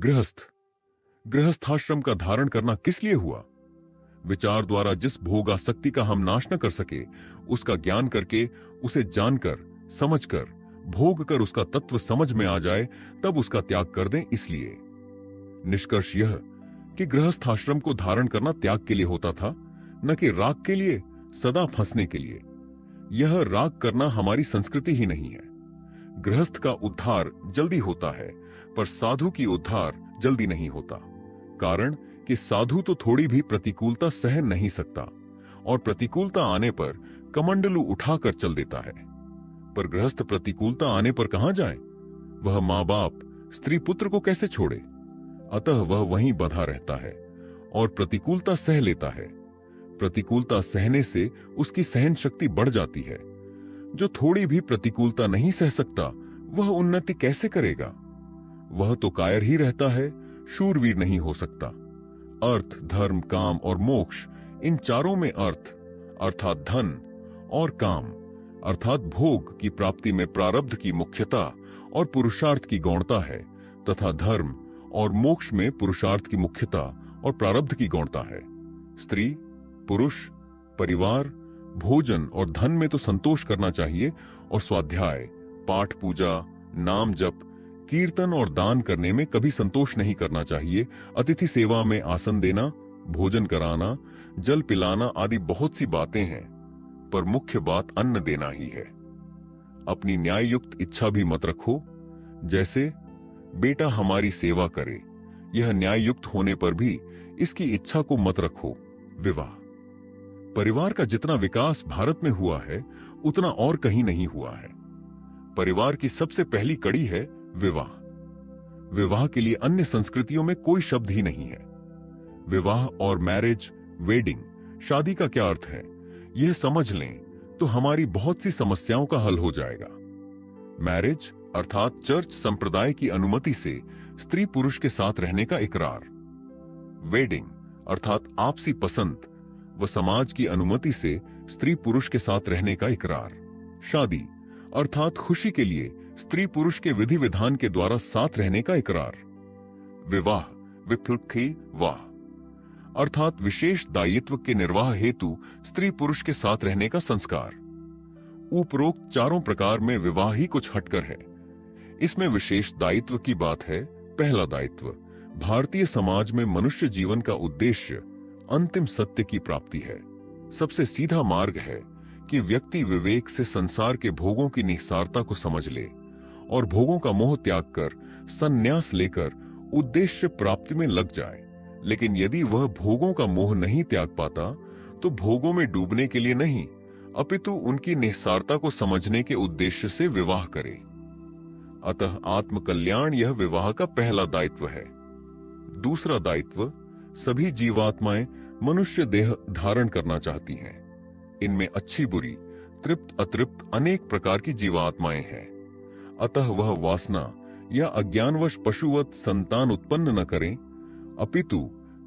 गृहस्थ गृहस्थाश्रम का धारण करना किस लिए हुआ? विचार द्वारा जिस भोगासक्ति का हम नाश न कर सके, उसका ज्ञान करके, उसे जानकर, समझकर, भोग कर उसका तत्व समझ में आ जाए, तब उसका त्याग कर दें। इसलिए निष्कर्ष यह कि गृहस्थाश्रम को धारण करना त्याग के लिए होता था, न कि राग के लिए, सदा फंसने के लिए। यह राग करना हमारी संस्कृति ही नहीं है। गृहस्थ का उद्धार जल्दी होता है, पर साधु की उद्धार जल्दी नहीं होता। कारण कि साधु तो थोड़ी भी प्रतिकूलता सहन नहीं सकता और प्रतिकूलता आने पर कमंडलू उठाकर चल देता है। पर गृहस्थ प्रतिकूलता आने पर कहां जाए? वह मां बाप, स्त्री पुत्र को कैसे छोड़े? अतः वह वहीं बंधा रहता है और प्रतिकूलता सह लेता है। प्रतिकूलता सहने से उसकी सहन शक्ति बढ़ जाती है। जो थोड़ी भी प्रतिकूलता नहीं सह सकता, वह उन्नति कैसे करेगा? वह तो कायर ही रहता है, शूरवीर नहीं हो सकता। अर्थ, धर्म, काम और मोक्ष, इन चारों में अर्थ अर्थात धन और काम अर्थात भोग की प्राप्ति में प्रारब्ध की मुख्यता और पुरुषार्थ की गौणता है, तथा धर्म और मोक्ष में पुरुषार्थ की मुख्यता और प्रारब्ध की गौणता है। स्त्री, पुरुष, परिवार, भोजन और धन में तो संतोष करना चाहिए, और स्वाध्याय, पाठ, पूजा, नाम जप, कीर्तन और दान करने में कभी संतोष नहीं करना चाहिए। अतिथि सेवा में आसन देना, भोजन कराना, जल पिलाना आदि बहुत सी बातें हैं, पर मुख्य बात अन्न देना ही है। अपनी न्याय युक्त इच्छा भी मत रखो। जैसे बेटा हमारी सेवा करे, यह न्याय युक्त होने पर भी इसकी इच्छा को मत रखो। विवाह परिवार का जितना विकास भारत में हुआ है, उतना और कहीं नहीं हुआ है। परिवार की सबसे पहली कड़ी है विवाह। विवाह के लिए अन्य संस्कृतियों में कोई शब्द ही नहीं है। विवाह और मैरिज, वेडिंग, शादी का क्या अर्थ है, यह समझ लें तो हमारी बहुत सी समस्याओं का हल हो जाएगा। मैरिज अर्थात चर्च संप्रदाय की अनुमति से स्त्री पुरुष के साथ रहने का इकरार। वेडिंग अर्थात आपसी पसंद व समाज की अनुमति से स्त्री पुरुष के साथ रहने का इकरार। शादी अर्थात खुशी के लिए स्त्री पुरुष के विधि विधान के द्वारा साथ रहने का इकरार। विवाह विप्लुक्खी वाह अर्थात विशेष दायित्व के निर्वाह हेतु स्त्री पुरुष के साथ रहने का संस्कार। उपरोक्त चारों प्रकार में विवाह ही कुछ हटकर है। इसमें विशेष दायित्व की बात है। पहला दायित्व, भारतीय समाज में मनुष्य जीवन का उद्देश्य अंतिम सत्य की प्राप्ति है। सबसे सीधा मार्ग है कि व्यक्ति विवेक से संसार के भोगों की निस्सारता को समझ ले और भोगों का मोह त्याग कर संन्यास लेकर उद्देश्य प्राप्ति में लग जाए। लेकिन यदि वह भोगों का मोह नहीं त्याग पाता, तो भोगों में डूबने के लिए नहीं, अपितु उनकी निस्सारता को समझने के उद्देश्य से विवाह करे। अतः आत्मकल्याण यह विवाह का पहला दायित्व है। दूसरा दायित्व, सभी जीवात्माएं मनुष्य देह धारण करना चाहती हैं। इनमें अच्छी बुरी, तृप्त अतृप्त अनेक प्रकार की जीवात्माएं हैं। अतः वह वासना या अज्ञानवश पशुवत संतान उत्पन्न न करें, अपितु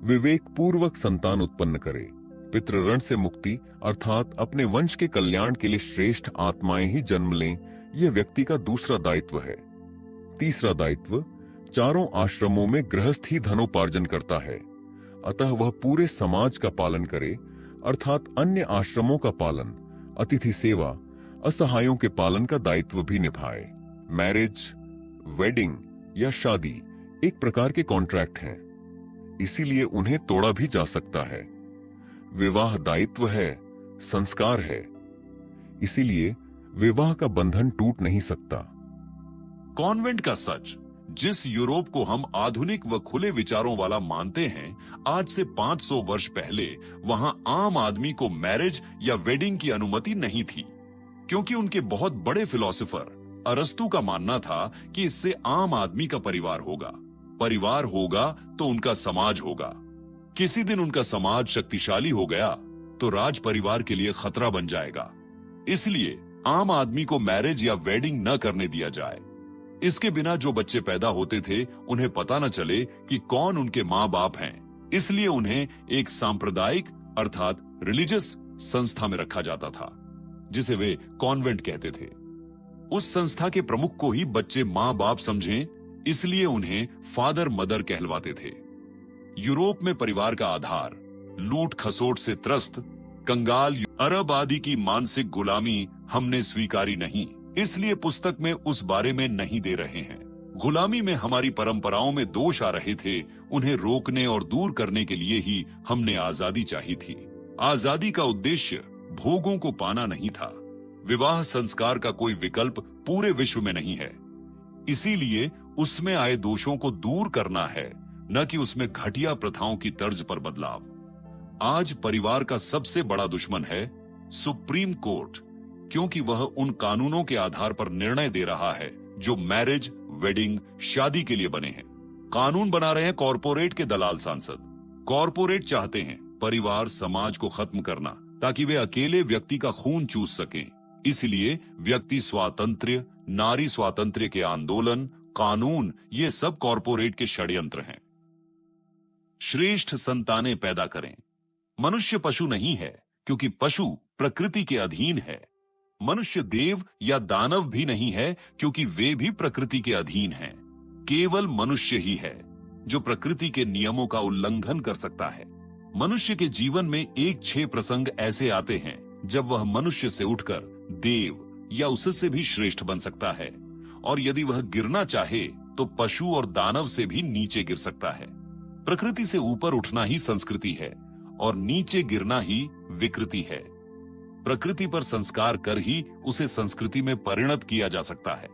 विवेक पूर्वक संतान उत्पन्न करे। पितृऋण से मुक्ति अर्थात अपने वंश के कल्याण के लिए श्रेष्ठ आत्माएं ही जन्म लें, यह व्यक्ति का दूसरा दायित्व है। तीसरा दायित्व, चारों आश्रमों में गृहस्थ ही धनोपार्जन करता है, अतः वह पूरे समाज का पालन करे, अर्थात अन्य आश्रमों का पालन, अतिथि सेवा, असहायों के पालन का दायित्व भी निभाए। मैरिज, वेडिंग या शादी एक प्रकार के कॉन्ट्रैक्ट हैं, इसीलिए उन्हें तोड़ा भी जा सकता है। विवाह दायित्व है, संस्कार है, इसीलिए विवाह का बंधन टूट नहीं सकता। कॉन्वेंट का सच, जिस यूरोप को हम आधुनिक व खुले विचारों वाला मानते हैं, आज से 500 वर्ष पहले वहां आम आदमी को मैरिज या वेडिंग की अनुमति नहीं थी, क्योंकि उनके बहुत बड़े फिलोसोफर अरस्तु का मानना था कि इससे आम आदमी का परिवार होगा, परिवार होगा तो उनका समाज होगा। किसी दिन उनका समाज शक्तिशाली हो गया तो राज परिवार के लिए खतरा बन जाएगा, इसलिए आम आदमी को मैरिज या वेडिंग न करने दिया जाए। इसके बिना जो बच्चे पैदा होते थे उन्हें पता न चले कि कौन उनके माँ बाप हैं, इसलिए उन्हें एक सांप्रदायिक अर्थात रिलीजियस संस्था में रखा जाता था, जिसे वे कॉन्वेंट कहते थे। उस संस्था के प्रमुख को ही बच्चे माँ बाप समझें, इसलिए उन्हें फादर मदर कहलवाते थे। यूरोप में परिवार का आधार लूट खसोट से त्रस्त कंगाल अरब आदि की मानसिक गुलामी हमने स्वीकारी नहीं, इसलिए पुस्तक में उस बारे में नहीं दे रहे हैं। गुलामी में हमारी परंपराओं में दोष आ रहे थे, उन्हें रोकने और दूर करने के लिए ही हमने आजादी चाही थी। आजादी का उद्देश्य भोगों को पाना नहीं था। विवाह संस्कार का कोई विकल्प पूरे विश्व में नहीं है, इसीलिए उसमें आए दोषों को दूर करना है, न कि उसमें घटिया प्रथाओं की तर्ज पर बदलाव। आज परिवार का सबसे बड़ा दुश्मन है सुप्रीम कोर्ट, क्योंकि वह उन कानूनों के आधार पर निर्णय दे रहा है जो मैरिज, वेडिंग, शादी के लिए बने हैं। कानून बना रहे हैं कॉरपोरेट के दलाल सांसद। कॉरपोरेट चाहते हैं परिवार समाज को खत्म करना, ताकि वे अकेले व्यक्ति का खून चूस सकें। इसलिए व्यक्ति स्वातंत्र्य, नारी स्वातंत्र्य के आंदोलन, कानून, ये सब कॉरपोरेट के षड्यंत्र हैं। श्रेष्ठ संतानें पैदा करें। मनुष्य पशु नहीं है, क्योंकि पशु प्रकृति के अधीन है। मनुष्य देव या दानव भी नहीं है, क्योंकि वे भी प्रकृति के अधीन हैं। केवल मनुष्य ही है जो प्रकृति के नियमों का उल्लंघन कर सकता है। मनुष्य के जीवन में 1-6 प्रसंग ऐसे आते हैं जब वह मनुष्य से उठकर देव या उससे भी श्रेष्ठ बन सकता है, और यदि वह गिरना चाहे तो पशु और दानव से भी नीचे गिर सकता है। प्रकृति से ऊपर उठना ही संस्कृति है और नीचे गिरना ही विकृति है। प्रकृति पर संस्कार कर ही उसे संस्कृति में परिणत किया जा सकता है।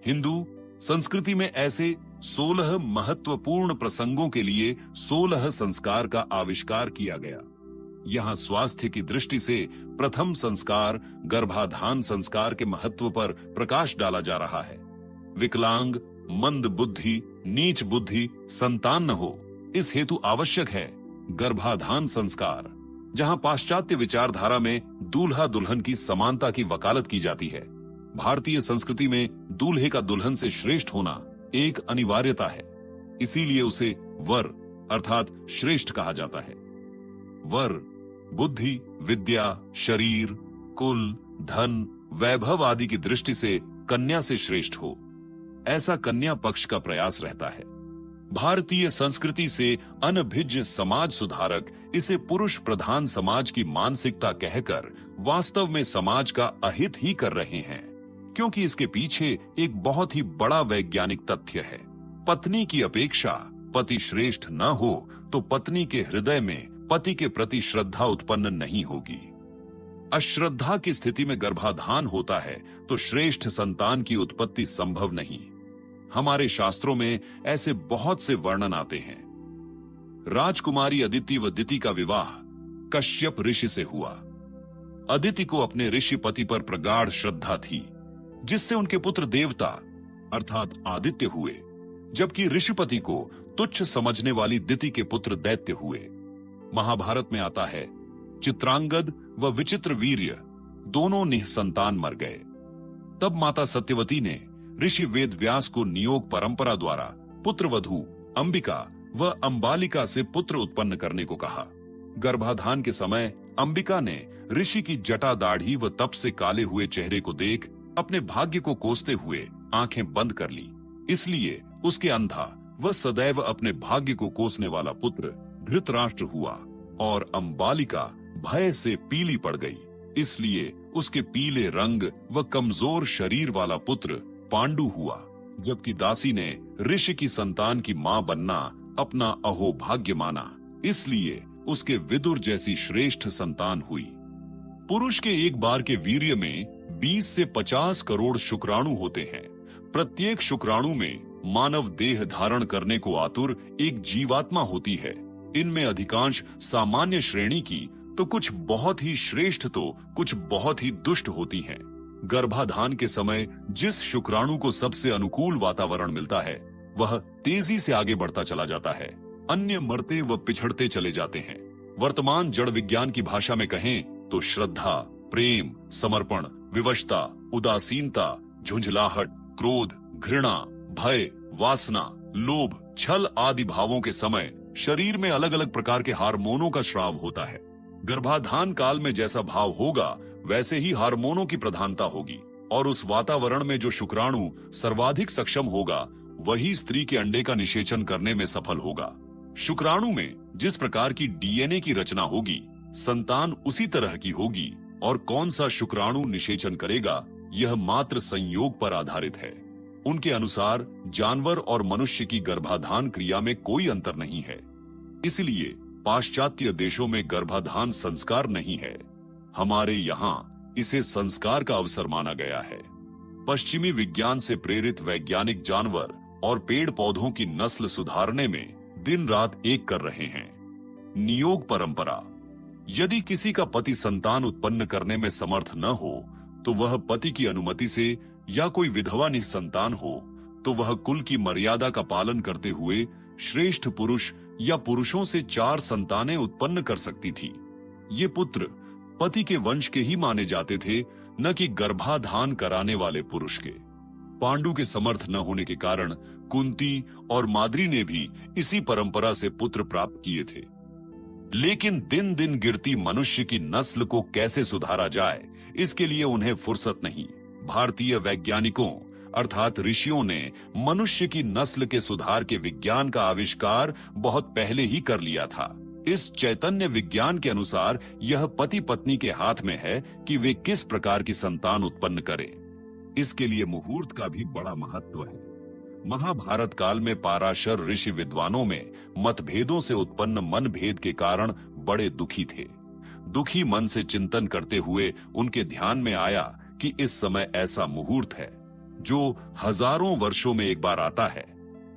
हिंदू संस्कृति में ऐसे 16 महत्वपूर्ण प्रसंगों के लिए 16 संस्कार का आविष्कार किया गया। यहाँ स्वास्थ्य की दृष्टि से प्रथम संस्कार गर्भाधान संस्कार के महत्व पर प्रकाश डाला जा रहा है। विकलांग, मंद बुद्धि, नीच बुद्धि संतान न हो, इस हेतु आवश्यक है गर्भाधान संस्कार। जहां पाश्चात्य विचारधारा में दूल्हा दुल्हन की समानता की वकालत की जाती है, भारतीय संस्कृति में दूल्हे का दुल्हन से श्रेष्ठ होना एक अनिवार्यता है। इसीलिए उसे वर अर्थात श्रेष्ठ कहा जाता है। वर बुद्धि, विद्या, शरीर, कुल, धन, वैभव आदि की दृष्टि से कन्या से श्रेष्ठ हो, ऐसा कन्या पक्ष का प्रयास रहता है। भारतीय संस्कृति से अनभिज्ञ समाज सुधारक इसे पुरुष प्रधान समाज की मानसिकता कहकर वास्तव में समाज का अहित ही कर रहे हैं, क्योंकि इसके पीछे एक बहुत ही बड़ा वैज्ञानिक तथ्य है। पत्नी की अपेक्षा पति श्रेष्ठ न हो तो पत्नी के हृदय में पति के प्रति श्रद्धा उत्पन्न नहीं होगी। अश्रद्धा की स्थिति में गर्भाधान होता है तो श्रेष्ठ संतान की उत्पत्ति संभव नहीं। हमारे शास्त्रों में ऐसे बहुत से वर्णन आते हैं। राजकुमारी अदिति व दिति का विवाह कश्यप ऋषि से हुआ। अदिति को अपने ऋषि पति पर प्रगाढ़ श्रद्धा थी, जिससे उनके पुत्र देवता अर्थात आदित्य हुए, जबकि ऋषिपति को तुच्छ समझने वाली दिति के पुत्र दैत्य हुए। महाभारत में आता है, चित्रांगद व विचित्र वीर्य दोनों निःसंतान मर गए। तब माता सत्यवती ने ऋषि वेद व्यास को नियोग परंपरा द्वारा पुत्रवधू अंबिका व अंबालिका से पुत्र उत्पन्न करने को कहा। गर्भाधान के समय अंबिका ने ऋषि की जटा दाढ़ी व तप से काले हुए चेहरे को देख अपने भाग्य को कोसते हुए आंखें बंद कर ली। इसलिए उसके अंधा व सदैव अपने भाग्य को कोसने वाला पुत्र धृतराष्ट्र हुआ और अंबालिका भय से पीली पड़ गई। इसलिए उसके पीले रंग व कमजोर शरीर वाला पुत्र पांडु हुआ, जबकि दासी ने ऋषि की संतान की मां बनना अपना अहोभाग्य माना, इसलिए उसके विदुर जैसी श्रेष्ठ संतान हुई। पुरुष के एक बार के वीर्य में 20 से 50 करोड़ शुक्राणु होते हैं। प्रत्येक शुक्राणु में मानव देह धारण करने को आतुर एक जीवात्मा होती है। इनमें अधिकांश सामान्य श्रेणी की तो कुछ बहुत ही श्रेष्ठ तो कुछ बहुत ही दुष्ट होती हैं। गर्भाधान के समय जिस शुक्राणु को सबसे अनुकूल वातावरण मिलता है वह तेजी से आगे बढ़ता चला जाता है, अन्य मरते व पिछड़ते चले जाते हैं। वर्तमान जड़ विज्ञान की भाषा में कहें तो श्रद्धा, प्रेम, समर्पण, विवशता, उदासीनता, झुंझलाहट, क्रोध, घृणा, भय, वासना, लोभ, छल आदि भावों के समय शरीर में अलग अलग प्रकार के हार्मोनों का स्राव होता है। गर्भाधान काल में जैसा भाव होगा वैसे ही हार्मोनों की प्रधानता होगी, और उस वातावरण में जो शुक्राणु सर्वाधिक सक्षम होगा वही स्त्री के अंडे का निषेचन करने में सफल होगा। शुक्राणु में जिस प्रकार की डीएनए की रचना होगी, संतान उसी तरह की होगी, और कौन सा शुक्राणु निषेचन करेगा यह मात्र संयोग पर आधारित है। उनके अनुसार जानवर और मनुष्य की गर्भाधान क्रिया में कोई अंतर नहीं है। इसलिए पाश्चात्य देशों में गर्भाधान संस्कार नहीं है, हमारे यहाँ इसे संस्कार का अवसर माना गया है। पश्चिमी विज्ञान से प्रेरित वैज्ञानिक जानवर और पेड़ पौधों की नस्ल सुधारने में दिन रात एक कर रहे हैं। नियोग परंपरा। यदि किसी का पति संतान उत्पन्न करने में समर्थ न हो तो वह पति की अनुमति से, या कोई विधवा निसंतान हो तो वह कुल की मर्यादा का पालन करते हुए श्रेष्ठ पुरुष या पुरुषों से 4 संतानें उत्पन्न कर सकती थी। ये पुत्र पति के वंश के ही माने जाते थे, न कि गर्भाधान कराने वाले पुरुष के। पांडु के समर्थ न होने के कारण कुंती और माद्री ने भी इसी परंपरा से पुत्र प्राप्त किए थे। लेकिन दिन दिन गिरती मनुष्य की नस्ल को कैसे सुधारा जाए, इसके लिए उन्हें फुर्सत नहीं। भारतीय वैज्ञानिकों अर्थात ऋषियों ने मनुष्य की नस्ल के सुधार के विज्ञान का आविष्कार बहुत पहले ही कर लिया था। इस चैतन्य विज्ञान के अनुसार यह पति पत्नी के हाथ में है कि वे किस प्रकार की संतान उत्पन्न करें। इसके लिए मुहूर्त का भी बड़ा महत्व है। महाभारत काल में पाराशर ऋषि विद्वानों में मतभेदों से उत्पन्न मन भेद के कारण बड़े दुखी थे। दुखी मन से चिंतन करते हुए उनके ध्यान में आया कि इस समय ऐसा मुहूर्त है जो हजारों वर्षों में एक बार आता है।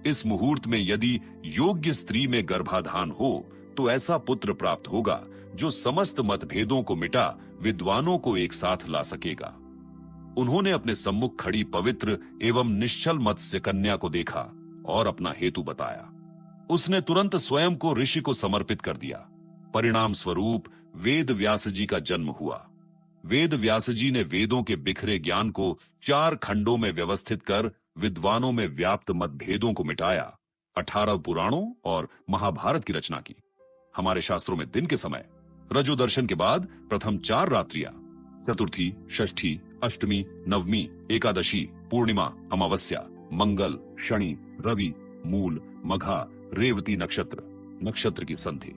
इस मुहूर्त में यदि योग्य स्त्री में गर्भाधान हो तो ऐसा पुत्र प्राप्त होगा जो समस्त मतभेदों को मिटा विद्वानों को एक साथ ला सकेगा। उन्होंने अपने सम्मुख खड़ी पवित्र एवं निश्चल मत्स्य कन्या को देखा और अपना हेतु बताया। उसने तुरंत स्वयं को ऋषि को समर्पित कर दिया। परिणाम स्वरूप वेद व्यास जी का जन्म हुआ। वेद व्यास जी ने वेदों के बिखरे ज्ञान को 4 खंडों में व्यवस्थित कर विद्वानों में व्याप्त मतभेदों को मिटाया। 18 पुराणों और महाभारत की रचना की। हमारे शास्त्रों में दिन के समय रजोदर्शन के बाद प्रथम 4 रात्रियां, चतुर्थी, षष्ठी, अष्टमी, नवमी, एकादशी, पूर्णिमा, अमावस्या, मंगल, शनि, रवि, मूल, मघा, रेवती नक्षत्र की संधि,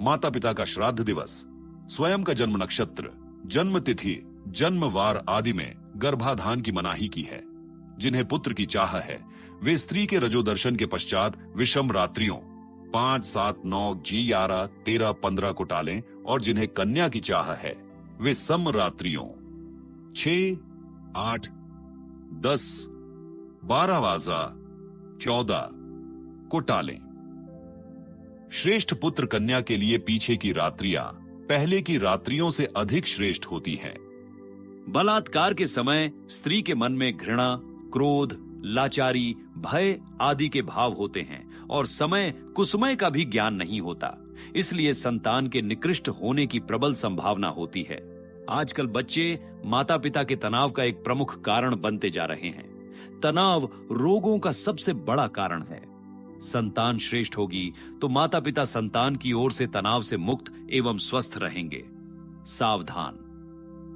माता पिता का श्राद्ध दिवस, स्वयं का जन्म नक्षत्र, जन्म तिथि, जन्म वार आदि में गर्भाधान की मनाही की है। जिन्हें पुत्र की चाह है वे स्त्री के रजोदर्शन के पश्चात विषम रात्रियों 5, 7, 9, 11, 13, 15 को टालें, और जिन्हें कन्या की चाह है वे सम रात्रियों 6, 8, 10, 12 वाजा 14 को टालें। श्रेष्ठ पुत्र कन्या के लिए पीछे की रात्रियां पहले की रात्रियों से अधिक श्रेष्ठ होती हैं। बलात्कार के समय स्त्री के मन में घृणा, क्रोध, लाचारी, भय आदि के भाव होते हैं और समय कुसमय का भी ज्ञान नहीं होता। इसलिए संतान के निकृष्ट होने की प्रबल संभावना होती है। आजकल बच्चे माता पिता के तनाव का एक प्रमुख कारण बनते जा रहे हैं। तनाव रोगों का सबसे बड़ा कारण है। संतान श्रेष्ठ होगी तो माता पिता संतान की ओर से तनाव से मुक्त एवं स्वस्थ रहेंगे। सावधान,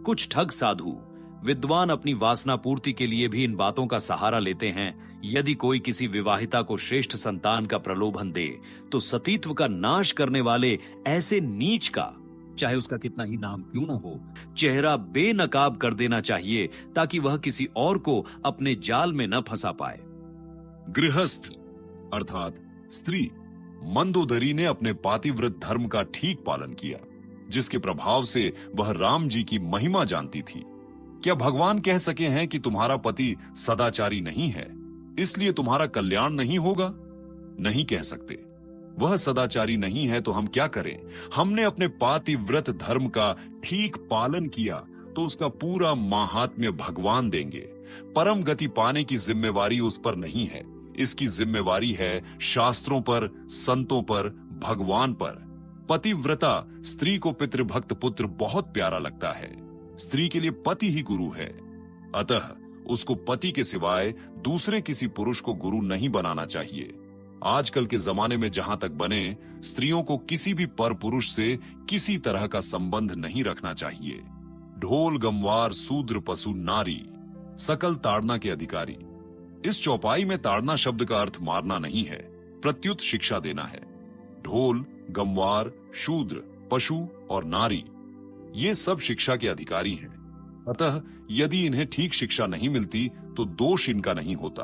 कुछ ठग साधु विद्वान अपनी वासना पूर्ति के लिए भी इन बातों का सहारा लेते हैं। यदि कोई किसी विवाहिता को श्रेष्ठ संतान का प्रलोभन दे तो सतीत्व का नाश करने वाले ऐसे नीच का, चाहे उसका कितना ही नाम क्यों न हो, चेहरा बेनकाब कर देना चाहिए ताकि वह किसी और को अपने जाल में न फंसा पाए। गृहस्थ अर्थात स्त्री मंदोदरी ने अपने पातिव्रत धर्म का ठीक पालन किया, जिसके प्रभाव से वह राम जी की महिमा जानती थी। क्या भगवान कह सके हैं कि तुम्हारा पति सदाचारी नहीं है, इसलिए तुम्हारा कल्याण नहीं होगा? नहीं कह सकते। वह सदाचारी नहीं है तो हम क्या करें? हमने अपने पातिव्रत धर्म का ठीक पालन किया तो उसका पूरा माहात्म्य भगवान देंगे। परम गति पाने की जिम्मेवारी उस पर नहीं है, इसकी जिम्मेवारी है शास्त्रों पर, संतों पर, भगवान पर। पतिव्रता स्त्री को पितृभक्त पुत्र बहुत प्यारा लगता है। स्त्री के लिए पति ही गुरु है, अतः उसको पति के सिवाय दूसरे किसी पुरुष को गुरु नहीं बनाना चाहिए। आजकल के जमाने में जहां तक बने, स्त्रियों को किसी भी पर पुरुष से किसी तरह का संबंध नहीं रखना चाहिए। ढोल गमवार शूद्र पशु नारी सकल ताड़ना के अधिकारी। इस चौपाई में ताड़ना शब्द का अर्थ मारना नहीं है, प्रत्युत शिक्षा देना है। ढोल, गंवार, शूद्र, पशु और नारी, ये सब शिक्षा के अधिकारी हैं। अतः यदि इन्हें ठीक शिक्षा नहीं मिलती तो दोष इनका नहीं होता,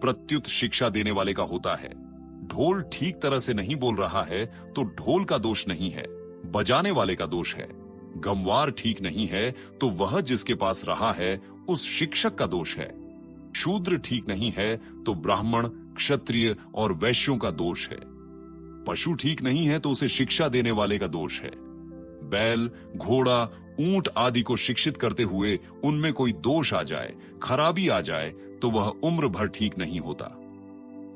प्रत्युत शिक्षा देने वाले का होता है। ढोल ठीक तरह से नहीं बोल रहा है तो ढोल का दोष नहीं है, बजाने वाले का दोष है। गंवार ठीक नहीं है तो वह जिसके पास रहा है उस शिक्षक का दोष है। शूद्र ठीक नहीं है तो ब्राह्मण, क्षत्रिय और वैश्यों का दोष है। पशु ठीक नहीं है तो उसे शिक्षा देने वाले का दोष है। बैल, घोड़ा, ऊंट आदि को शिक्षित करते हुए उनमें कोई दोष आ जाए, खराबी आ जाए तो वह उम्र भर ठीक नहीं होता।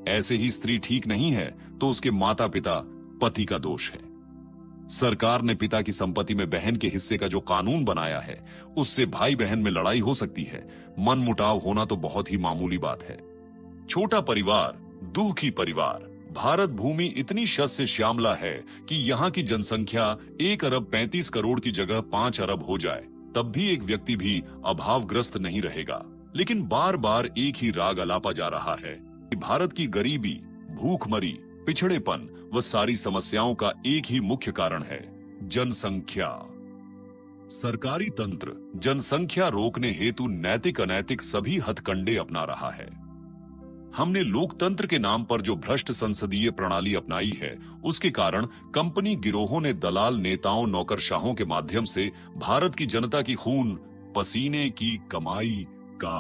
ऐसे ही स्त्री ठीक नहीं है तो उसके माता पिता, पति का दोष है। सरकार ने पिता की संपत्ति में बहन के हिस्से का जो कानून बनाया है उससे भाई बहन में लड़ाई हो सकती है, मनमुटाव होना तो बहुत ही मामूली बात है। छोटा परिवार, दुखी परिवार। भारत भूमि इतनी शस्य श्यामला है कि यहाँ की जनसंख्या 1 अरब 35 करोड़ की जगह 5 अरब हो जाए, तब भी एक व्यक्ति भी अभावग्रस्त नहीं रहेगा। लेकिन बार बार एक ही राग अलापा जा रहा है कि भारत की गरीबी, भूखमरी, पिछड़ेपन व सारी समस्याओं का एक ही मुख्य कारण है, जनसंख्या। सरकारी तंत्र जनसंख्या रोकने हेतु नैतिक अनैतिक सभी हथकंडे अपना रहा है। हमने लोकतंत्र के नाम पर जो भ्रष्ट संसदीय प्रणाली अपनाई है उसके कारण कंपनी गिरोहों ने दलाल नेताओं, नौकरशाहों के माध्यम से भारत की जनता की खून पसीने की कमाई का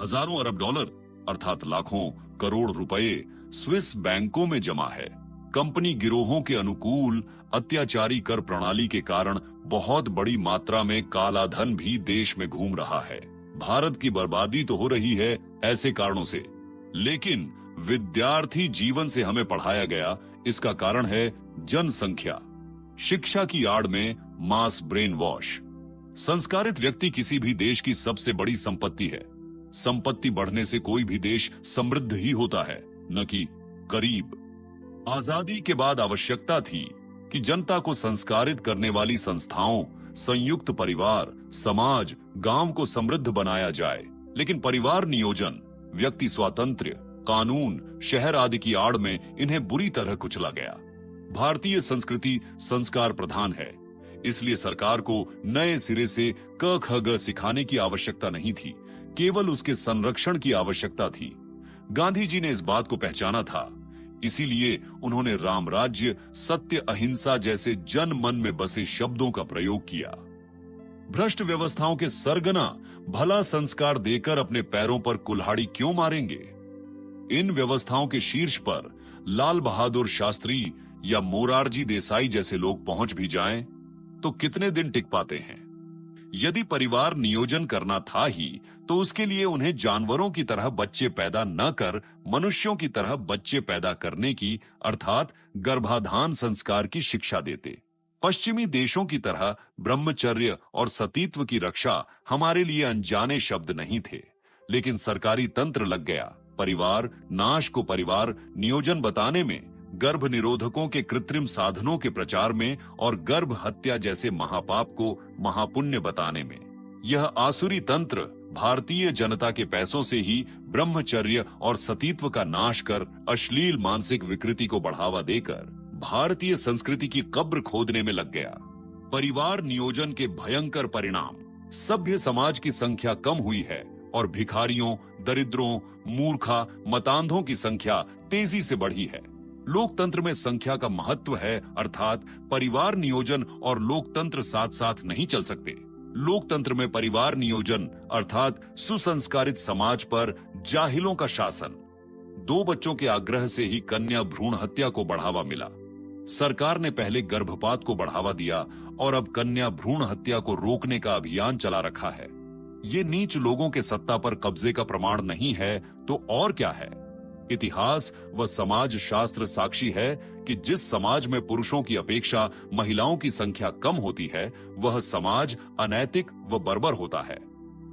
हजारों अरब डॉलर अर्थात लाखों करोड़ रुपए स्विस बैंकों में जमा है। कंपनी गिरोहों के अनुकूल अत्याचारी कर प्रणाली के कारण बहुत बड़ी मात्रा में काला धन भी देश में घूम रहा है। भारत की बर्बादी तो हो रही है ऐसे कारणों से, लेकिन विद्यार्थी जीवन से हमें पढ़ाया गया इसका कारण है जनसंख्या। शिक्षा की आड़ में मास ब्रेन वॉश। संस्कारित व्यक्ति किसी भी देश की सबसे बड़ी संपत्ति है। संपत्ति बढ़ने से कोई भी देश समृद्ध ही होता है, न कि गरीब। आजादी के बाद आवश्यकता थी कि जनता को संस्कारित करने वाली संस्थाओं, संयुक्त परिवार, समाज, गांव को समृद्ध बनाया जाए। लेकिन परिवार नियोजन, व्यक्ति स्वातंत्र्य, कानून, शहर आदि की आड़ में इन्हें बुरी तरह कुचला गया। भारतीय संस्कृति संस्कार प्रधान है, इसलिए सरकार को नए सिरे से क ख ग सिखाने की आवश्यकता नहीं थी, केवल उसके संरक्षण की आवश्यकता थी। गांधी जी ने इस बात को पहचाना था, इसीलिए उन्होंने राम राज्य, सत्य, अहिंसा जैसे जन मन में बसे शब्दों का प्रयोग किया। भ्रष्ट व्यवस्थाओं के सरगना भला संस्कार देकर अपने पैरों पर कुल्हाड़ी क्यों मारेंगे? इन व्यवस्थाओं के शीर्ष पर लाल बहादुर शास्त्री या मोरारजी देसाई जैसे लोग पहुंच भी जाएं, तो कितने दिन टिक पाते हैं? यदि परिवार नियोजन करना था ही तो उसके लिए उन्हें जानवरों की तरह बच्चे पैदा न कर मनुष्यों की तरह बच्चे पैदा करने की अर्थात गर्भाधान संस्कार की शिक्षा देते। पश्चिमी देशों की तरह ब्रह्मचर्य और सतीत्व की रक्षा हमारे लिए अनजाने शब्द नहीं थे, लेकिन सरकारी तंत्र लग गया परिवार नाश को परिवार नियोजन बताने में, गर्भ निरोधकों के कृत्रिम साधनों के प्रचार में और गर्भ हत्या जैसे महापाप को महापुण्य बताने में। यह आसुरी तंत्र भारतीय जनता के पैसों से ही ब्रह्मचर्य और सतीत्व का नाश कर अश्लील मानसिक विकृति को बढ़ावा देकर भारतीय संस्कृति की कब्र खोदने में लग गया। परिवार नियोजन के भयंकर परिणाम, सभ्य समाज की संख्या कम हुई है और भिखारियों, दरिद्रों, मूर्खा, मतांधों की संख्या तेजी से बढ़ी है। लोकतंत्र में संख्या का महत्व है, अर्थात परिवार नियोजन और लोकतंत्र साथ साथ नहीं चल सकते। लोकतंत्र में परिवार नियोजन अर्थात सुसंस्कारित समाज पर जाहिलों का शासन। 2 बच्चों के आग्रह से ही कन्या भ्रूण हत्या को बढ़ावा मिला। सरकार ने पहले गर्भपात को बढ़ावा दिया और अब कन्या भ्रूण हत्या को रोकने का अभियान चला रखा है। ये नीच लोगों के सत्ता पर कब्जे का प्रमाण नहीं है तो और क्या है? इतिहास व समाज शास्त्र साक्षी है कि जिस समाज में पुरुषों की अपेक्षा महिलाओं की संख्या कम होती है वह समाज अनैतिक व बर्बर होता है।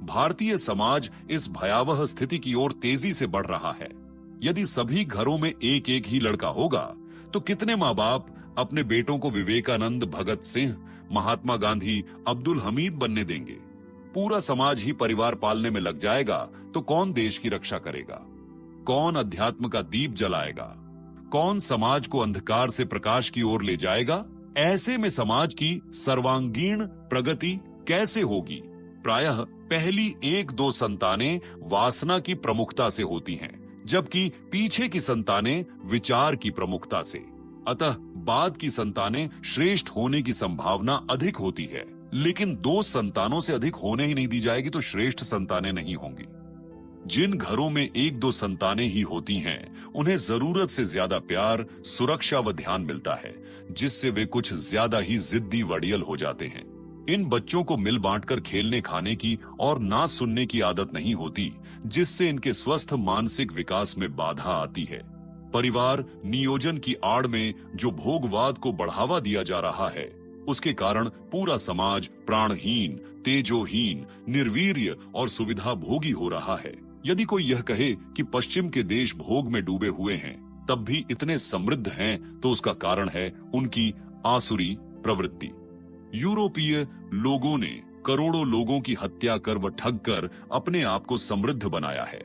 भारतीय समाज इस भयावह स्थिति की ओर तेजी से बढ़ रहा है। यदि सभी घरों में एक एक ही लड़का होगा तो कितने माँ बाप अपने बेटों को विवेकानंद, भगत सिंह, महात्मा गांधी, अब्दुल हमीद बनने देंगे? पूरा समाज ही परिवार पालने में लग जाएगा तो कौन देश की रक्षा करेगा? कौन अध्यात्म का दीप जलाएगा, कौन समाज को अंधकार से प्रकाश की ओर ले जाएगा, ऐसे में समाज की सर्वांगीण प्रगति कैसे होगी? प्रायः पहली 1-2 संतानें वासना की प्रमुखता से होती हैं, जबकि पीछे की संतानें विचार की प्रमुखता से। अतः बाद की संतानें श्रेष्ठ होने की संभावना अधिक होती है, लेकिन 2 संतानों से अधिक होने ही नहीं दी जाएगी तो श्रेष्ठ संतानें नहीं होंगी। जिन घरों में 1-2 संतानें ही होती हैं, उन्हें जरूरत से ज्यादा प्यार, सुरक्षा व ध्यान मिलता है, जिससे वे कुछ ज्यादा ही जिद्दी वड़ियल हो जाते हैं। इन बच्चों को मिल बांटकर खेलने खाने की और ना सुनने की आदत नहीं होती, जिससे इनके स्वस्थ मानसिक विकास में बाधा आती है। परिवार नियोजन की आड़ में जो भोगवाद को बढ़ावा दिया जा रहा है, उसके कारण पूरा समाज प्राणहीन, तेजोहीन, निर्वीर्य और सुविधा भोगी हो रहा है। यदि कोई यह कहे कि पश्चिम के देश भोग में डूबे हुए हैं, तब भी इतने समृद्ध हैं, तो उसका कारण है उनकी आसुरी प्रवृत्ति। यूरोपीय लोगों ने करोड़ों लोगों की हत्या कर व ठग कर अपने आप को समृद्ध बनाया है।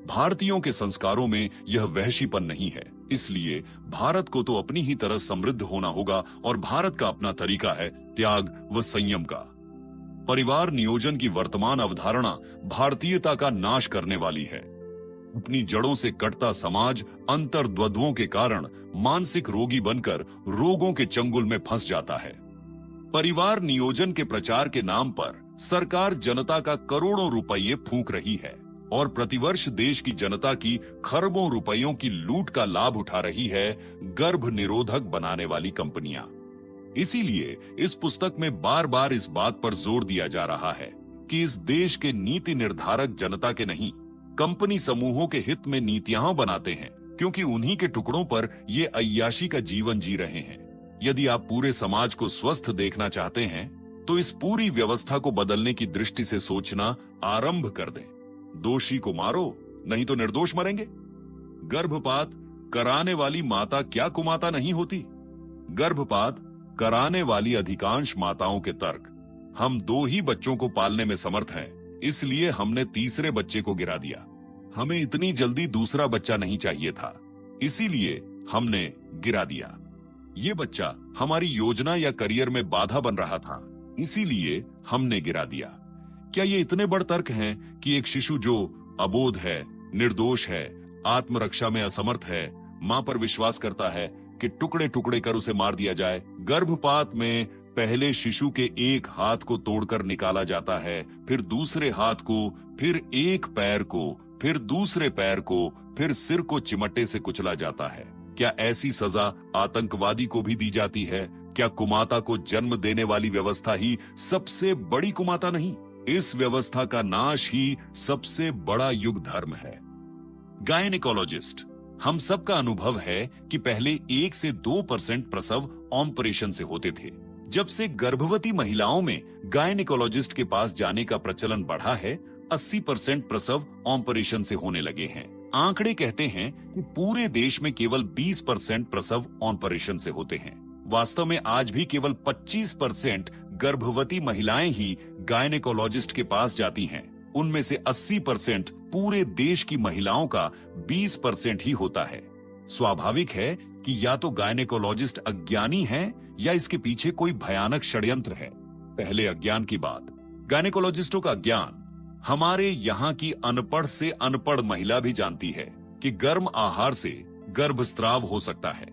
भारतीयों के संस्कारों में यह वहशीपन नहीं है, इसलिए भारत को तो अपनी ही तरह समृद्ध होना होगा और भारत का अपना तरीका है त्याग व संयम का। परिवार नियोजन की वर्तमान अवधारणा भारतीयता का नाश करने वाली है। अपनी जड़ों से कटता समाज अंतर्द्वंद्वों के कारण मानसिक रोगी बनकर रोगों के चंगुल में फंस जाता है। परिवार नियोजन के प्रचार के नाम पर सरकार जनता का करोड़ों रुपये फूंक रही है और प्रतिवर्ष देश की जनता की खरबों रुपयों की लूट का लाभ उठा रही है गर्भ निरोधक बनाने वाली कंपनियां। इसीलिए इस पुस्तक में बार बार इस बात पर जोर दिया जा रहा है कि इस देश के नीति निर्धारक जनता के नहीं, कंपनी समूहों के हित में नीतियां बनाते हैं, क्योंकि उन्हीं के टुकड़ों पर ये अय्याशी का जीवन जी रहे हैं। यदि आप पूरे समाज को स्वस्थ देखना चाहते हैं, तो इस पूरी व्यवस्था को बदलने की दृष्टि से सोचना आरंभ कर दें। दोषी को मारो, नहीं तो निर्दोष मरेंगे। गर्भपात कराने वाली माता क्या कुमाता नहीं होती? गर्भपात कराने वाली अधिकांश माताओं के तर्क, हम 2 ही बच्चों को पालने में समर्थ हैं, इसलिए हमने तीसरे बच्चे को गिरा दिया। हमें इतनी जल्दी दूसरा बच्चा नहीं चाहिए था, इसीलिए हमने गिरा दिया। ये बच्चा हमारी योजना या करियर में बाधा बन रहा था, इसीलिए हमने गिरा दिया। क्या ये इतने बड़ तर्क हैं कि एक शिशु जो अबोध है, निर्दोष है, आत्मरक्षा में असमर्थ है, मां पर विश्वास करता है कि टुकड़े टुकड़े कर उसे मार दिया जाए? गर्भपात में पहले शिशु के एक हाथ को तोड़कर निकाला जाता है, फिर दूसरे हाथ को, फिर एक पैर को, फिर दूसरे पैर को, फिर सिर को चिमटे से कुचला जाता है। क्या ऐसी सजा आतंकवादी को भी दी जाती है? क्या कुमाता को जन्म देने वाली व्यवस्था ही सबसे बड़ी कुमाता नहीं? इस व्यवस्था का नाश ही सबसे बड़ा युग धर्म है। गायनेकोलॉजिस्ट, हम सबका अनुभव है कि पहले 1 से 2% प्रसव ऑपरेशन से होते थे। जब से गर्भवती महिलाओं में गायनेकोलॉजिस्ट के पास जाने का प्रचलन बढ़ा है, 80% प्रसव ऑपरेशन से होने लगे हैं। आंकड़े कहते हैं कि पूरे देश में केवल 20% प्रसव ऑपरेशन से होते हैं। वास्तव में आज भी केवल 25% गर्भवती महिलाएं ही गायनेकोलॉजिस्ट के पास जाती हैं। उनमें से 80% पूरे देश की महिलाओं का 20% ही होता है। स्वाभाविक है कि या तो गायनेकोलॉजिस्ट अज्ञानी हैं या इसके पीछे कोई भयानक षड्यंत्र है। पहले अज्ञान की बात। गायनेकोलॉजिस्टों का ज्ञान हमारे यहाँ की अनपढ़ से अनपढ़ महिला भी जानती है कि गर्म आहार से गर्भस्राव हो सकता है।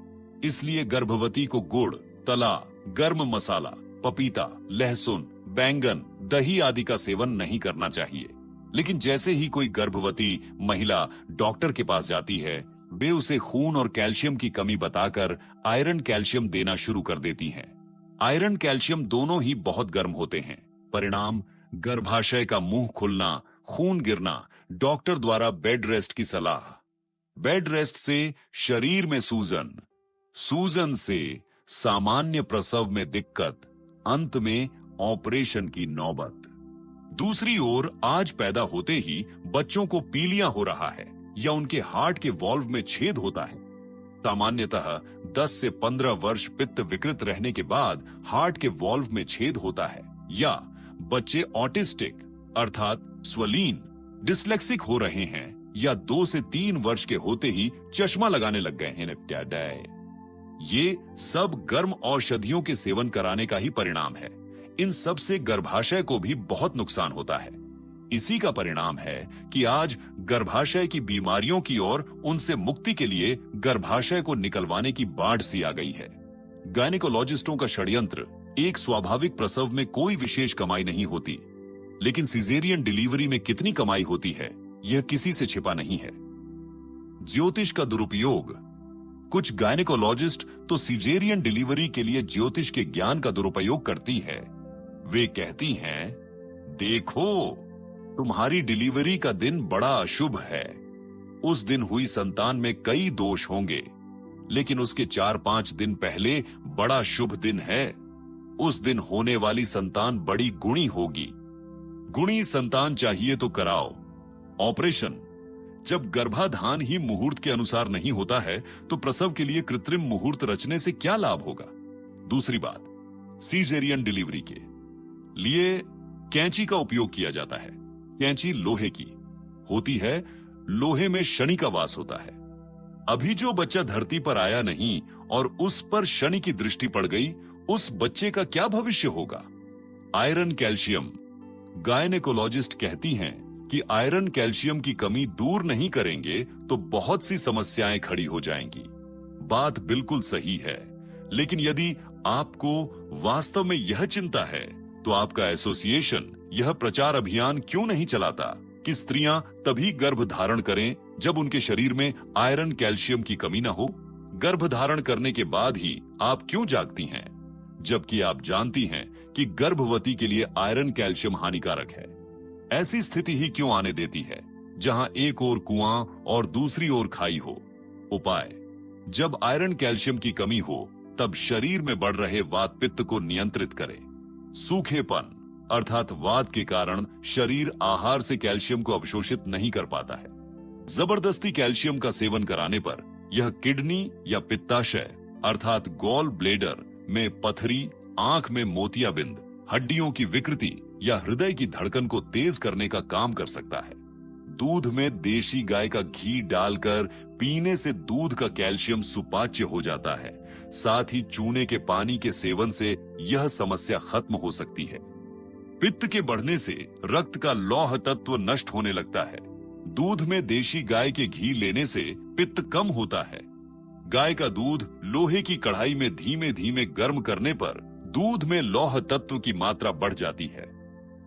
इसलिए गर्भवती को गुड़, तला, गर्म मसाला, पपीता, लहसुन, बैंगन, दही आदि का सेवन नहीं करना चाहिए। लेकिन जैसे ही कोई गर्भवती महिला डॉक्टर के पास जाती है, वे उसे खून और कैल्शियम की कमी बताकर आयरन कैल्शियम देना शुरू कर देती हैं। आयरन कैल्शियम दोनों ही बहुत गर्म होते हैं। परिणाम गर्भाशय का मुंह खुलना, खून गिरना, डॉक्टर द्वारा बेड रेस्ट की सलाह, बेड रेस्ट से शरीर में सूजन, सूजन से सामान्य प्रसव में दिक्कत, अंत में ऑपरेशन की नौबत। दूसरी ओर आज पैदा होते ही बच्चों को पीलिया हो रहा है या उनके हार्ट के वॉल्व में छेद होता है। सामान्यतः 10 से 15 वर्ष पित्त विकृत रहने के बाद हार्ट के वॉल्व में छेद होता है, या बच्चे ऑटिस्टिक अर्थात स्वलीन, डिस्लेक्सिक हो रहे हैं या 2 से 3 वर्ष के होते ही चश्मा लगाने लग गए हैं निपटाडे। ये सब गर्म औषधियों के सेवन कराने का ही परिणाम है। इन सब से गर्भाशय को भी बहुत नुकसान होता है। इसी का परिणाम है कि आज गर्भाशय की बीमारियों की ओर उनसे मुक्ति के लिए गर्भाशय को निकलवाने की बाढ़ सी आ गई है। गायनेकोलॉजिस्टों का षड्यंत्र, एक स्वाभाविक प्रसव में कोई विशेष कमाई नहीं होती, लेकिन सिजेरियन डिलीवरी में कितनी कमाई होती है यह किसी से छिपा नहीं है। ज्योतिष का दुरुपयोग। कुछ गायनेकोलॉजिस्ट तो सिजेरियन डिलीवरी के लिए ज्योतिष के ज्ञान का दुरुपयोग करती है। वे कहती हैं, देखो तुम्हारी डिलीवरी का दिन बड़ा अशुभ है, उस दिन हुई संतान में कई दोष होंगे, लेकिन उसके 4-5 दिन पहले बड़ा शुभ दिन है, उस दिन होने वाली संतान बड़ी गुणी होगी। गुणी संतान चाहिए तो कराओ ऑपरेशन। जब गर्भाधान ही मुहूर्त के अनुसार नहीं होता है तो प्रसव के लिए कृत्रिम मुहूर्त रचने से क्या लाभ होगा। दूसरी बात, सीजेरियन डिलीवरी के लिए कैंची का उपयोग किया जाता है। कैंची लोहे की होती है, लोहे में शनि का वास होता है। अभी जो बच्चा धरती पर आया नहीं और उस पर शनि की दृष्टि पड़ गई, उस बच्चे का क्या भविष्य होगा। Iron calcium. गायनेकोलॉजिस्ट कहती हैं कि आयरन कैल्शियम की कमी दूर नहीं करेंगे तो बहुत सी समस्याएं खड़ी हो जाएंगी। बात बिल्कुल सही है, लेकिन यदि आपको वास्तव में यह चिंता है तो आपका एसोसिएशन यह प्रचार अभियान क्यों नहीं चलाता कि स्त्रियां तभी गर्भ धारण करें जब उनके शरीर में आयरन कैल्शियम की कमी न हो। गर्भ धारण करने के बाद ही आप क्यों जागती हैं, जबकि आप जानती हैं कि गर्भवती के लिए आयरन कैल्शियम हानिकारक है। ऐसी स्थिति ही क्यों आने देती है जहां एक ओर कुआं और दूसरी ओर खाई हो। उपाय, जब आयरन कैल्शियम की कमी हो तब शरीर में बढ़ रहे वात पित्त को नियंत्रित करें। सूखेपन अर्थात वात के कारण शरीर आहार से कैल्शियम को अवशोषित नहीं कर पाता है। जबरदस्ती कैल्शियम का सेवन कराने पर यह किडनी या पित्ताशय अर्थात गॉल ब्लेडर में पथरी, आंख में मोतियाबिंद, हड्डियों की विकृति या हृदय की धड़कन को तेज करने का काम कर सकता है। दूध में देशी गाय का घी डालकर पीने से दूध का कैल्शियम सुपाच्य हो जाता है। साथ ही चूने के पानी के सेवन से यह समस्या खत्म हो सकती है। पित्त के बढ़ने से रक्त का लौह तत्व नष्ट होने लगता है। दूध में देशी गाय के घी लेने से पित्त कम होता है। गाय का दूध लोहे की कढ़ाई में धीमे धीमे गर्म करने पर दूध में लौह तत्व की मात्रा बढ़ जाती है।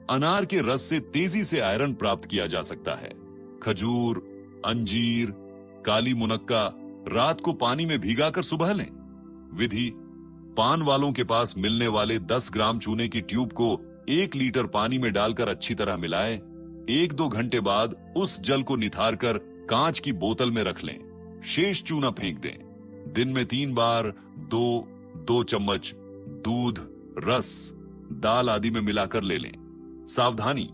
अनार के रस से तेजी से आयरन प्राप्त किया जा सकता है। खजूर, अंजीर, काली मुनक्का रात को पानी में भिगाकर सुबह लें। विधि, पान वालों के पास मिलने वाले 10 ग्राम चूने की ट्यूब को 1 लीटर पानी में डालकर अच्छी तरह मिलाएं। 1-2 घंटे बाद उस जल को निथारकर कांच की बोतल में रख लें। शेष चूना फेंक दें। दिन में 3 बार 2 चम्मच दूध, रस, दाल आदि में मिलाकर ले लें। सावधानी,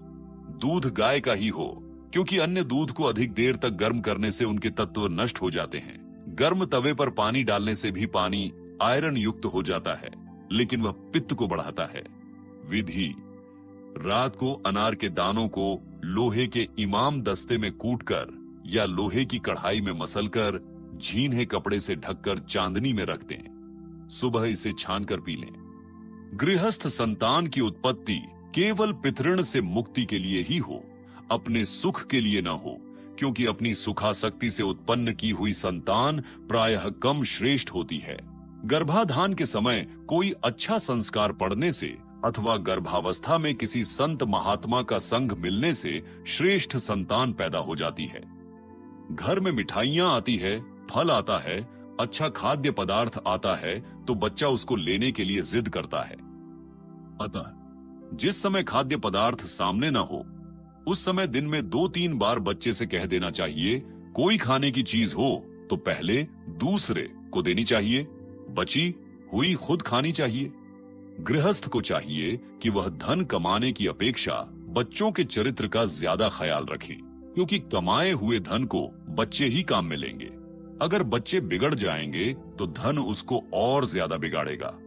दूध गाय का ही हो, क्योंकि अन्य दूध को अधिक देर तक गर्म करने से उनके तत्व नष्ट हो जाते हैं। गर्म तवे पर पानी डालने से भी पानी आयरन युक्त हो जाता है, लेकिन वह पित्त को बढ़ाता है। विधि, रात को अनार के दानों को लोहे के इमाम दस्ते में कूटकर या लोहे की कढ़ाई में मसलकर झीने कपड़े से ढककर चांदनी में रख दें। सुबह इसे छानकर पी लें। गृहस्थ संतान की उत्पत्ति केवल पितृण से मुक्ति के लिए ही हो, अपने सुख के लिए न हो, क्योंकि अपनी सुखासक्ति से उत्पन्न की हुई संतान प्रायः कम श्रेष्ठ होती है। गर्भाधान के समय कोई अच्छा संस्कार पढ़ने से अथवा गर्भावस्था में किसी संत महात्मा का संग मिलने से श्रेष्ठ संतान पैदा हो जाती है। घर में मिठाइयां आती है, फल आता है, अच्छा खाद्य पदार्थ आता है तो बच्चा उसको लेने के लिए जिद करता है। अतः जिस समय खाद्य पदार्थ सामने न हो उस समय दिन में 2-3 बार बच्चे से कह देना चाहिए, कोई खाने की चीज हो तो पहले दूसरे को देनी चाहिए, बची हुई खुद खानी चाहिए। गृहस्थ को चाहिए कि वह धन कमाने की अपेक्षा बच्चों के चरित्र का ज्यादा ख्याल रखे, क्योंकि कमाए हुए धन को बच्चे ही काम में लेंगे। अगर बच्चे बिगड़ जाएंगे तो धन उसको और ज्यादा बिगाड़ेगा।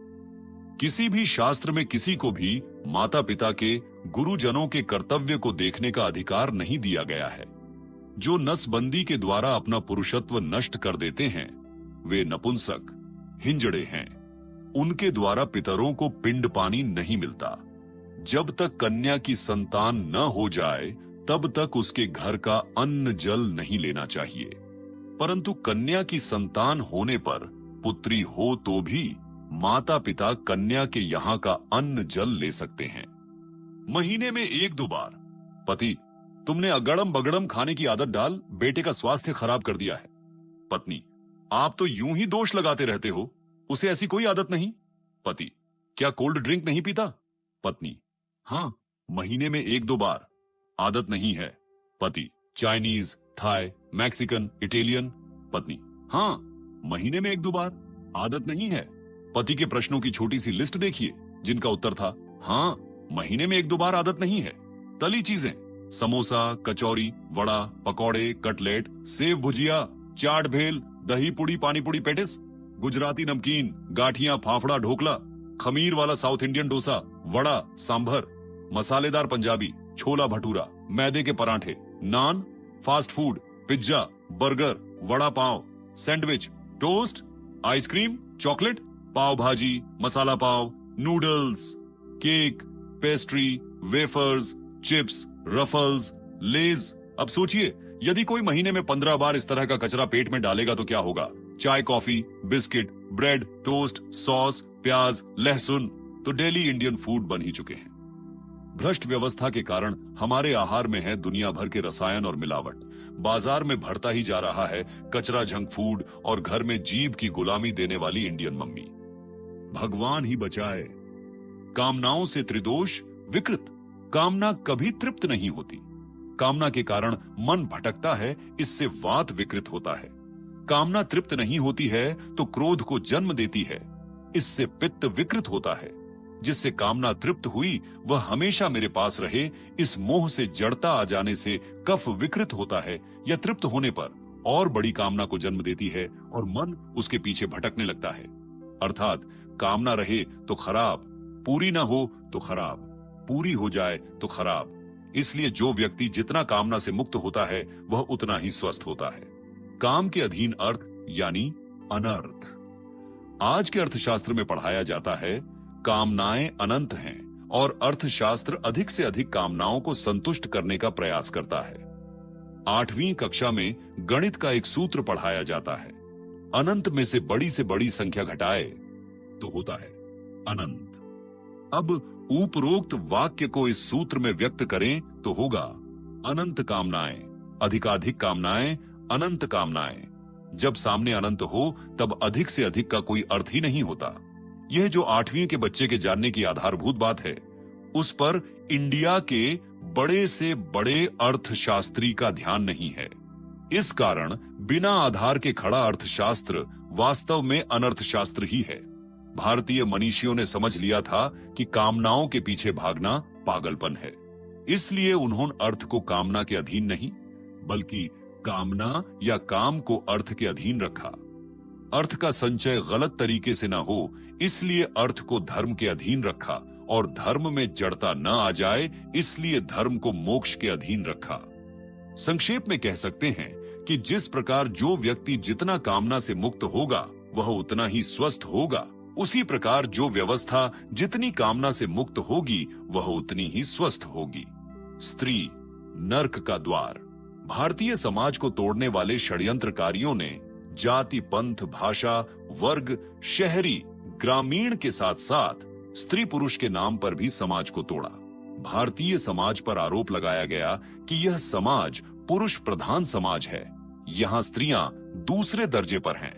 किसी भी शास्त्र में किसी को भी माता पिता के, गुरुजनों के कर्तव्य को देखने का अधिकार नहीं दिया गया है। जो नसबंदी के द्वारा अपना पुरुषत्व नष्ट कर देते हैं वे नपुंसक, हिंजड़े हैं। उनके द्वारा पितरों को पिंड पानी नहीं मिलता। जब तक कन्या की संतान न हो जाए तब तक उसके घर का अन्न जल नहीं लेना चाहिए, परंतु कन्या की संतान होने पर पुत्री हो तो भी माता पिता कन्या के यहाँ का अन्न जल ले सकते हैं। महीने में 1-2 बार। पति, तुमने अगड़म बगड़म खाने की आदत डाल बेटे का स्वास्थ्य खराब कर दिया है। पत्नी, आप तो यूं ही दोष लगाते रहते हो, उसे ऐसी कोई आदत नहीं। पति, क्या कोल्ड ड्रिंक नहीं पीता? पत्नी, हाँ, महीने में 1-2 बार। आदत नहीं है। पति, चाइनीज, थाई, मैक्सिकन, इटालियन? पत्नी, हाँ, महीने में 1-2 बार। आदत नहीं है। पति के प्रश्नों की छोटी सी लिस्ट देखिए जिनका उत्तर था हाँ, महीने में 1-2 बार आदत नहीं है। तली चीजें, समोसा, कचौरी, वड़ा, पकौड़े, कटलेट, सेव भुजिया, चाट भेल, दही पुड़ी, पानी पुड़ी, पेटिस, गुजराती नमकीन, गाठियां, फाफड़ा, ढोकला, खमीर वाला साउथ इंडियन डोसा, वड़ा, सांभर, मसालेदार पंजाबी, छोला भटूरा, मैदे के पराठे, naan, fast food, pizza, burger, vada pav, sandwich, toast, ice cream, chocolate, pav bhaji, masala pav, noodles, cake, pastry, wafers, chips, Ruffles, Lay's. अब सोचिए, यदि कोई महीने में 15 बार इस तरह का कचरा पेट में डालेगा तो क्या होगा? चाय, coffee, biscuit, bread, toast, sauce, प्याज, लहसुन तो डेली इंडियन फूड बन ही चुके हैं। भ्रष्ट व्यवस्था के कारण हमारे आहार में है दुनिया भर के रसायन और मिलावट। बाजार में बढ़ता ही जा रहा है कचरा, जंक फूड और घर में जीभ की गुलामी देने वाली इंडियन मम्मी। भगवान ही बचाए। कामनाओं से त्रिदोष विकृत। कामना कभी तृप्त नहीं होती। कामना के कारण मन भटकता है, इससे वात विकृत होता है। कामना तृप्त नहीं होती है तो क्रोध को जन्म देती है, इससे पित्त विकृत होता है। जिससे कामना तृप्त हुई वह हमेशा मेरे पास रहे, इस मोह से जड़ता आ जाने से कफ विकृत होता है या तृप्त होने पर और बड़ी कामना को जन्म देती है और मन उसके पीछे भटकने लगता है। अर्थात कामना रहे तो खराब, पूरी ना हो तो खराब, पूरी हो जाए तो खराब। इसलिए जो व्यक्ति जितना कामना से मुक्त होता है वह उतना ही स्वस्थ होता है। काम के अधीन अर्थ यानी अनर्थ। आज के अर्थशास्त्र में पढ़ाया जाता है कामनाएं अनंत हैं और अर्थशास्त्र अधिक से अधिक कामनाओं को संतुष्ट करने का प्रयास करता है। 8वीं कक्षा में गणित का एक सूत्र पढ़ाया जाता है, अनंत में से बड़ी संख्या घटाए तो होता है अनंत। अब उपरोक्त वाक्य को इस सूत्र में व्यक्त करें तो होगा अनंत कामनाएं, अधिकाधिक कामनाएं, अनंत कामनाएं। जब सामने अनंत हो तब अधिक से अधिक का कोई अर्थ ही नहीं होता। यह जो 8वीं के बच्चे के जानने की आधारभूत बात है, उस पर इंडिया के बड़े से बड़े अर्थशास्त्री का ध्यान नहीं है। इस कारण बिना आधार के खड़ा अर्थशास्त्र वास्तव में अनर्थशास्त्र ही है। भारतीय मनीषियों ने समझ लिया था कि कामनाओं के पीछे भागना पागलपन है, इसलिए उन्होंने अर्थ को कामना के अधीन नहीं बल्कि कामना या काम को अर्थ के अधीन रखा। अर्थ का संचय गलत तरीके से ना हो, इसलिए अर्थ को धर्म के अधीन रखा और धर्म में जड़ता न आ जाए, इसलिए धर्म को मोक्ष के अधीन रखा। संक्षेप में कह सकते हैं कि जिस प्रकार जो व्यक्ति जितना कामना से मुक्त होगा वह उतना ही स्वस्थ होगा, उसी प्रकार जो व्यवस्था जितनी कामना से मुक्त होगी वह उतनी ही स्वस्थ होगी। स्त्री नर्क का द्वार। भारतीय समाज को तोड़ने वाले षड्यंत्रकारियों ने जाति, पंथ, भाषा, वर्ग, शहरी, ग्रामीण के साथ साथ स्त्री पुरुष के नाम पर भी समाज को तोड़ा। भारतीय समाज पर आरोप लगाया गया कि यह समाज पुरुष प्रधान समाज है, यहाँ स्त्रियां दूसरे दर्जे पर हैं।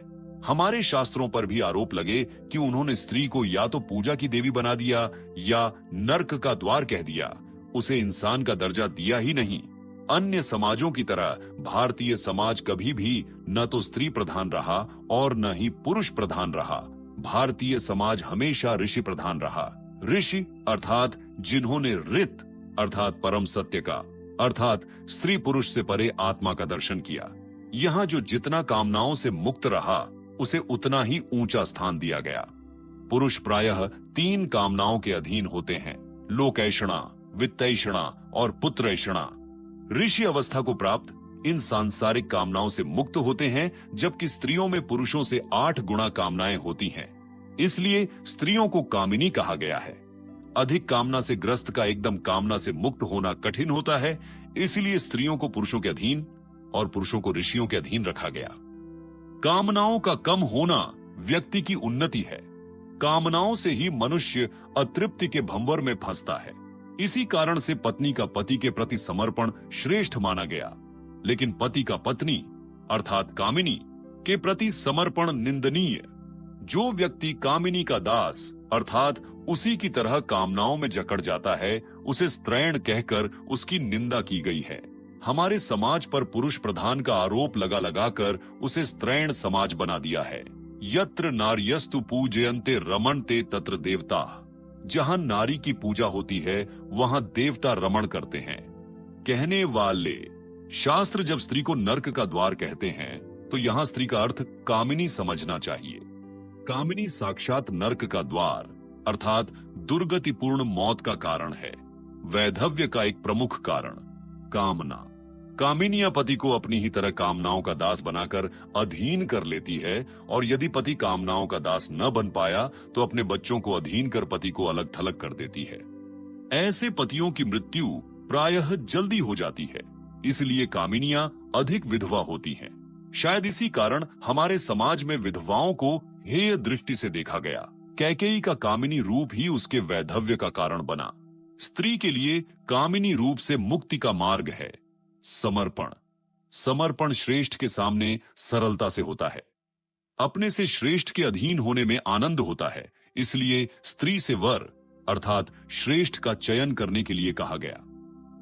हमारे शास्त्रों पर भी आरोप लगे कि उन्होंने स्त्री को या तो पूजा की देवी बना दिया या नर्क का द्वार कह दिया, उसे इंसान का दर्जा दिया ही नहीं। अन्य समाजों की तरह भारतीय समाज कभी भी न तो स्त्री प्रधान रहा और न ही पुरुष प्रधान रहा। भारतीय समाज हमेशा ऋषि प्रधान रहा। ऋषि अर्थात जिन्होंने ऋत अर्थात परम सत्य का अर्थात स्त्री पुरुष से परे आत्मा का दर्शन किया। यहाँ जो जितना कामनाओं से मुक्त रहा उसे उतना ही ऊंचा स्थान दिया गया। पुरुष प्रायः 3 कामनाओं के अधीन होते हैं, लोकैषणा, वित्तैषणा और पुत्रैषणा। ऋषि अवस्था को प्राप्त इन सांसारिक कामनाओं से मुक्त होते हैं, जबकि स्त्रियों में पुरुषों से 8 गुना कामनाएं होती हैं। इसलिए स्त्रियों को कामिनी कहा गया है। अधिक कामना से ग्रस्त का एकदम कामना से मुक्त होना कठिन होता है, इसलिए स्त्रियों को पुरुषों के अधीन और पुरुषों को ऋषियों के अधीन रखा गया। कामनाओं का कम होना व्यक्ति की उन्नति है। कामनाओं से ही मनुष्य अतृप्ति के भंवर में फंसता है। इसी कारण से पत्नी का पति के प्रति समर्पण श्रेष्ठ माना गया, लेकिन पति का पत्नी अर्थात कामिनी के प्रति समर्पण निंदनीय। जो व्यक्ति कामिनी का दास अर्थात उसी की तरह कामनाओं में जकड़ जाता है, उसे स्त्रैण कहकर उसकी निंदा की गई है। हमारे समाज पर पुरुष प्रधान का आरोप लगा लगाकर उसे स्त्रैण समाज बना दिया है। यत्र नार्यस्तु पूजयन्ते रमणते तत्र देवता। जहां नारी की पूजा होती है वहां देवता रमण करते हैं। कहने वाले शास्त्र जब स्त्री को नर्क का द्वार कहते हैं तो यहां स्त्री का अर्थ कामिनी समझना चाहिए। कामिनी साक्षात नर्क का द्वार अर्थात दुर्गतिपूर्ण मौत का कारण है। वैधव्य का एक प्रमुख कारण कामना। कामिनिया पति को अपनी ही तरह कामनाओं का दास बनाकर अधीन कर लेती है, और यदि पति कामनाओं का दास न बन पाया तो अपने बच्चों को अधीन कर पति को अलग थलग कर देती है। ऐसे पतियों की मृत्यु प्रायः जल्दी हो जाती है, इसलिए कामिनियां अधिक विधवा होती हैं। शायद इसी कारण हमारे समाज में विधवाओं को हेय दृष्टि से देखा गया। कैकेयी का कामिनी रूप ही उसके वैधव्य का कारण बना। स्त्री के लिए कामिनी रूप से मुक्ति का मार्ग है समर्पण। समर्पण श्रेष्ठ के सामने सरलता से होता है। अपने से श्रेष्ठ के अधीन होने में आनंद होता है, इसलिए स्त्री से वर अर्थात श्रेष्ठ का चयन करने के लिए कहा गया।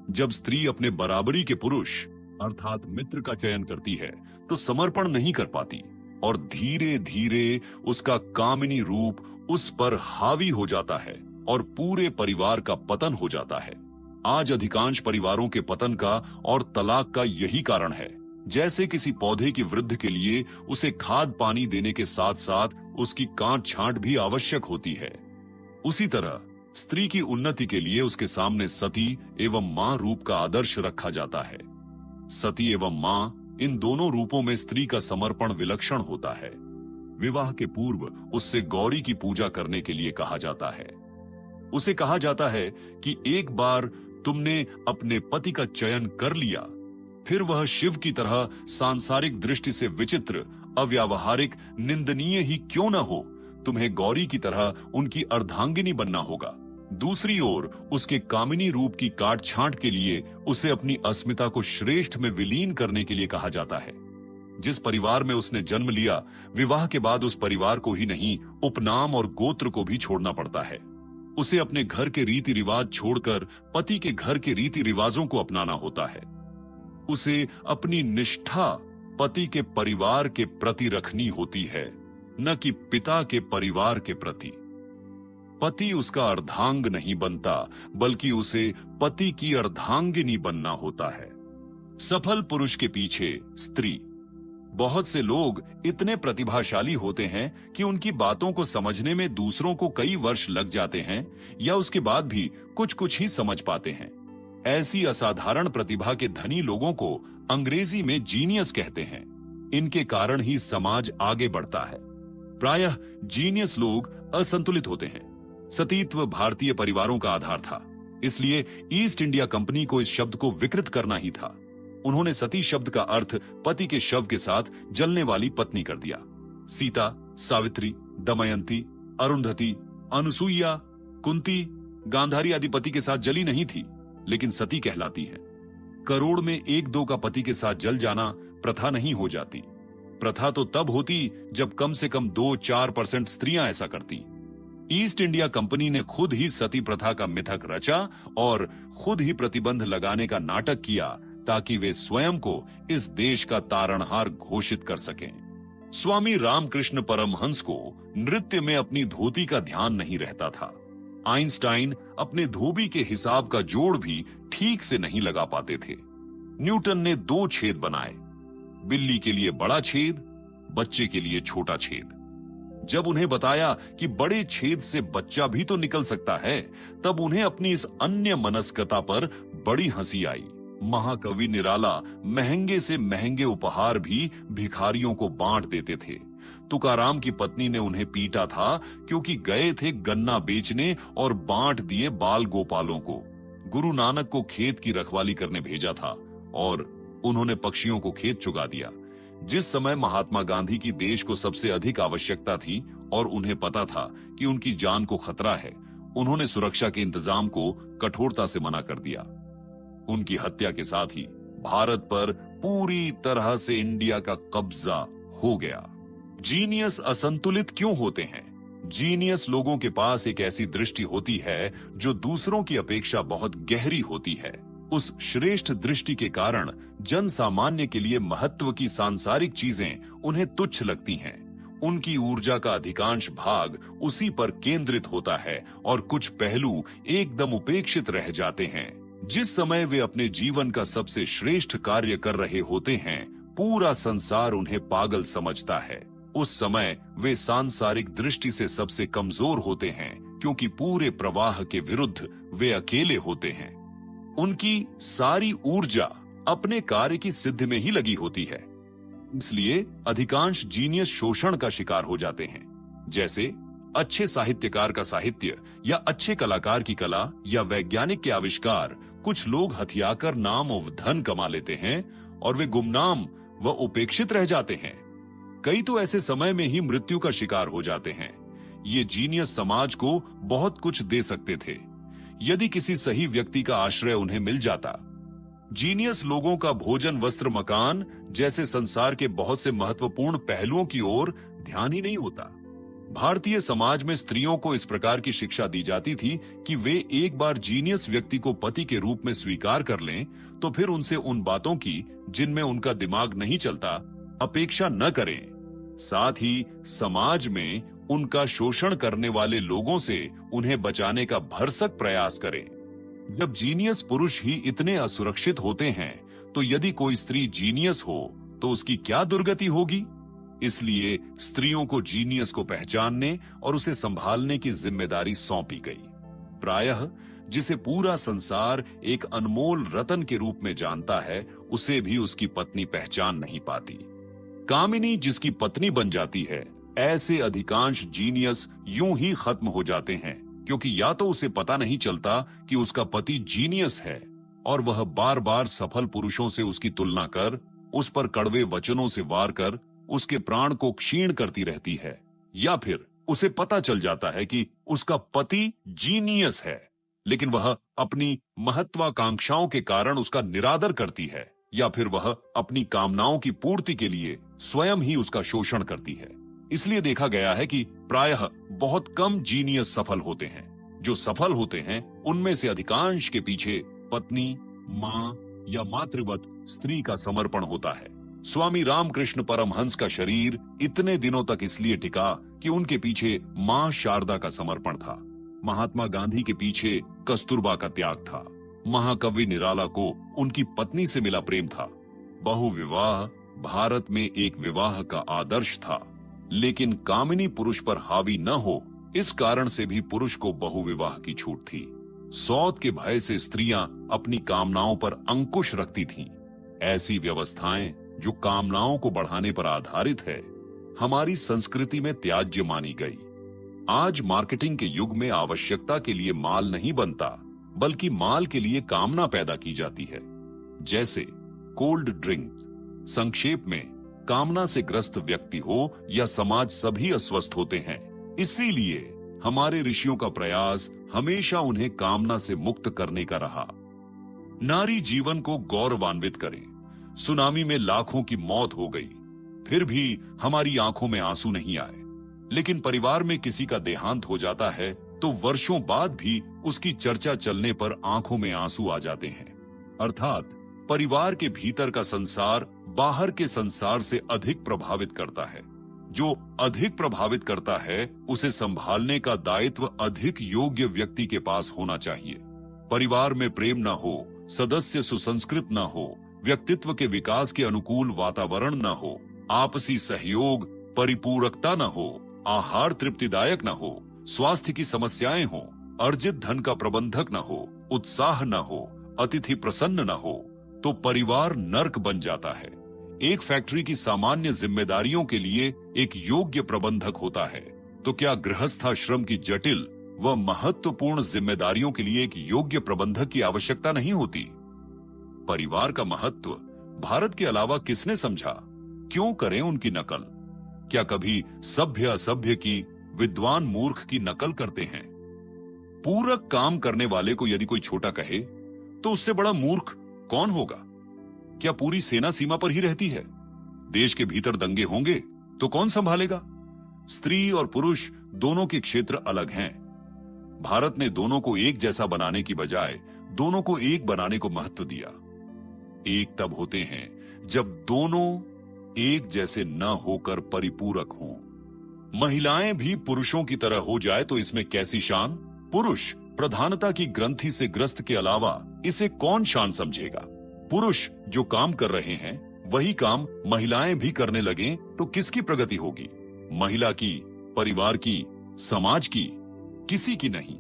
जब स्त्री अपने बराबरी के पुरुष अर्थात मित्र का चयन करती है तो समर्पण नहीं कर पाती, और धीरे धीरे उसका कामिनी रूप उस पर हावी हो जाता है और पूरे परिवार का पतन हो जाता है। आज अधिकांश परिवारों के पतन का और तलाक का यही कारण है। जैसे किसी पौधे की वृद्धि के लिए उसे खाद पानी देने के साथ साथ उसकी काट छांट भी आवश्यक होती है, उसी तरह स्त्री की उन्नति के लिए उसके सामने सती एवं मां रूप का आदर्श रखा जाता है। सती एवं मां इन दोनों रूपों में स्त्री का समर्पण विलक्षण होता है। विवाह के पूर्व उससे गौरी की पूजा करने के लिए कहा जाता है। उसे कहा जाता है कि एक बार तुमने अपने पति का चयन कर लिया, फिर वह शिव की तरह सांसारिक दृष्टि से विचित्र, अव्यावहारिक, निंदनीय ही क्यों न हो, तुम्हें गौरी की तरह उनकी अर्धांगिनी बनना होगा। दूसरी ओर उसके कामिनी रूप की काट छांट के लिए उसे अपनी अस्मिता को श्रेष्ठ में विलीन करने के लिए कहा जाता है। जिस परिवार में उसने जन्म लिया, विवाह के बाद उस परिवार को ही नहीं, उपनाम और गोत्र को भी छोड़ना पड़ता है। उसे अपने घर के रीति रिवाज छोड़कर पति के घर के रीति रिवाजों को अपनाना होता है। उसे अपनी निष्ठा पति के परिवार के प्रति रखनी होती है, न कि पिता के परिवार के प्रति। पति उसका अर्धांग नहीं बनता, बल्कि उसे पति की अर्धांगिनी बनना होता है। सफल पुरुष के पीछे स्त्री। बहुत से लोग इतने प्रतिभाशाली होते हैं कि उनकी बातों को समझने में दूसरों को कई वर्ष लग जाते हैं, या उसके बाद भी कुछ कुछ ही समझ पाते हैं। ऐसी असाधारण प्रतिभा के धनी लोगों को अंग्रेजी में जीनियस कहते हैं। इनके कारण ही समाज आगे बढ़ता है। प्रायः जीनियस लोग असंतुलित होते हैं। सतीत्व भारतीय परिवारों का आधार था, इसलिए ईस्ट इंडिया कंपनी को इस शब्द को विकृत करना ही था। उन्होंने सती शब्द का अर्थ पति के शव के साथ जलने वाली पत्नी कर दिया। सीता, सावित्री, दमयंती, अरुंधति, अनुसुईया, कुंती, गांधारी आदि पति के साथ जली नहीं थी, लेकिन सती कहलाती है। करोड़ में 1-2 का पति के साथ जल जाना प्रथा नहीं हो जाती। प्रथा तो तब होती जब कम से कम 2-4% स्त्रियां ऐसा करती। ईस्ट इंडिया कंपनी ने खुद ही सती प्रथा का मिथक रचा और खुद ही प्रतिबंध लगाने का नाटक किया, ताकि वे स्वयं को इस देश का तारणहार घोषित कर सकें। स्वामी रामकृष्ण परमहंस को नृत्य में अपनी धोती का ध्यान नहीं रहता था। आइंस्टाइन अपने धोबी के हिसाब का जोड़ भी ठीक से नहीं लगा पाते थे। न्यूटन ने 2 छेद बनाए, बिल्ली के लिए बड़ा छेद, बच्चे के लिए छोटा छेद। जब उन्हें बताया कि बड़े छेद से बच्चा भी तो निकल सकता है, तब उन्हें अपनी इस अन्य मनस्कता पर बड़ी हंसी आई। महाकवि निराला महंगे से महंगे उपहार भी भिखारियों को बांट देते थे। तुकाराम की पत्नी ने उन्हें पीटा था क्योंकि गए थे गन्ना बेचने और बांट दिए बाल गोपालों को। गुरु नानक को खेत की रखवाली करने भेजा था और उन्होंने पक्षियों को खेत चुगा दिया। जिस समय महात्मा गांधी की देश को सबसे अधिक आवश्यकता थी और उन्हें पता था कि उनकी जान को खतरा है, उन्होंने सुरक्षा के इंतजाम को कठोरता से मना कर दिया। उनकी हत्या के साथ ही भारत पर पूरी तरह से इंडिया का कब्जा हो गया। जीनियस असंतुलित क्यों होते हैं? जीनियस लोगों के पास एक ऐसी दृष्टि होती है जो दूसरों की अपेक्षा बहुत गहरी होती है। उस श्रेष्ठ दृष्टि के कारण जन सामान्य के लिए महत्व की सांसारिक चीजें उन्हें तुच्छ लगती हैं। उनकी ऊर्जा का अधिकांश भाग उसी पर केंद्रित होता है और कुछ पहलू एकदम उपेक्षित रह जाते हैं। जिस समय वे अपने जीवन का सबसे श्रेष्ठ कार्य कर रहे होते हैं, पूरा संसार उन्हें पागल समझता है। उस समय वे सांसारिक दृष्टि से सबसे कमजोर होते हैं क्योंकि पूरे प्रवाह के विरुद्ध वे अकेले होते हैं। उनकी सारी ऊर्जा अपने कार्य की सिद्धि में ही लगी होती है। इसलिए अधिकांश जीनियस शोषण का शिकार हो जाते हैं। जैसे अच्छे साहित्यकार का साहित्य या अच्छे कलाकार की कला या वैज्ञानिक के आविष्कार कुछ लोग हथियाकर नाम और धन कमा लेते हैं और वे गुमनाम व उपेक्षित रह जाते हैं। कई तो ऐसे समय में ही मृत्यु का शिकार हो जाते हैं। ये जीनियस समाज को बहुत कुछ दे सकते थे यदि किसी सही व्यक्ति का आश्रय उन्हें मिल जाता। जीनियस लोगों का भोजन, वस्त्र, मकान जैसे संसार के बहुत से महत्वपूर्ण पहलुओं की ओर ध्यान ही नहीं होता। भारतीय समाज में स्त्रियों को इस प्रकार की शिक्षा दी जाती थी कि वे एक बार जीनियस व्यक्ति को पति के रूप में स्वीकार कर लें तो फिर उनसे उन बातों की जिनमें उनका दिमाग नहीं चलता अपेक्षा न करें। साथ ही समाज में उनका शोषण करने वाले लोगों से उन्हें बचाने का भरसक प्रयास करें। जब जीनियस पुरुष ही इतने असुरक्षित होते हैं तो यदि कोई स्त्री जीनियस हो तो उसकी क्या दुर्गति होगी। इसलिए स्त्रियों को जीनियस को पहचानने और उसे संभालने की जिम्मेदारी सौंपी गई। प्रायः जिसे पूरा संसार एक अनमोल रतन के रूप में जानता है, उसे भी उसकी पत्नी पहचान नहीं पाती। कामिनी जिसकी पत्नी बन जाती है, ऐसे अधिकांश जीनियस यूं ही खत्म हो जाते हैं क्योंकि या तो उसे पता नहीं चलता कि उसका पति जीनियस है और वह बार बार सफल पुरुषों से उसकी तुलना कर, उस पर कड़वे वचनों से वार कर उसके प्राण को क्षीण करती रहती है, या फिर उसे पता चल जाता है कि उसका पति जीनियस है लेकिन वह अपनी महत्वाकांक्षाओं के कारण उसका निरादर करती है, या फिर वह अपनी कामनाओं की पूर्ति के लिए स्वयं ही उसका शोषण करती है। इसलिए देखा गया है कि प्रायः बहुत कम जीनियस सफल होते हैं। जो सफल होते हैं उनमें से अधिकांश के पीछे पत्नी, माँ या मातृवत स्त्री का समर्पण होता है। स्वामी रामकृष्ण परमहंस का शरीर इतने दिनों तक इसलिए टिका कि उनके पीछे माँ शारदा का समर्पण था। महात्मा गांधी के पीछे कस्तूरबा का त्याग था। महाकवि निराला को उनकी पत्नी से मिला प्रेम था। बहुविवाह भारत में एक विवाह का आदर्श था, लेकिन कामिनी पुरुष पर हावी न हो इस कारण से भी पुरुष को बहुविवाह की छूट थी। सौत के भय से स्त्रियां अपनी कामनाओं पर अंकुश रखती थीं। ऐसी व्यवस्थाएं जो कामनाओं को बढ़ाने पर आधारित है, हमारी संस्कृति में त्याज्य मानी गई। आज मार्केटिंग के युग में आवश्यकता के लिए माल नहीं बनता, बल्कि माल के लिए कामना पैदा की जाती है। जैसे कोल्ड ड्रिंक। संक्षेप में, कामना से ग्रस्त व्यक्ति हो या समाज, सभी अस्वस्थ होते हैं। इसीलिए हमारे ऋषियों का प्रयास हमेशा उन्हें कामना से मुक्त करने का रहा। नारी जीवन को गौरवान्वित करें। सुनामी में लाखों की मौत हो गई, फिर भी हमारी आंखों में आंसू नहीं आए। लेकिन परिवार में किसी का देहांत हो जाता है तो वर्षों बाद भी उसकी चर्चा चलने पर आंखों में आंसू आ जाते हैं। अर्थात परिवार के भीतर का संसार बाहर के संसार से अधिक प्रभावित करता है। जो अधिक प्रभावित करता है उसे संभालने का दायित्व अधिक योग्य व्यक्ति के पास होना चाहिए। परिवार में प्रेम न हो, सदस्य सुसंस्कृत न हो, व्यक्तित्व के विकास के अनुकूल वातावरण न हो, आपसी सहयोग परिपूरकता न हो, आहार तृप्तिदायक न हो, स्वास्थ्य की समस्याएं हो, अर्जित धन का प्रबंधक न हो, उत्साह न हो, अतिथि प्रसन्न न हो, तो परिवार नर्क बन जाता है। एक फैक्ट्री की सामान्य जिम्मेदारियों के लिए एक योग्य प्रबंधक होता है, तो क्या गृहस्थाश्रम की जटिल व महत्वपूर्ण जिम्मेदारियों के लिए एक योग्य प्रबंधक की आवश्यकता नहीं होती? परिवार का महत्व भारत के अलावा किसने समझा? क्यों करें उनकी नकल? क्या कभी सभ्य असभ्य की, विद्वान मूर्ख की नकल करते हैं? पूरक काम करने वाले को यदि कोई छोटा कहे तो उससे बड़ा मूर्ख कौन होगा? क्या पूरी सेना सीमा पर ही रहती है? देश के भीतर दंगे होंगे तो कौन संभालेगा? स्त्री और पुरुष दोनों के क्षेत्र अलग हैं। भारत ने दोनों को एक जैसा बनाने की बजाय दोनों को एक बनाने को महत्व दिया। एक तब होते हैं जब दोनों एक जैसे न होकर परिपूरक हों। महिलाएं भी पुरुषों की तरह हो जाए तो इसमें कैसी शान? पुरुष प्रधानता की ग्रंथि से ग्रस्त के अलावा इसे कौन शान समझेगा? पुरुष जो काम कर रहे हैं वही काम महिलाएं भी करने लगें तो किसकी प्रगति होगी? महिला की, परिवार की, समाज की? किसी की नहीं।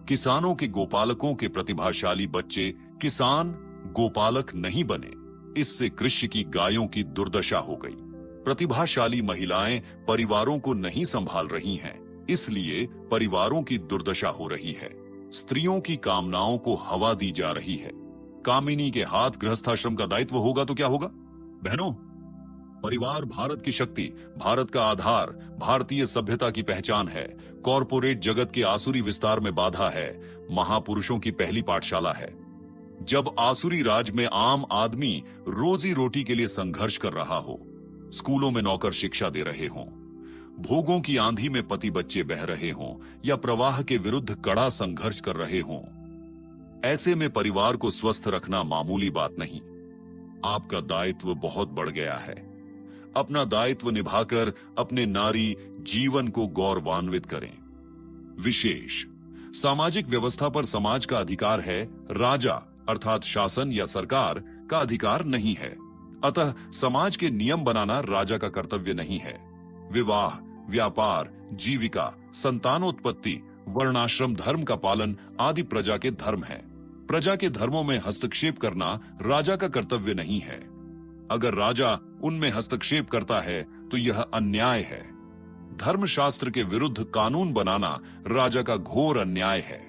किसानों के गोपालकों के प्रतिभाशाली बच्चे किसान गोपालक नहीं बने, इससे कृषि की गायों की दुर्दशा हो गई। प्रतिभाशाली महिलाएं परिवारों को नहीं संभाल रही हैं, इसलिए परिवारों की दुर्दशा हो रही है। स्त्रियों की कामनाओं को हवा दी जा रही है। कामिनी के हाथ गृहस्थाश्रम का दायित्व होगा तो क्या होगा? बहनों, परिवार भारत की शक्ति, भारत का आधार, भारतीय सभ्यता की पहचान है। कॉरपोरेट जगत के आसुरी विस्तार में बाधा है, महापुरुषों की पहली पाठशाला है। जब आसुरी राज में आम आदमी रोजी रोटी के लिए संघर्ष कर रहा हो, स्कूलों में नौकर शिक्षा दे रहे हों, भोगों की आंधी में पति बच्चे बह रहे हों या प्रवाह के विरुद्ध कड़ा संघर्ष कर रहे हों, ऐसे में परिवार को स्वस्थ रखना मामूली बात नहीं। आपका दायित्व बहुत बढ़ गया है। अपना दायित्व निभाकर अपने नारी जीवन को गौरवान्वित करें। विशेष सामाजिक व्यवस्था पर समाज का अधिकार है, राजा अर्थात शासन या सरकार का अधिकार नहीं है। अतः समाज के नियम बनाना राजा का कर्तव्य नहीं है। विवाह, व्यापार, जीविका, संतानोत्पत्ति, वर्णाश्रम धर्म का पालन आदि प्रजा के धर्म है। प्रजा के धर्मों में हस्तक्षेप करना राजा का कर्तव्य नहीं है। अगर राजा उनमें हस्तक्षेप करता है तो यह अन्याय है। धर्मशास्त्र के विरुद्ध कानून बनाना राजा का घोर अन्याय है।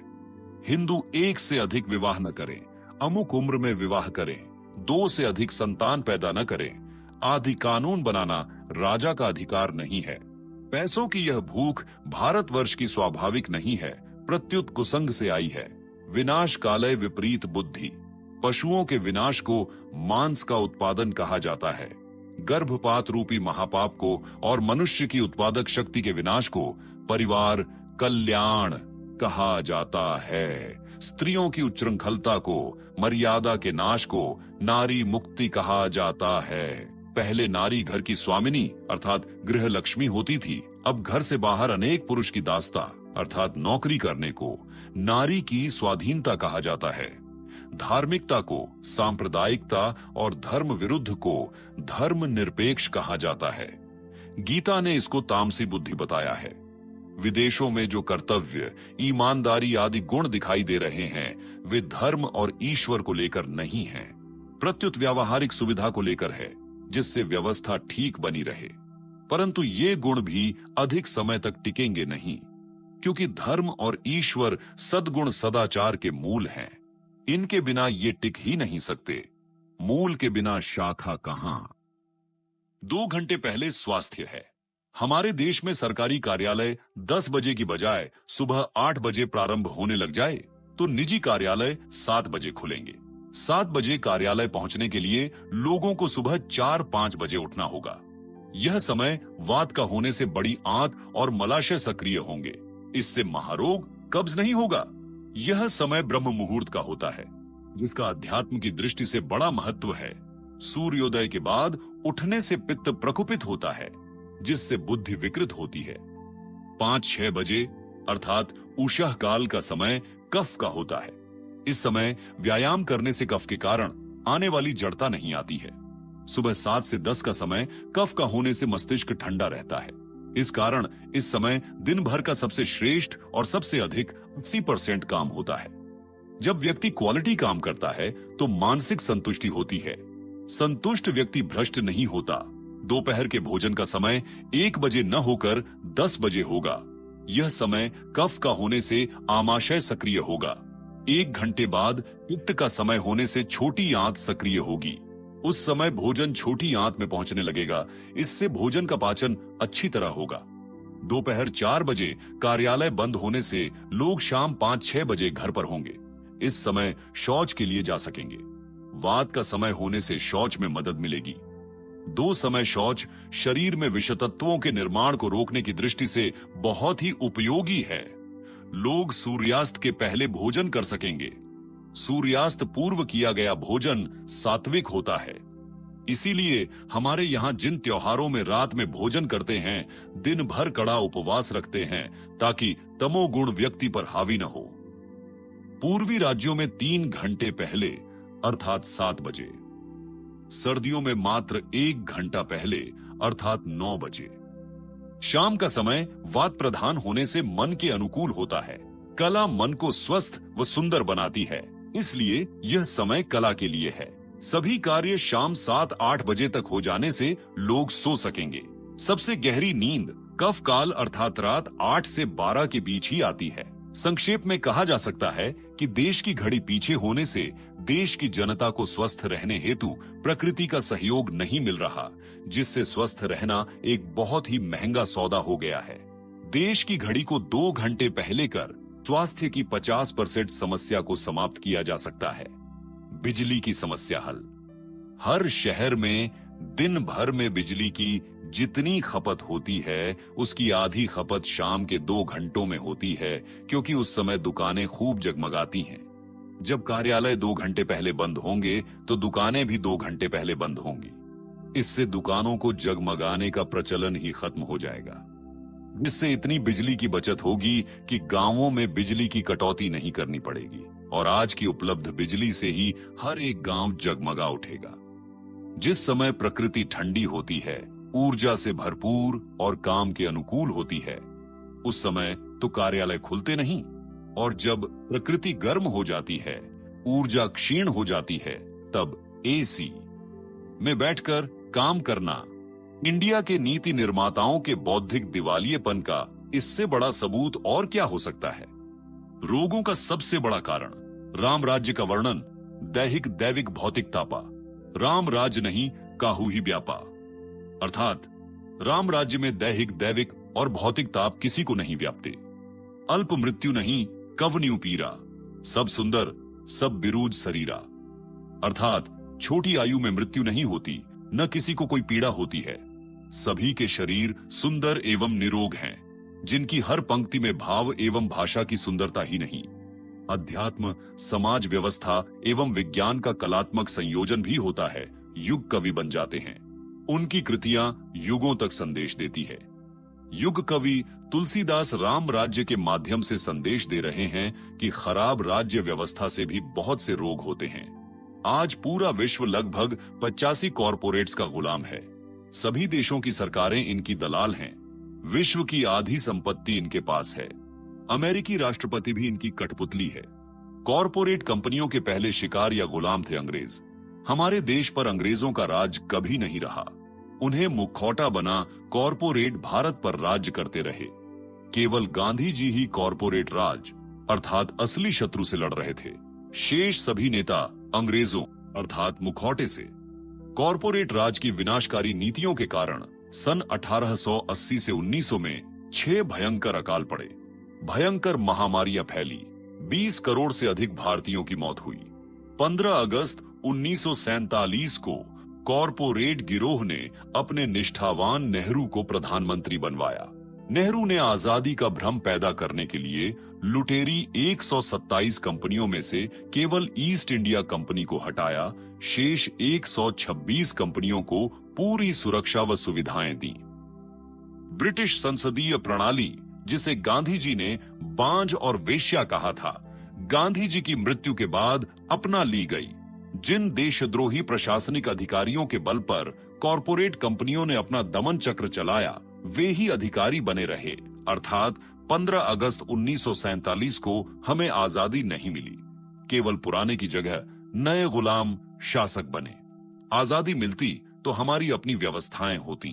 हिंदू एक से अधिक विवाह न करें, अमुक उम्र में विवाह करें, 2 से अधिक संतान पैदा न करें आदि कानून बनाना राजा का अधिकार नहीं है। पैसों की यह भूख भारतवर्ष की स्वाभाविक नहीं है, प्रत्युत कुसंग से आई है। विनाश कालय विपरीत बुद्धि। पशुओं के विनाश को मांस का उत्पादन कहा जाता है, गर्भपात रूपी महापाप को और मनुष्य की उत्पादक शक्ति के विनाश को परिवार कल्याण कहा जाता है। स्त्रियों की उच्छृंखलता को, मर्यादा के नाश को नारी मुक्ति कहा जाता है। पहले नारी घर की स्वामिनी अर्थात गृह लक्ष्मी होती थी, अब घर से बाहर अनेक पुरुष की दास्ता अर्थात नौकरी करने को नारी की स्वाधीनता कहा जाता है। धार्मिकता को सांप्रदायिकता और धर्म विरुद्ध को धर्म निरपेक्ष कहा जाता है। गीता ने इसको तामसी बुद्धि बताया है। विदेशों में जो कर्तव्य, ईमानदारी आदि गुण दिखाई दे रहे हैं वे धर्म और ईश्वर को लेकर नहीं हैं, प्रत्युत व्यावहारिक सुविधा को लेकर है, जिससे व्यवस्था ठीक बनी रहे। परंतु ये गुण भी अधिक समय तक टिकेंगे नहीं, क्योंकि धर्म और ईश्वर सद्गुण सदाचार के मूल हैं। इनके बिना ये टिक ही नहीं सकते। मूल के बिना शाखा कहां। 2 घंटे पहले स्वास्थ्य है। हमारे देश में सरकारी कार्यालय 10 बजे की बजाय सुबह 8 बजे प्रारंभ होने लग जाए तो निजी कार्यालय 7 बजे खुलेंगे। 7 बजे कार्यालय पहुंचने के लिए लोगों को सुबह 4-5 बजे उठना होगा। यह समय वात का होने से बड़ी आंत और मलाशय सक्रिय होंगे। इससे महारोग, कब्ज नहीं होगा। यह समय ब्रह्म मुहूर्त का होता है, जिसका अध्यात्म की दृष्टि से बड़ा महत्व है। सूर्योदय के बाद उठने से पित्त प्रकुपित होता है, जिससे बुद्धि विकृत होती है। 5-6 बजे अर्थात उषः काल का समय कफ का होता है। इस समय व्यायाम करने से कफ के कारण आने वाली जड़ता नहीं आती है। सुबह 7 से 10 का समय कफ का होने से मस्तिष्क ठंडा रहता है। इस कारण इस समय दिन भर का सबसे श्रेष्ठ और सबसे अधिक 80% काम होता है। जब व्यक्ति क्वालिटी काम करता है तो मानसिक संतुष्टि होती है। संतुष्ट व्यक्ति भ्रष्ट नहीं होता। दोपहर के भोजन का समय 1 बजे न होकर 10 बजे होगा। यह समय कफ का होने से आमाशय सक्रिय होगा। 1 घंटे बाद पित्त का समय होने से छोटी आंत सक्रिय होगी। उस समय भोजन छोटी आंत में पहुंचने लगेगा। इससे भोजन का पाचन अच्छी तरह होगा। दोपहर 4 बजे कार्यालय बंद होने से लोग शाम 5-6 बजे घर पर होंगे। इस समय शौच के लिए जा सकेंगे। वात का समय होने से शौच में मदद मिलेगी। 2 समय शौच शरीर में विषतत्वों के निर्माण को रोकने की दृष्टि से बहुत ही उपयोगी है। लोग सूर्यास्त के पहले भोजन कर सकेंगे। सूर्यास्त पूर्व किया गया भोजन सात्विक होता है। इसीलिए हमारे यहाँ जिन त्योहारों में रात में भोजन करते हैं, दिन भर कड़ा उपवास रखते हैं ताकि तमोगुण व्यक्ति पर हावी न हो। पूर्वी राज्यों में 3 घंटे पहले अर्थात 7 बजे, सर्दियों में मात्र 1 घंटा पहले अर्थात 9 बजे। शाम का समय वात प्रधान होने से मन के अनुकूल होता है। कला मन को स्वस्थ व सुंदर बनाती है, इसलिए यह समय कला के लिए है। सभी कार्य शाम 7-8 बजे तक हो जाने से लोग सो सकेंगे। सबसे गहरी नींद कफ काल अर्थात रात 8 से 12 के बीच ही आती है। संक्षेप में कहा जा सकता है कि देश की घड़ी पीछे होने से देश की जनता को स्वस्थ रहने हेतु प्रकृति का सहयोग नहीं मिल रहा, जिससे स्वस्थ रहना एक बहुत ही महंगा सौदा हो गया है। देश की घड़ी को 2 घंटे पहले कर स्वास्थ्य की 50% समस्या को समाप्त किया जा सकता है। बिजली की समस्या हल। हर शहर में दिन भर में बिजली की जितनी खपत होती है उसकी आधी खपत शाम के 2 घंटों में होती है, क्योंकि उस समय दुकानें खूब जगमगाती हैं। जब कार्यालय 2 घंटे पहले बंद होंगे तो दुकानें भी 2 घंटे पहले बंद होंगी। इससे दुकानों को जगमगाने का प्रचलन ही खत्म हो जाएगा, जिससे इतनी बिजली की बचत होगी कि गांवों में बिजली की कटौती नहीं करनी पड़ेगी और आज की उपलब्ध बिजली से ही हर एक गांव जगमगा उठेगा। जिस समय प्रकृति ठंडी होती है, ऊर्जा से भरपूर और काम के अनुकूल होती है, उस समय तो कार्यालय खुलते नहीं, और जब प्रकृति गर्म हो जाती है, ऊर्जा क्षीण हो जाती है, तब एसी में बैठकर काम करना इंडिया के नीति निर्माताओं के बौद्धिक दिवालियेपन का इससे बड़ा सबूत और क्या हो सकता है। रोगों का सबसे बड़ा कारण राम राज्य का वर्णन दैहिक दैविक भौतिक तापा। राम राज्य नहीं काहू ही व्यापा, अर्थात राम राज्य में दैहिक दैविक और भौतिक ताप किसी को नहीं व्यापते। अल्प मृत्यु नहीं कवन्यु पीरा, सब सुंदर सब बिरूज शरीरा, अर्थात छोटी आयु में मृत्यु नहीं होती, न किसी को कोई पीड़ा होती है। सभी के शरीर सुंदर एवं निरोग हैं, जिनकी हर पंक्ति में भाव एवं भाषा की सुंदरता ही नहीं, अध्यात्म समाज व्यवस्था एवं विज्ञान का कलात्मक संयोजन भी होता है। युग कवि बन जाते हैं। उनकी कृतियां युगों तक संदेश देती है। युग कवि तुलसीदास राम राज्य के माध्यम से संदेश दे रहे हैं कि खराब राज्य व्यवस्था से भी बहुत से रोग होते हैं। आज पूरा विश्व लगभग 85 कॉरपोरेट्स का गुलाम है। सभी देशों की सरकारें इनकी दलाल हैं। विश्व की आधी संपत्ति इनके पास है। अमेरिकी राष्ट्रपति भी इनकी कठपुतली है। कॉरपोरेट कंपनियों के पहले शिकार या गुलाम थे अंग्रेज। हमारे देश पर अंग्रेजों का राज कभी नहीं रहा। उन्हें मुखौटा बना कॉरपोरेट भारत पर राज्य करते रहे। केवल गांधी जी ही कॉरपोरेट राज अर्थात असली शत्रु से लड़ रहे थे। शेष सभी नेता अंग्रेजों अर्थात मुखौटे से। कॉरपोरेट राज की विनाशकारी नीतियों के कारण सन 1880 से 1900 में 6 भयंकर अकाल पड़े। भयंकर महामारियां फैली। 20 करोड़ से अधिक भारतीयों की मौत हुई। 15 अगस्त 1947 को कॉरपोरेट गिरोह ने अपने निष्ठावान नेहरू को प्रधानमंत्री बनवाया। नेहरू ने आजादी का भ्रम पैदा करने के लिए लुटेरी 127 कंपनियों में से केवल ईस्ट इंडिया कंपनी को हटाया। शेष 126 कंपनियों को पूरी सुरक्षा व सुविधाएं दी। ब्रिटिश संसदीय प्रणाली, जिसे गांधी जी ने बांझ और वेश्या कहा था, गांधी जी की मृत्यु के बाद अपना ली गई। जिन देशद्रोही प्रशासनिक अधिकारियों के बल पर कॉरपोरेट कंपनियों ने अपना दमन चक्र चलाया, वे ही अधिकारी बने रहे। अर्थात 15 अगस्त 1947 को हमें आजादी नहीं मिली। केवल पुराने की जगह नए गुलाम शासक बने। आजादी मिलती तो हमारी अपनी व्यवस्थाएं होती।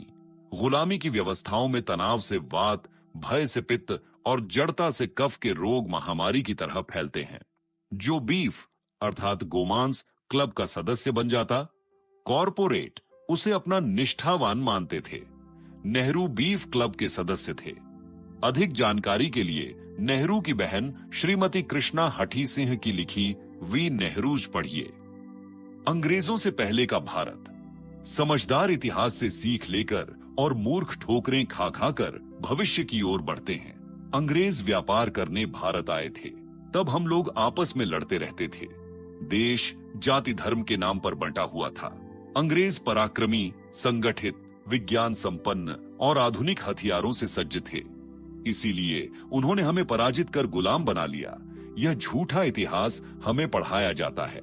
गुलामी की व्यवस्थाओं में तनाव से वात, भय से पित्त और जड़ता से कफ के रोग महामारी की तरह फैलते हैं। जो बीफ अर्थात गोमांस क्लब का सदस्य बन जाता, कॉरपोरेट उसे अपना निष्ठावान मानते थे। नेहरू बीफ क्लब के सदस्य थे। अधिक जानकारी के लिए नेहरू की बहन श्रीमती कृष्णा हठी सिंह की लिखी वी नेहरूज पढ़िए। अंग्रेजों से पहले का भारत। समझदार इतिहास से सीख लेकर और मूर्ख ठोकरें खा खाकर भविष्य की ओर बढ़ते हैं। अंग्रेज व्यापार करने भारत आए थे, तब हम लोग आपस में लड़ते रहते थे। देश जाति धर्म के नाम पर बंटा हुआ था। अंग्रेज पराक्रमी, संगठित, विज्ञान संपन्न और आधुनिक हथियारों से सज्ज थे। इसीलिए उन्होंने हमें पराजित कर गुलाम बना लिया। यह झूठा इतिहास हमें पढ़ाया जाता है।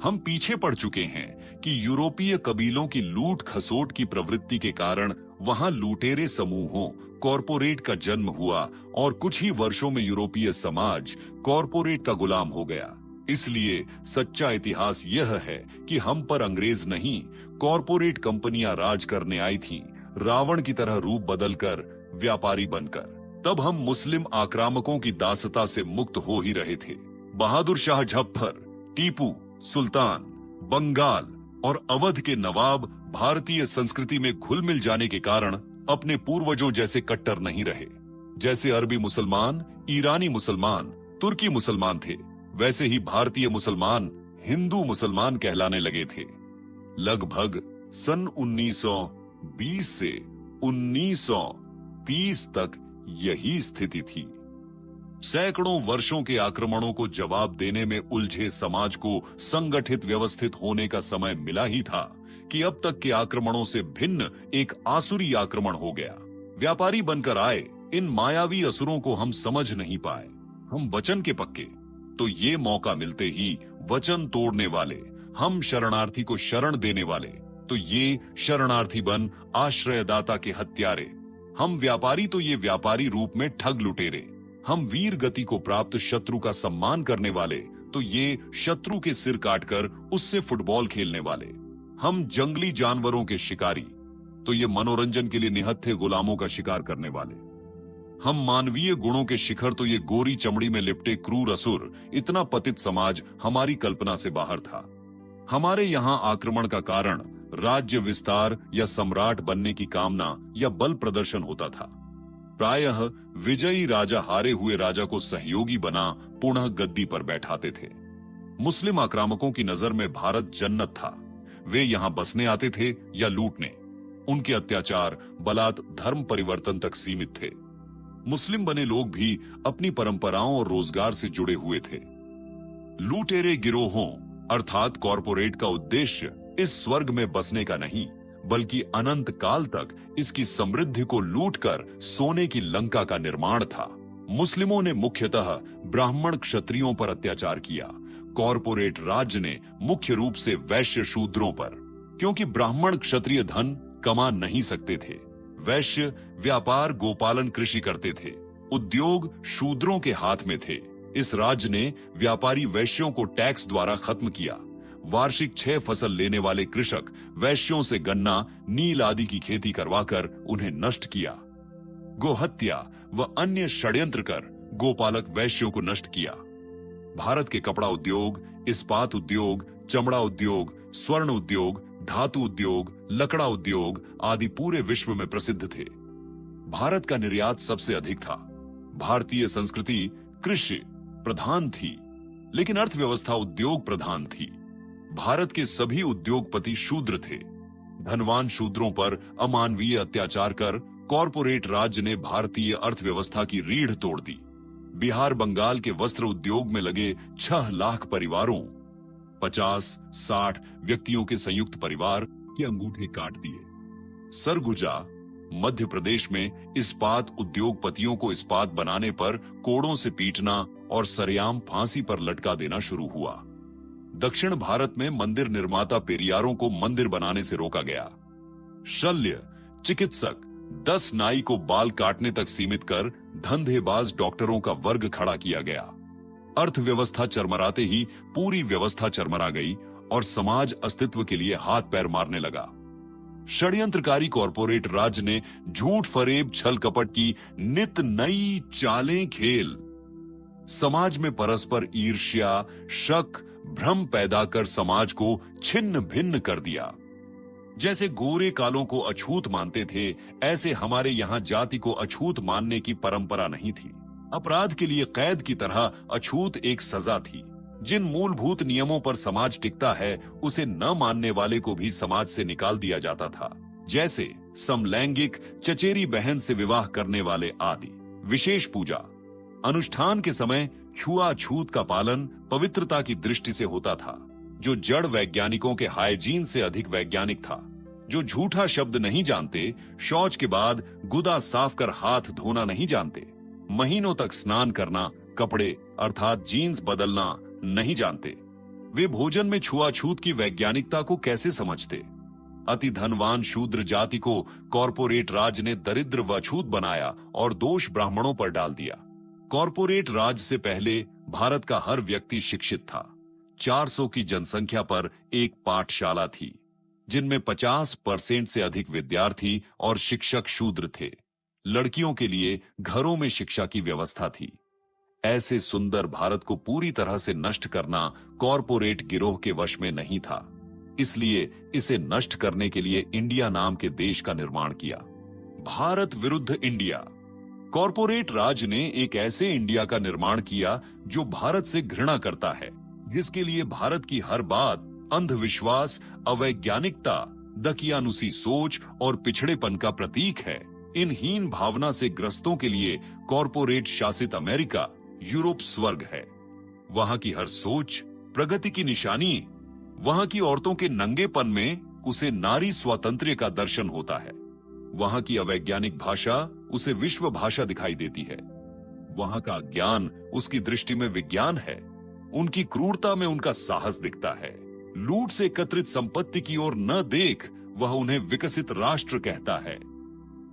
हम पीछे पड़ चुके हैं कि यूरोपीय कबीलों की लूट खसोट की प्रवृत्ति के कारण वहां लुटेरे समूहों, कॉरपोरेट का जन्म हुआ और कुछ ही वर्षों में यूरोपीय समाज कॉरपोरेट का गुलाम हो गया। इसलिए सच्चा इतिहास यह है कि हम पर अंग्रेज नहीं, कॉरपोरेट कंपनियां राज करने आई थीं, रावण की तरह रूप बदलकर, व्यापारी बनकर। तब हम मुस्लिम आक्रामकों की दासता से मुक्त हो ही रहे थे। बहादुर शाह जफर, टीपू सुल्तान, बंगाल और अवध के नवाब भारतीय संस्कृति में घुल मिल जाने के कारण अपने पूर्वजों जैसे कट्टर नहीं रहे। जैसे अरबी मुसलमान, ईरानी मुसलमान, तुर्की मुसलमान थे, वैसे ही भारतीय मुसलमान हिंदू मुसलमान कहलाने लगे थे। लगभग सन 1920 से 1930 तक यही स्थिति थी। सैकड़ों वर्षों के आक्रमणों को जवाब देने में उलझे समाज को संगठित व्यवस्थित होने का समय मिला ही था कि अब तक के आक्रमणों से भिन्न एक आसुरी आक्रमण हो गया। व्यापारी बनकर आए इन मायावी असुरों को हम समझ नहीं पाए। हम वचन के पक्के, तो ये मौका मिलते ही वचन तोड़ने वाले। हम शरणार्थी को शरण देने वाले, तो ये शरणार्थी बन आश्रयदाता के हत्यारे। हम व्यापारी, तो ये व्यापारी रूप में ठग लुटेरे। हम वीर गति को प्राप्त शत्रु का सम्मान करने वाले, तो ये शत्रु के सिर काटकर उससे फुटबॉल खेलने वाले। हम जंगली जानवरों के शिकारी, तो ये मनोरंजन के लिए निहत्थे गुलामों का शिकार करने वाले। हम मानवीय गुणों के शिखर, तो ये गोरी चमड़ी में लिपटे क्रूर असुर। इतना पतित समाज हमारी कल्पना से बाहर था। हमारे यहाँ आक्रमण का कारण राज्य विस्तार या सम्राट बनने की कामना या बल प्रदर्शन होता था। प्रायः विजयी राजा हारे हुए राजा को सहयोगी बना पुनः गद्दी पर बैठाते थे। मुस्लिम आक्रामकों की नजर में भारत जन्नत था। वे यहाँ बसने आते थे या लूटने। उनके अत्याचार बलात् धर्म परिवर्तन तक सीमित थे। मुस्लिम बने लोग भी अपनी परंपराओं और रोजगार से जुड़े हुए थे। लुटेरे गिरोहों अर्थात कॉरपोरेट का उद्देश्य इस स्वर्ग में बसने का नहीं, बल्कि अनंत काल तक इसकी समृद्धि को लूटकर सोने की लंका का निर्माण था। मुस्लिमों ने मुख्यतः ब्राह्मण क्षत्रियों पर अत्याचार किया। कॉरपोरेट राज्य ने मुख्य रूप से वैश्य शूद्रों पर, क्योंकि ब्राह्मण क्षत्रिय धन कमा नहीं सकते थे। वैश्य व्यापार, गोपालन, कृषि करते थे। उद्योग शूद्रों के हाथ में थे। इस राज्य ने व्यापारी वैश्यों को टैक्स द्वारा खत्म किया। वार्षिक 6 फसल लेने वाले कृषक वैश्यों से गन्ना, नील आदि की खेती करवाकर उन्हें नष्ट किया। गोहत्या व अन्य षड्यंत्र कर गोपालक वैश्यों को नष्ट किया। भारत के कपड़ा उद्योग, इस्पात उद्योग, चमड़ा उद्योग, स्वर्ण उद्योग, धातु उद्योग, लकड़ा उद्योग आदि पूरे विश्व में प्रसिद्ध थे। भारत का निर्यात सबसे अधिक था। भारतीय संस्कृति कृषि प्रधान थी, लेकिन अर्थव्यवस्था उद्योग प्रधान थी। भारत के सभी उद्योगपति शूद्र थे। धनवान शूद्रों पर अमानवीय अत्याचार कर कॉरपोरेट राज्य ने भारतीय अर्थव्यवस्था की रीढ़ तोड़ दी। बिहार बंगाल के वस्त्र उद्योग में लगे 6 लाख परिवारों, 50-60 व्यक्तियों के संयुक्त परिवार के अंगूठे काट दिए। सरगुजा मध्य प्रदेश में इस्पात उद्योगपतियों को इस्पात बनाने पर कोड़ों से पीटना और सरेआम फांसी पर लटका देना शुरू हुआ। दक्षिण भारत में मंदिर निर्माता पेरियारों को मंदिर बनाने से रोका गया। शल्य चिकित्सक 10 नाई को बाल काटने तक सीमित कर धंधेबाज डॉक्टरों का वर्ग खड़ा किया गया। अर्थव्यवस्था चरमराते ही पूरी व्यवस्था चरमरा गई और समाज अस्तित्व के लिए हाथ पैर मारने लगा। षड्यंत्रकारी कॉरपोरेट राज ने झूठ फरेब छल कपट की नित नई चालें खेल समाज में परस्पर ईर्ष्या, शक, भ्रम पैदा कर समाज को छिन्न भिन्न कर दिया। जैसे गोरे कालों को अछूत मानते थे, ऐसे हमारे यहां जाति को अछूत मानने की परंपरा नहीं थी। अपराध के लिए कैद की तरह अछूत एक सजा थी। जिन मूलभूत नियमों पर समाज टिकता है, उसे न मानने वाले को भी समाज से निकाल दिया जाता था। जैसे समलैंगिक, चचेरी बहन से विवाह करने वाले आदि। विशेष पूजा अनुष्ठान के समय छुआछूत का पालन पवित्रता की दृष्टि से होता था, जो जड़ वैज्ञानिकों के हाइजीन से अधिक वैज्ञानिक था। जो झूठा शब्द नहीं जानते, शौच के बाद गुदा साफ कर हाथ धोना नहीं जानते, महीनों तक स्नान करना, कपड़े अर्थात जीन्स बदलना नहीं जानते, वे भोजन में छुआछूत की वैज्ञानिकता को कैसे समझते? अति धनवान शूद्र जाति को कॉरपोरेट राज ने दरिद्र व अछूत बनाया और दोष ब्राह्मणों पर डाल दिया। कॉरपोरेट राज से पहले भारत का हर व्यक्ति शिक्षित था। 400 की जनसंख्या पर एक पाठशाला थी, जिनमें 50% से अधिक विद्यार्थी और शिक्षक शूद्र थे। लड़कियों के लिए घरों में शिक्षा की व्यवस्था थी। ऐसे सुंदर भारत को पूरी तरह से नष्ट करना कॉरपोरेट गिरोह के वश में नहीं था। इसलिए इसे नष्ट करने के लिए इंडिया नाम के देश का निर्माण किया। भारत विरुद्ध इंडिया। कॉरपोरेट राज ने एक ऐसे इंडिया का निर्माण किया जो भारत से घृणा करता है, जिसके लिए भारत की हर बात अंधविश्वास, अवैज्ञानिकता, दकियानुसी सोच और पिछड़ेपन का प्रतीक है। इन हीन भावना से ग्रस्तों के लिए कॉरपोरेट शासित अमेरिका यूरोप स्वर्ग है। वहां की हर सोच प्रगति की निशानी, वहां की औरतों के नंगेपन में उसे नारी स्वातंत्र्य का दर्शन होता है। वहां की अवैज्ञानिक भाषा उसे विश्व भाषा दिखाई देती है। वहां का ज्ञान उसकी दृष्टि में विज्ञान है। उनकी क्रूरता में उनका साहस दिखता है। लूट से एकत्रित संपत्ति की ओर न देख वह उन्हें विकसित राष्ट्र कहता है।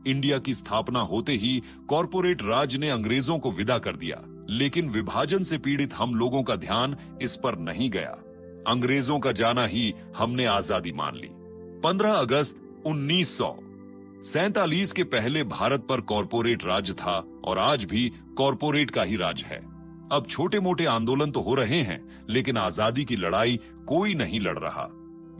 इंडिया की स्थापना होते ही कॉरपोरेट राज ने अंग्रेजों को विदा कर दिया, लेकिन विभाजन से पीड़ित हम लोगों का ध्यान इस पर नहीं गया। अंग्रेजों का जाना ही हमने आजादी मान ली। 15 अगस्त 1947 के पहले भारत पर कॉरपोरेट राज था और आज भी कॉरपोरेट का ही राज है। अब छोटे मोटे आंदोलन तो हो रहे हैं, लेकिन आजादी की लड़ाई कोई नहीं लड़ रहा।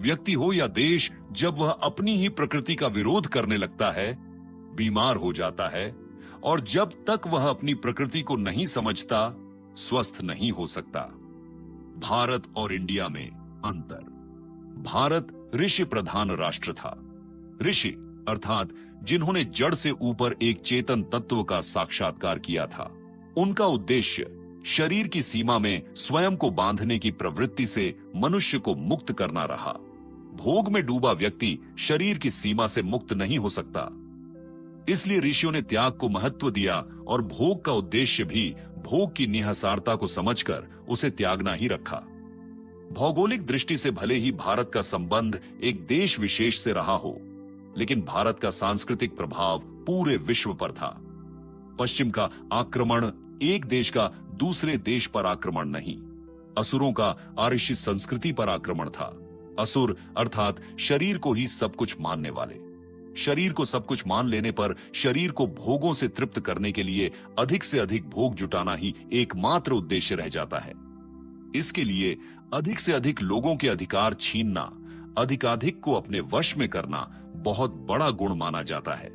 व्यक्ति हो या देश, जब वह अपनी ही प्रकृति का विरोध करने लगता है, बीमार हो जाता है, और जब तक वह अपनी प्रकृति को नहीं समझता, स्वस्थ नहीं हो सकता। भारत और इंडिया में अंतर। भारत ऋषि प्रधान राष्ट्र था। ऋषि अर्थात जिन्होंने जड़ से ऊपर एक चेतन तत्व का साक्षात्कार किया था। उनका उद्देश्य शरीर की सीमा में स्वयं को बांधने की प्रवृत्ति से मनुष्य को मुक्त करना रहा। भोग में डूबा व्यक्ति शरीर की सीमा से मुक्त नहीं हो सकता। इसलिए ऋषियों ने त्याग को महत्व दिया और भोग का उद्देश्य भी भोग की निहसारता को समझकर उसे त्यागना ही रखा। भौगोलिक दृष्टि से भले ही भारत का संबंध एक देश विशेष से रहा हो, लेकिन भारत का सांस्कृतिक प्रभाव पूरे विश्व पर था। पश्चिम का आक्रमण एक देश का दूसरे देश पर आक्रमण नहीं, असुरों का आर्षि संस्कृति पर आक्रमण था। असुर अर्थात शरीर को ही सब कुछ मानने वाले। शरीर को सब कुछ मान लेने पर शरीर को भोगों से तृप्त करने के लिए अधिक से अधिक भोग जुटाना ही एकमात्र उद्देश्य रह जाता है। इसके लिए अधिक से अधिक लोगों के अधिकार छीनना, अधिकाधिक को अपने वश में करना बहुत बड़ा गुण माना जाता है।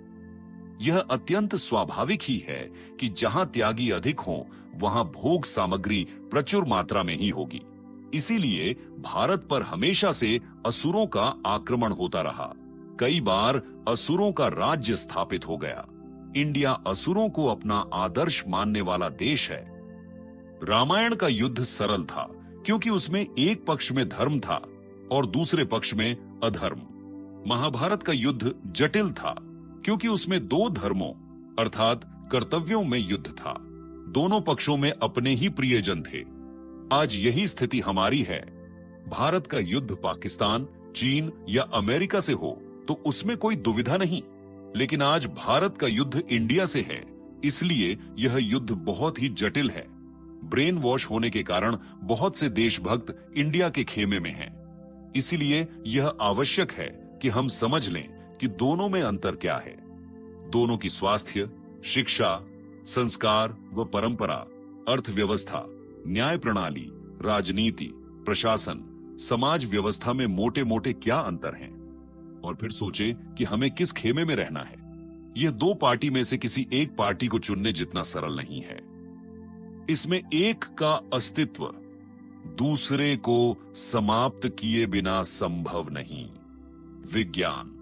यह अत्यंत स्वाभाविक ही है कि जहां त्यागी अधिक हों, वहां भोग सामग्री प्रचुर मात्रा में ही होगी। इसीलिए भारत पर हमेशा से असुरों का आक्रमण होता रहा। कई बार असुरों का राज्य स्थापित हो गया। इंडिया असुरों को अपना आदर्श मानने वाला देश है। रामायण का युद्ध सरल था, क्योंकि उसमें एक पक्ष में धर्म था और दूसरे पक्ष में अधर्म। महाभारत का युद्ध जटिल था, क्योंकि उसमें दो धर्मों अर्थात कर्तव्यों में युद्ध था। दोनों पक्षों में अपने ही प्रियजन थे। आज यही स्थिति हमारी है। भारत का युद्ध पाकिस्तान, चीन या अमेरिका से हो तो उसमें कोई दुविधा नहीं, लेकिन आज भारत का युद्ध इंडिया से है, इसलिए यह युद्ध बहुत ही जटिल है। ब्रेन वॉश होने के कारण बहुत से देशभक्त इंडिया के खेमे में हैं। इसीलिए यह आवश्यक है कि हम समझ लें कि दोनों में अंतर क्या है। दोनों की स्वास्थ्य, शिक्षा, संस्कार व परंपरा, अर्थव्यवस्था, न्याय प्रणाली, राजनीति, प्रशासन, समाज व्यवस्था में मोटे मोटे क्या अंतर हैं, और फिर सोचे कि हमें किस खेमे में रहना है। यह दो पार्टी में से किसी एक पार्टी को चुनने जितना सरल नहीं है। इसमें एक का अस्तित्व दूसरे को समाप्त किए बिना संभव नहीं। विज्ञान।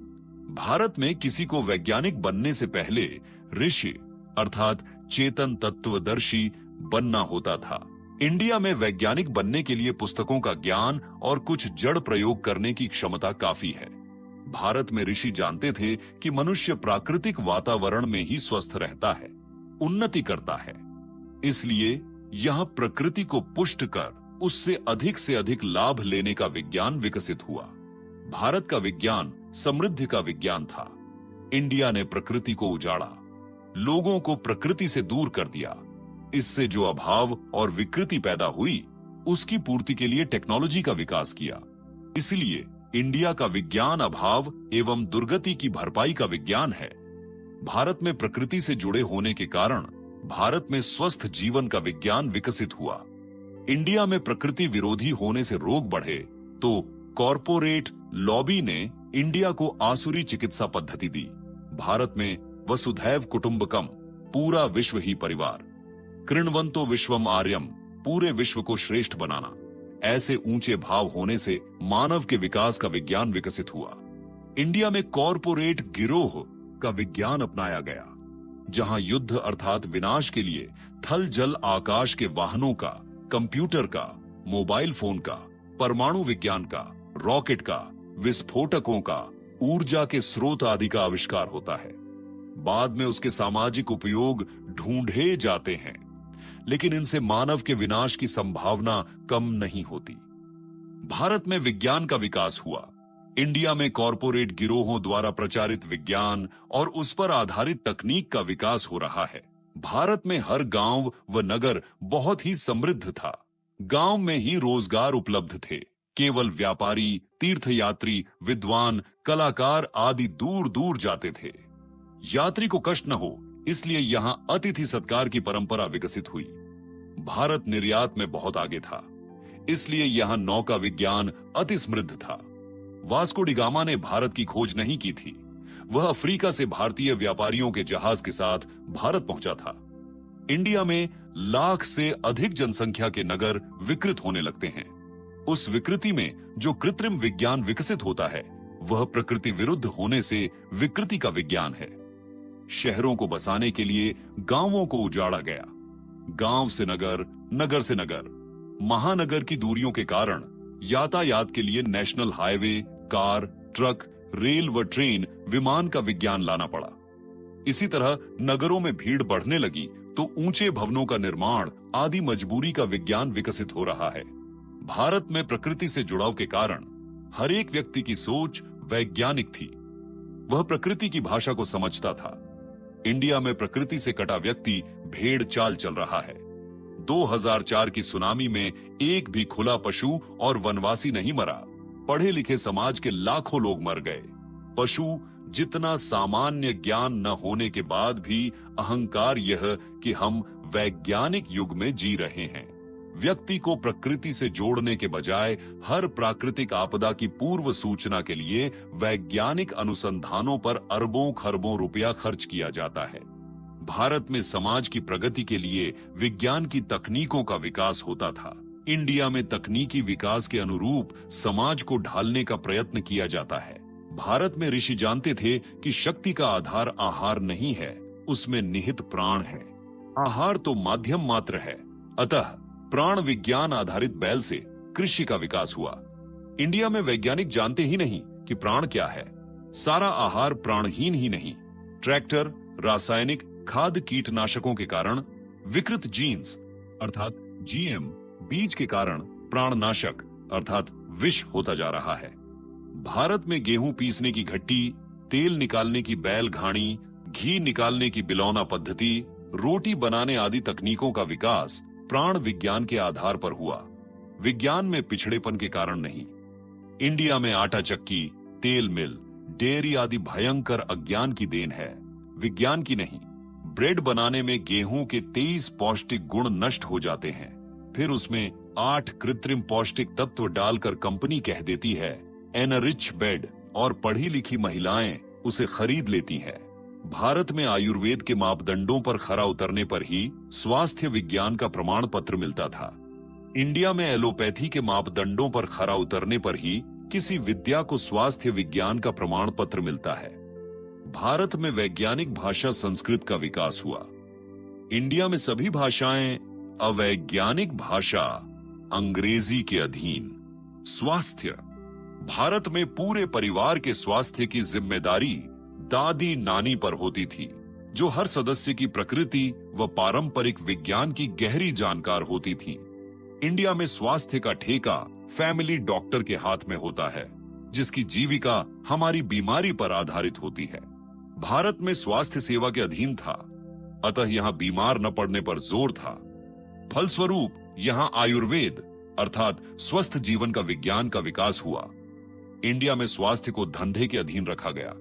भारत में किसी को वैज्ञानिक बनने से पहले ऋषि अर्थात चेतन तत्वदर्शी बनना होता था। इंडिया में वैज्ञानिक बनने के लिए पुस्तकों का ज्ञान और कुछ जड़ प्रयोग करने की क्षमता काफी है। भारत में ऋषि जानते थे कि मनुष्य प्राकृतिक वातावरण में ही स्वस्थ रहता है, उन्नति करता है। इसलिए यहां प्रकृति को पुष्ट कर उससे से अधिक लाभ लेने का विज्ञान विकसित हुआ। भारत का विज्ञान समृद्धि का विज्ञान था। इंडिया ने प्रकृति को उजाड़ा, लोगों को प्रकृति से दूर कर दिया। इससे जो अभाव और विकृति पैदा हुई, उसकी पूर्ति के लिए टेक्नोलॉजी का विकास किया। इसलिए इंडिया का विज्ञान अभाव एवं दुर्गति की भरपाई का विज्ञान है। भारत में प्रकृति से जुड़े होने के कारण भारत में स्वस्थ जीवन का विज्ञान विकसित हुआ। इंडिया में प्रकृति विरोधी होने से रोग बढ़े तो कॉरपोरेट लॉबी ने इंडिया को आसुरी चिकित्सा पद्धति दी। भारत में वसुधैव कुटुंबकम, पूरा विश्व ही परिवार, कृण्वन्तो विश्वम आर्यम, पूरे विश्व को श्रेष्ठ बनाना, ऐसे ऊंचे भाव होने से मानव के विकास का विज्ञान विकसित हुआ। इंडिया में कॉरपोरेट गिरोह का विज्ञान अपनाया गया, जहां युद्ध अर्थात विनाश के लिए थल जल आकाश के वाहनों का, कंप्यूटर का, मोबाइल फोन का, परमाणु विज्ञान का, रॉकेट का, विस्फोटकों का, ऊर्जा के स्रोत आदि का आविष्कार होता है। बाद में उसके सामाजिक उपयोग ढूंढे जाते हैं, लेकिन इनसे मानव के विनाश की संभावना कम नहीं होती। भारत में विज्ञान का विकास हुआ। इंडिया में कॉरपोरेट गिरोहों द्वारा प्रचारित विज्ञान और उस पर आधारित तकनीक का विकास हो रहा है। भारत में हर गांव व नगर बहुत ही समृद्ध था। गांव में ही रोजगार उपलब्ध थे। केवल व्यापारी, तीर्थयात्री, विद्वान, कलाकार आदि दूर दूर जाते थे। यात्री को कष्ट न हो, इसलिए यहां अतिथि सत्कार की परंपरा विकसित हुई। भारत निर्यात में बहुत आगे था, इसलिए यहां नौका विज्ञान अति समृद्ध था। वास्को डी गामा ने भारत की खोज नहीं की थी, वह अफ्रीका से भारतीय व्यापारियों के जहाज के साथ भारत पहुंचा था। इंडिया में लाख से अधिक जनसंख्या के नगर विकृत होने लगते हैं। उस विकृति में जो कृत्रिम विज्ञान विकसित होता है, वह प्रकृति विरुद्ध होने से विकृति का विज्ञान है। शहरों को बसाने के लिए गांवों को उजाड़ा गया। गांव से नगर, नगर से नगर, महानगर की दूरियों के कारण यातायात के लिए national highway, car, truck, rail व ट्रेन, विमान का विज्ञान लाना पड़ा। इसी तरह नगरों में भीड़ बढ़ने लगी तो ऊंचे भवनों का निर्माण आदि मजबूरी का विज्ञान विकसित हो रहा है। भारत में प्रकृति से जुड़ाव के कारण हर एक व्यक्ति की सोच वैज्ञानिक थी। वह प्रकृति की भाषा को समझता था। इंडिया में प्रकृति से कटा व्यक्ति भेड़ चाल चल रहा है। 2004 की सुनामी में एक भी खुला पशु और वनवासी नहीं मरा। पढ़े लिखे समाज के लाखों लोग मर गए। पशु जितना सामान्य ज्ञान न होने के बाद भी अहंकार यह कि हम वैज्ञानिक युग में जी रहे हैं। व्यक्ति को प्रकृति से जोड़ने के बजाय हर प्राकृतिक आपदा की पूर्व सूचना के लिए वैज्ञानिक अनुसंधानों पर अरबों खरबों रुपया खर्च किया जाता है। भारत में समाज की प्रगति के लिए विज्ञान की तकनीकों का विकास होता था। इंडिया में तकनीकी विकास के अनुरूप समाज को ढालने का प्रयत्न किया जाता है। भारत में ऋषि जानते थे कि शक्ति का आधार आहार नहीं है, उसमें निहित प्राण है। आहार तो माध्यम मात्र है। अतः प्राण विज्ञान आधारित बैल से कृषि का विकास हुआ। इंडिया में वैज्ञानिक जानते ही नहीं कि प्राण क्या है। सारा आहार प्राणहीन ही नहीं। ट्रैक्टर, रासायनिक खाद, कीटनाशकों के कारण विकृत जीन्स अर्थात जीएम बीज के कारण प्राणनाशक अर्थात विष होता जा रहा है। भारत में गेहूं पीसने की घट्टी, तेल निकालने की बैल घाणी, घी निकालने की बिलौना पद्धति, रोटी बनाने आदि तकनीकों का विकास प्राण विज्ञान के आधार पर हुआ, विज्ञान में पिछड़ेपन के कारण नहीं। इंडिया में आटा चक्की, तेल मिल, डेयरी आदि भयंकर अज्ञान की देन है, विज्ञान की नहीं। ब्रेड बनाने में गेहूं के 23 पौष्टिक गुण नष्ट हो जाते हैं, फिर उसमें 8 कृत्रिम पौष्टिक तत्व डालकर कंपनी कह देती है एनरिच बेड, और पढ़ी लिखी महिलाएं उसे खरीद लेती हैं। भारत में आयुर्वेद के मापदंडों पर खरा उतरने पर ही स्वास्थ्य विज्ञान का प्रमाण पत्र मिलता था। इंडिया में एलोपैथी के मापदंडों पर खरा उतरने पर ही किसी विद्या को स्वास्थ्य विज्ञान का प्रमाण पत्र मिलता है। भारत में वैज्ञानिक भाषा संस्कृत का विकास हुआ। इंडिया में सभी भाषाएं अवैज्ञानिक भाषा अंग्रेजी के अधीन। स्वास्थ्य, भारत में पूरे परिवार के स्वास्थ्य की जिम्मेदारी दादी नानी पर होती थी, जो हर सदस्य की प्रकृति व पारंपरिक विज्ञान की गहरी जानकार होती थी। इंडिया में स्वास्थ्य का ठेका फैमिली डॉक्टर के हाथ में होता है, जिसकी जीविका हमारी बीमारी पर आधारित होती है। भारत में स्वास्थ्य सेवा के अधीन था, अतः यहां बीमार न पड़ने पर जोर था। फलस्वरूप यहां आयुर्वेद अर्थात स्वस्थ जीवन का विज्ञान का विकास हुआ। इंडिया में स्वास्थ्य को धंधे के अधीन रखा गया,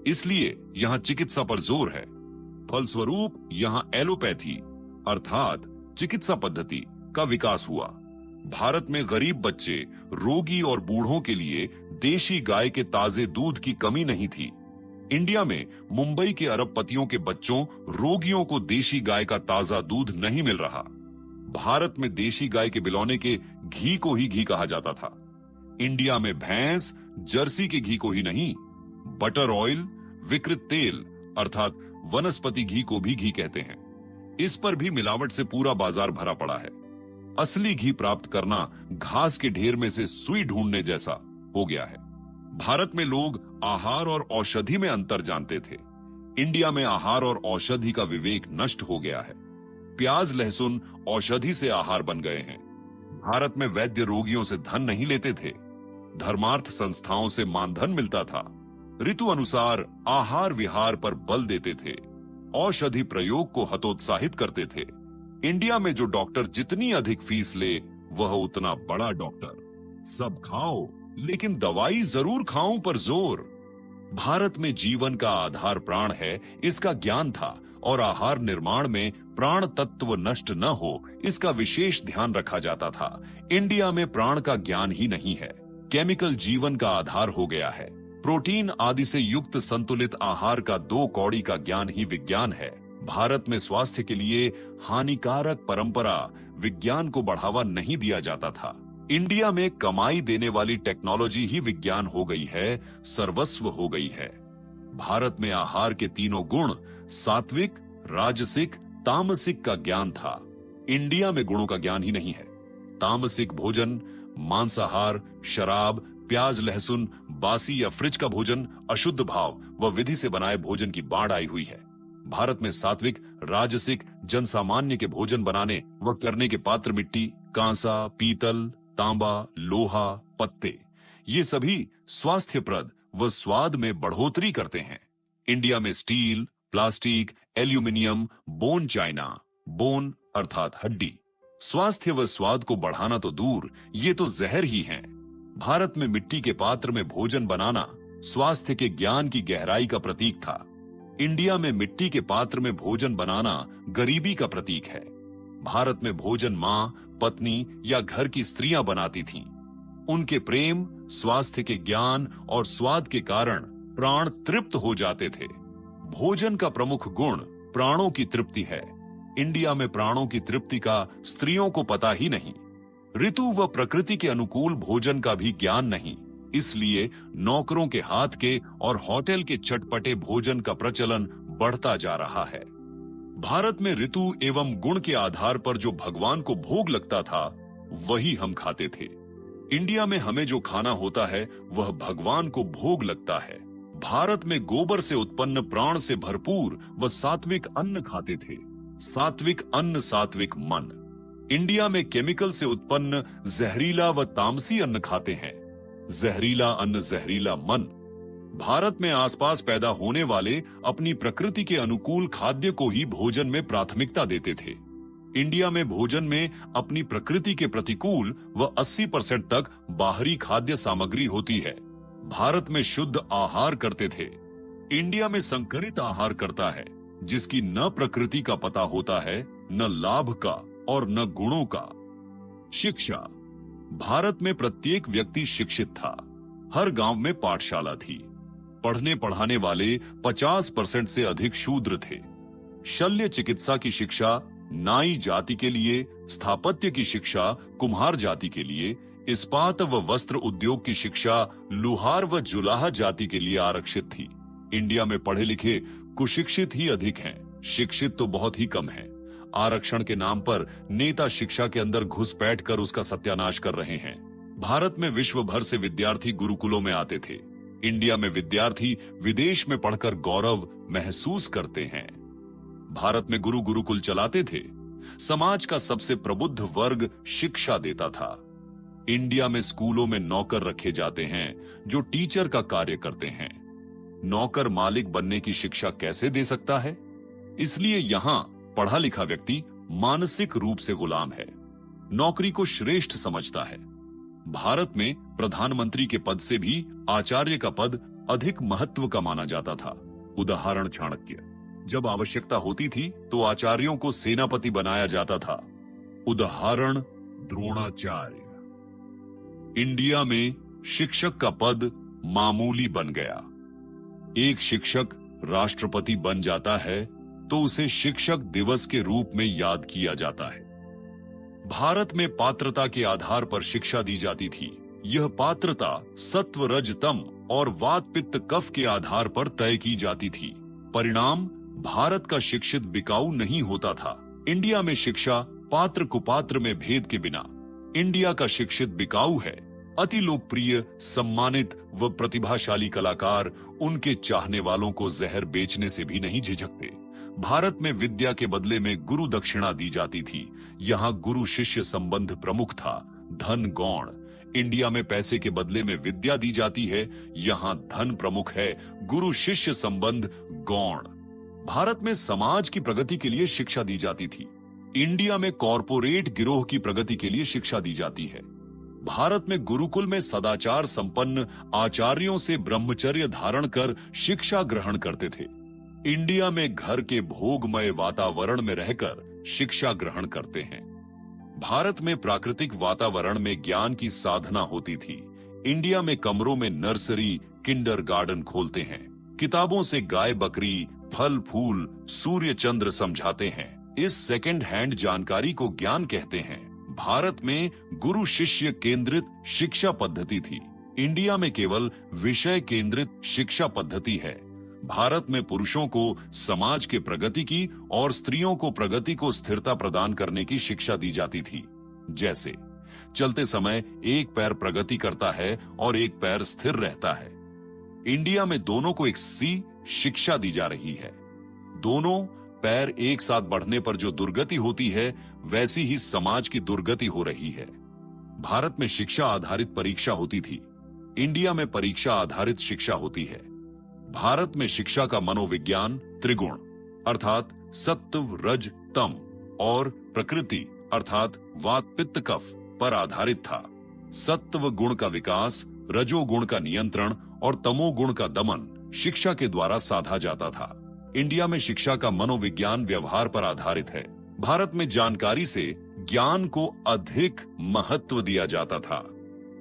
इसलिए यहां चिकित्सा पर जोर है। फलस्वरूप यहां एलोपैथी अर्थात चिकित्सा पद्धति का विकास हुआ। भारत में गरीब बच्चे, रोगी और बूढ़ों के लिए देशी गाय के ताजे दूध की कमी नहीं थी। इंडिया में मुंबई के अरबपतियों के बच्चों, रोगियों को देशी गाय का ताजा दूध नहीं मिल रहा। भारत में देशी गाय के बिलौने के घी को ही घी कहा जाता था। इंडिया में भैंस, जर्सी के घी को ही नहीं, बटर ऑयल, विकृत तेल अर्थात वनस्पति घी को भी घी कहते हैं। इस पर भी मिलावट से पूरा बाजार भरा पड़ा है। असली घी प्राप्त करना घास के ढेर में से सुई ढूंढने जैसा हो गया है। भारत में लोग आहार और औषधि में अंतर जानते थे। इंडिया में आहार और औषधि का विवेक नष्ट हो गया है। प्याज लहसुन औषधि से आहार बन गए हैं। भारत में वैद्य रोगियों से धन नहीं लेते थे, धर्मार्थ संस्थाओं से मानधन मिलता था। ऋतु अनुसार आहार विहार पर बल देते थे, औषधि प्रयोग को हतोत्साहित करते थे। इंडिया में जो डॉक्टर जितनी अधिक फीस ले, वह उतना बड़ा डॉक्टर। सब खाओ लेकिन दवाई जरूर खाओ पर जोर। भारत में जीवन का आधार प्राण है, इसका ज्ञान था, और आहार निर्माण में प्राण तत्व नष्ट न हो, इसका विशेष ध्यान रखा जाता था। इंडिया में प्राण का ज्ञान ही नहीं है, केमिकल जीवन का आधार हो गया है। प्रोटीन आदि से युक्त संतुलित आहार का 2 कौड़ी का ज्ञान ही विज्ञान है। भारत में स्वास्थ्य के लिए हानिकारक परंपरा विज्ञान को बढ़ावा नहीं दिया जाता था। इंडिया में कमाई देने वाली टेक्नोलॉजी ही विज्ञान हो गई है, सर्वस्व हो गई है। भारत में आहार के 3 गुण सात्विक, राजसिक, तामसिक का ज्ञान था। इंडिया में गुणों का ज्ञान ही नहीं है। तामसिक भोजन, मांसाहार, शराब, प्याज लहसुन, बासी या फ्रिज का भोजन, अशुद्ध भाव व विधि से बनाए भोजन की बाढ़ आई हुई है। भारत में सात्विक, राजसिक, जनसामान्य के भोजन बनाने व करने के पात्र मिट्टी, कांसा, पीतल, तांबा, लोहा, पत्ते, ये सभी स्वास्थ्यप्रद व स्वाद में बढ़ोतरी करते हैं। इंडिया में steel, plastic, aluminium, bone China, bone अर्थात हड्डी, स्वास्थ्य व स्वाद को बढ़ाना तो दूर, ये तो जहर ही हैं। भारत में मिट्टी के पात्र में भोजन बनाना स्वास्थ्य के ज्ञान की गहराई का प्रतीक था। इंडिया में मिट्टी के पात्र में भोजन बनाना गरीबी का प्रतीक है। भारत में भोजन मां, पत्नी या घर की स्त्रियां बनाती थीं। उनके प्रेम, स्वास्थ्य के ज्ञान और स्वाद के कारण प्राण तृप्त हो जाते थे। भोजन का प्रमुख गुण प्राणों की तृप्ति है। इंडिया में प्राणों की तृप्ति का स्त्रियों को पता ही नहीं। ऋतु व प्रकृति के अनुकूल भोजन का भी ज्ञान नहीं, इसलिए नौकरों के हाथ के और होटल के चटपटे भोजन का प्रचलन बढ़ता जा रहा है। भारत में ऋतु एवं गुण के आधार पर जो भगवान को भोग लगता था, वही हम खाते थे। इंडिया में हमें जो खाना होता है, वह भगवान को भोग लगता है। भारत में गोबर से उत्पन्न प्राण से भरपूर व सात्विक अन्न खाते थे। सात्विक अन्न, सात्विक मन। इंडिया में केमिकल से उत्पन्न जहरीला व तामसी अन्न खाते हैं। जहरीला अन्न, जहरीला मन। भारत में आसपास पैदा होने वाले अपनी प्रकृति के अनुकूल खाद्य को ही भोजन में प्राथमिकता देते थे। इंडिया में भोजन में अपनी प्रकृति के प्रतिकूल व 80% तक बाहरी खाद्य सामग्री होती है। भारत में शुद्ध आहार करते थे। इंडिया में संकरित आहार करता है, जिसकी न प्रकृति का पता होता है, न लाभ का और न गुणों का। शिक्षा। भारत में प्रत्येक व्यक्ति शिक्षित था। हर गांव में पाठशाला थी। पढ़ने पढ़ाने वाले 50% से अधिक शूद्र थे। शल्य चिकित्सा की शिक्षा नाई जाति के लिए, स्थापत्य की शिक्षा कुम्हार जाति के लिए, इस्पात व वस्त्र उद्योग की शिक्षा लुहार व जुलाहा जाति के लिए आरक्षित थी। इंडिया में पढ़े लिखे कुशिक्षित ही अधिक हैं, शिक्षित तो बहुत ही कम हैं। आरक्षण के नाम पर नेता शिक्षा के अंदर घुसपैठ कर उसका सत्यानाश कर रहे हैं। भारत में विश्व भर से विद्यार्थी गुरुकुलों में आते थे। इंडिया में विद्यार्थी विदेश में पढ़कर गौरव महसूस करते हैं। भारत में गुरु गुरुकुल चलाते थे। समाज का सबसे प्रबुद्ध वर्ग शिक्षा देता था। इंडिया में स्कूलों में नौकर रखे जाते हैं जो टीचर का कार्य करते हैं। नौकर मालिक बनने की शिक्षा कैसे दे सकता है? इसलिए यहां पढ़ा लिखा व्यक्ति मानसिक रूप से गुलाम है, नौकरी को श्रेष्ठ समझता है। भारत में प्रधानमंत्री के पद से भी आचार्य का पद अधिक महत्व का माना जाता था। उदाहरण चाणक्य। जब आवश्यकता होती थी तो आचार्यों को सेनापति बनाया जाता था। उदाहरण द्रोणाचार्य। इंडिया में शिक्षक का पद मामूली बन गया। एक शिक्षक राष्ट्रपति बन जाता है तो उसे शिक्षक दिवस के रूप में याद किया जाता है। भारत में पात्रता के आधार पर शिक्षा दी जाती थी। यह पात्रता सत्व रज तम और वात पित्त कफ के आधार पर तय की जाती थी। परिणाम, भारत का शिक्षित बिकाऊ नहीं होता था। इंडिया में शिक्षा पात्र कुपात्र में भेद के बिना। इंडिया का शिक्षित बिकाऊ है। अति लोकप्रिय, सम्मानित व प्रतिभाशाली कलाकार उनके चाहने वालों को जहर बेचने से भी नहीं झिझकते। भारत में विद्या के बदले में गुरु दक्षिणा दी जाती थी। यहाँ गुरु शिष्य संबंध प्रमुख था, धन गौण। इंडिया में पैसे के बदले में विद्या दी जाती है, यहाँ धन प्रमुख है, गुरु शिष्य संबंध गौण। भारत में समाज की प्रगति के लिए शिक्षा दी जाती थी। इंडिया में कॉरपोरेट गिरोह की प्रगति के लिए शिक्षा दी जाती है। भारत में गुरुकुल में सदाचार संपन्न आचार्यों से ब्रह्मचर्य धारण कर शिक्षा ग्रहण करते थे। इंडिया में घर के भोगमय वातावरण में रहकर शिक्षा ग्रहण करते हैं। भारत में प्राकृतिक वातावरण में ज्ञान की साधना होती थी। इंडिया में कमरों में नर्सरी, किंडरगार्टन खोलते हैं। किताबों से गाय बकरी, फल फूल, सूर्य चंद्र समझाते हैं। इस सेकंड हैंड जानकारी को ज्ञान कहते हैं। भारत में गुरु शिष्य केंद्रित शिक्षा पद्धति थी। इंडिया में केवल विषय केंद्रित शिक्षा पद्धति है। भारत में पुरुषों को समाज के प्रगति की और स्त्रियों को प्रगति को स्थिरता प्रदान करने की शिक्षा दी जाती थी। जैसे चलते समय एक पैर प्रगति करता है और एक पैर स्थिर रहता है। इंडिया में दोनों को एक सी शिक्षा दी जा रही है। दोनों पैर एक साथ बढ़ने पर जो दुर्गति होती है, वैसी ही समाज की दुर्गति हो रही है। भारत में शिक्षा आधारित परीक्षा होती थी। इंडिया में परीक्षा आधारित शिक्षा होती है। भारत में शिक्षा का मनोविज्ञान त्रिगुण अर्थात सत्व रज तम और प्रकृति अर्थात वात पित्त कफ पर आधारित था। सत्व गुण का विकास, रजोगुण का नियंत्रण और तमोगुण का दमन शिक्षा के द्वारा साधा जाता था। इंडिया में शिक्षा का मनोविज्ञान व्यवहार पर आधारित है। भारत में जानकारी से ज्ञान को अधिक महत्व दिया जाता था।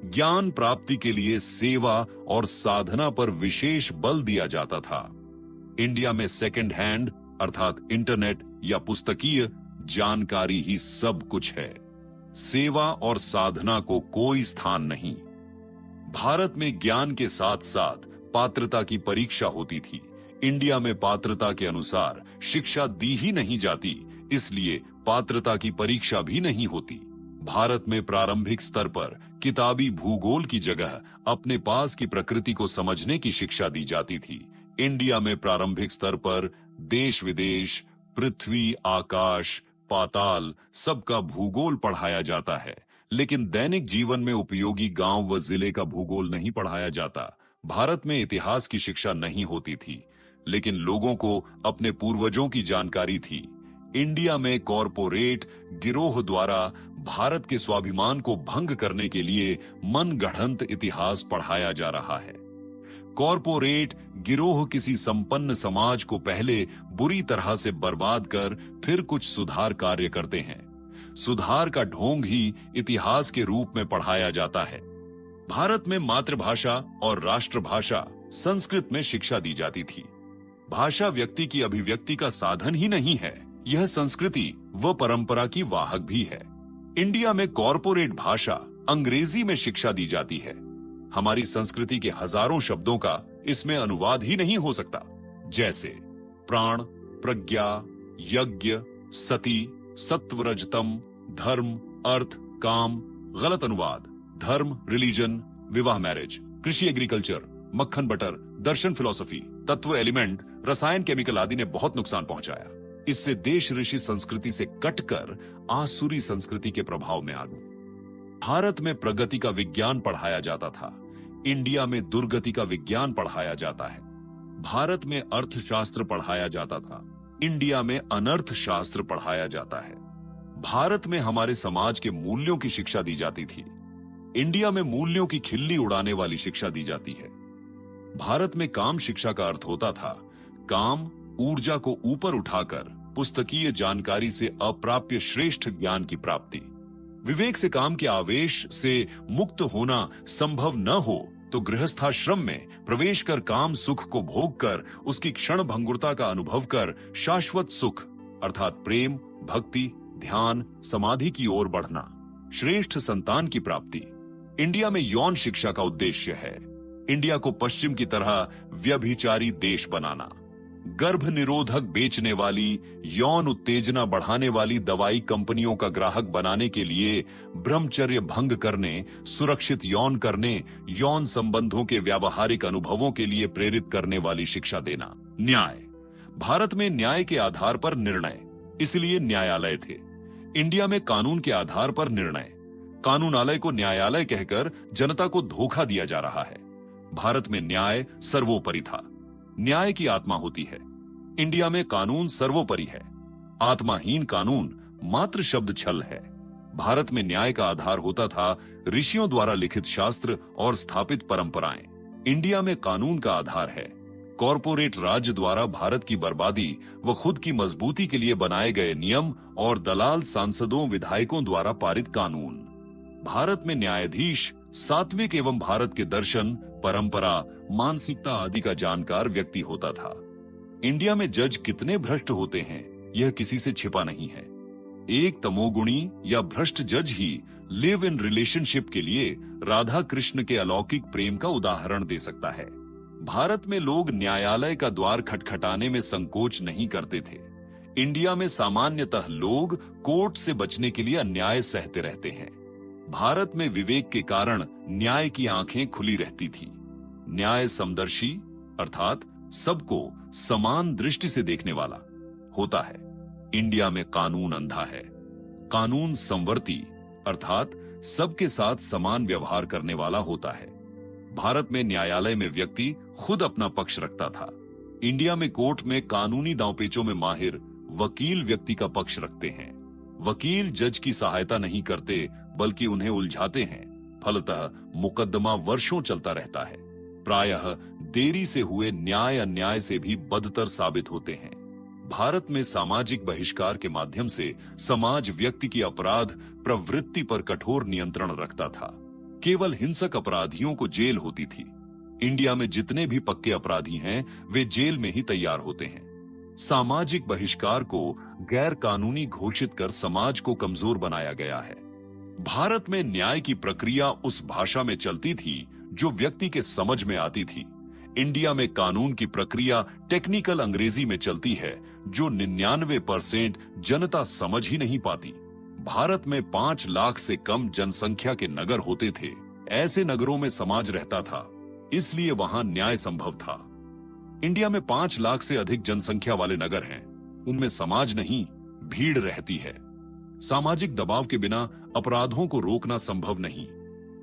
ज्ञान प्राप्ति के लिए सेवा और साधना पर विशेष बल दिया जाता था। इंडिया में सेकंड हैंड अर्थात इंटरनेट या पुस्तकीय जानकारी ही सब कुछ है। सेवा और साधना को कोई स्थान नहीं। भारत में ज्ञान के साथ साथ पात्रता की परीक्षा होती थी। इंडिया में पात्रता के अनुसार शिक्षा दी ही नहीं जाती, इसलिए पात्रता की परीक्षा भी नहीं होती। भारत में प्रारंभिक स्तर पर किताबी भूगोल की जगह अपने पास की प्रकृति को समझने की शिक्षा दी जाती थी। इंडिया में प्रारंभिक स्तर पर देश विदेश, पृथ्वी, आकाश, पाताल सबका भूगोल पढ़ाया जाता है, लेकिन दैनिक जीवन में उपयोगी गांव व जिले का भूगोल नहीं पढ़ाया जाता। भारत में इतिहास की शिक्षा नहीं होती थी, लेकिन लोगों को अपने पूर्वजों की जानकारी थी। इंडिया में कॉरपोरेट गिरोह द्वारा भारत के स्वाभिमान को भंग करने के लिए मनगढ़ंत इतिहास पढ़ाया जा रहा है। कॉरपोरेट गिरोह किसी संपन्न समाज को पहले बुरी तरह से बर्बाद कर फिर कुछ सुधार कार्य करते हैं। सुधार का ढोंग ही इतिहास के रूप में पढ़ाया जाता है। भारत में मातृभाषा और राष्ट्रभाषा संस्कृत में शिक्षा दी जाती थी। भाषा व्यक्ति की अभिव्यक्ति का साधन ही नहीं है, यह संस्कृति व परंपरा की वाहक भी है। इंडिया में कॉरपोरेट भाषा अंग्रेजी में शिक्षा दी जाती है। हमारी संस्कृति के हजारों शब्दों का इसमें अनुवाद ही नहीं हो सकता, जैसे प्राण, प्रज्ञा, यज्ञ, सती, सत्वरजतम, धर्म, अर्थ, काम। गलत अनुवाद धर्म, रिलीजन, विवाह, मैरिज, कृषि, एग्रीकल्चर, मक्खन, बटर, दर्शन, फिलॉसफी, तत्व, एलिमेंट, रसायन, केमिकल आदि ने बहुत नुकसान पहुंचाया। इससे देश ऋषि संस्कृति से कटकर आसुरी संस्कृति के प्रभाव में आ गई। भारत में प्रगति का विज्ञान पढ़ाया जाता था, इंडिया में दुर्गति का विज्ञान पढ़ाया जाता है। भारत में अर्थशास्त्र पढ़ाया जाता था, इंडिया में अनर्थ शास्त्र पढ़ाया जाता है। भारत में हमारे समाज के मूल्यों की शिक्षा दी जाती थी, इंडिया में मूल्यों की खिल्ली उड़ाने वाली शिक्षा दी जाती है। भारत में काम शिक्षा का अर्थ होता था काम ऊर्जा को ऊपर उठाकर पुस्तकीय जानकारी से अप्राप्य श्रेष्ठ ज्ञान की प्राप्ति। विवेक से काम के आवेश से मुक्त होना संभव न हो तो गृहस्थाश्रम में प्रवेश कर काम सुख को भोग कर उसकी क्षण भंगुरता का अनुभव कर शाश्वत सुख अर्थात प्रेम, भक्ति, ध्यान, समाधि की ओर बढ़ना, श्रेष्ठ संतान की प्राप्ति। इंडिया में यौन शिक्षा का उद्देश्य है इंडिया को पश्चिम की तरह व्यभिचारी देश बनाना। गर्भ निरोधक बेचने वाली, यौन उत्तेजना बढ़ाने वाली दवाई कंपनियों का ग्राहक बनाने के लिए ब्रह्मचर्य भंग करने, सुरक्षित यौन करने, यौन संबंधों के व्यावहारिक अनुभवों के लिए प्रेरित करने वाली शिक्षा देना। न्याय, भारत में न्याय के आधार पर निर्णय, इसलिए न्यायालय थे। इंडिया में कानून के आधार पर निर्णय, कानूनालय को न्यायालय कहकर जनता को धोखा दिया जा रहा है। भारत में न्याय सर्वोपरि था, न्याय की आत्मा होती है। इंडिया में कानून सर्वोपरि है, आत्माहीन कानून मात्र शब्द छल है। भारत में न्याय का आधार होता था ऋषियों द्वारा लिखित शास्त्र और स्थापित परंपराएं। इंडिया में कानून का आधार है कॉरपोरेट राज्य द्वारा भारत की बर्बादी व खुद की मजबूती के लिए बनाए गए नियम और दलाल सांसदों, विधायकों द्वारा पारित कानून। भारत में न्यायाधीश सात्विक एवं भारत के दर्शन, परंपरा, मानसिकता आदि का जानकार व्यक्ति होता था। इंडिया में जज कितने भ्रष्ट होते हैं यह किसी से छिपा नहीं है। एक तमोगुणी या भ्रष्ट जज ही लिव इन रिलेशनशिप के लिए राधा कृष्ण के अलौकिक प्रेम का उदाहरण दे सकता है। भारत में लोग न्यायालय का द्वार खटखटाने में संकोच नहीं करते थे। इंडिया में सामान्यतः लोग कोर्ट से बचने के लिए अन्याय सहते रहते हैं। भारत में विवेक के कारण न्याय की आंखें खुली रहती थी। न्याय समदर्शी अर्थात सबको समान दृष्टि से देखने वाला होता है। इंडिया में कानून अंधा है। कानून संवर्ती अर्थात सबके साथ समान व्यवहार करने वाला होता है। भारत में न्यायालय में व्यक्ति खुद अपना पक्ष रखता था। इंडिया में कोर्ट में कानूनी दांवपेचों में माहिर वकील व्यक्ति का पक्ष रखते हैं। वकील जज की सहायता नहीं करते बल्कि उन्हें उलझाते हैं। फलतः मुकदमा वर्षों चलता रहता है। प्रायः देरी से हुए न्याय अन्याय से भी बदतर साबित होते हैं। भारत में सामाजिक बहिष्कार के माध्यम से समाज व्यक्ति की अपराध प्रवृत्ति पर कठोर नियंत्रण रखता था। केवल हिंसक अपराधियों को जेल होती थी। इंडिया में जितने भी पक्के अपराधी हैं वे जेल में ही तैयार होते हैं। सामाजिक बहिष्कार को गैर कानूनी घोषित कर समाज को कमजोर बनाया गया है। भारत में न्याय की प्रक्रिया उस भाषा में चलती थी जो व्यक्ति के समझ में आती थी। इंडिया में कानून की प्रक्रिया टेक्निकल अंग्रेजी में चलती है जो 99% जनता समझ ही नहीं पाती। भारत में 5 लाख से कम जनसंख्या के नगर होते थे। ऐसे नगरों में समाज रहता था, इसलिए वहां न्याय संभव था। इंडिया में 5 लाख से अधिक जनसंख्या वाले नगर हैं, उनमें समाज नहीं भीड़ रहती है। सामाजिक दबाव के बिना अपराधों को रोकना संभव नहीं।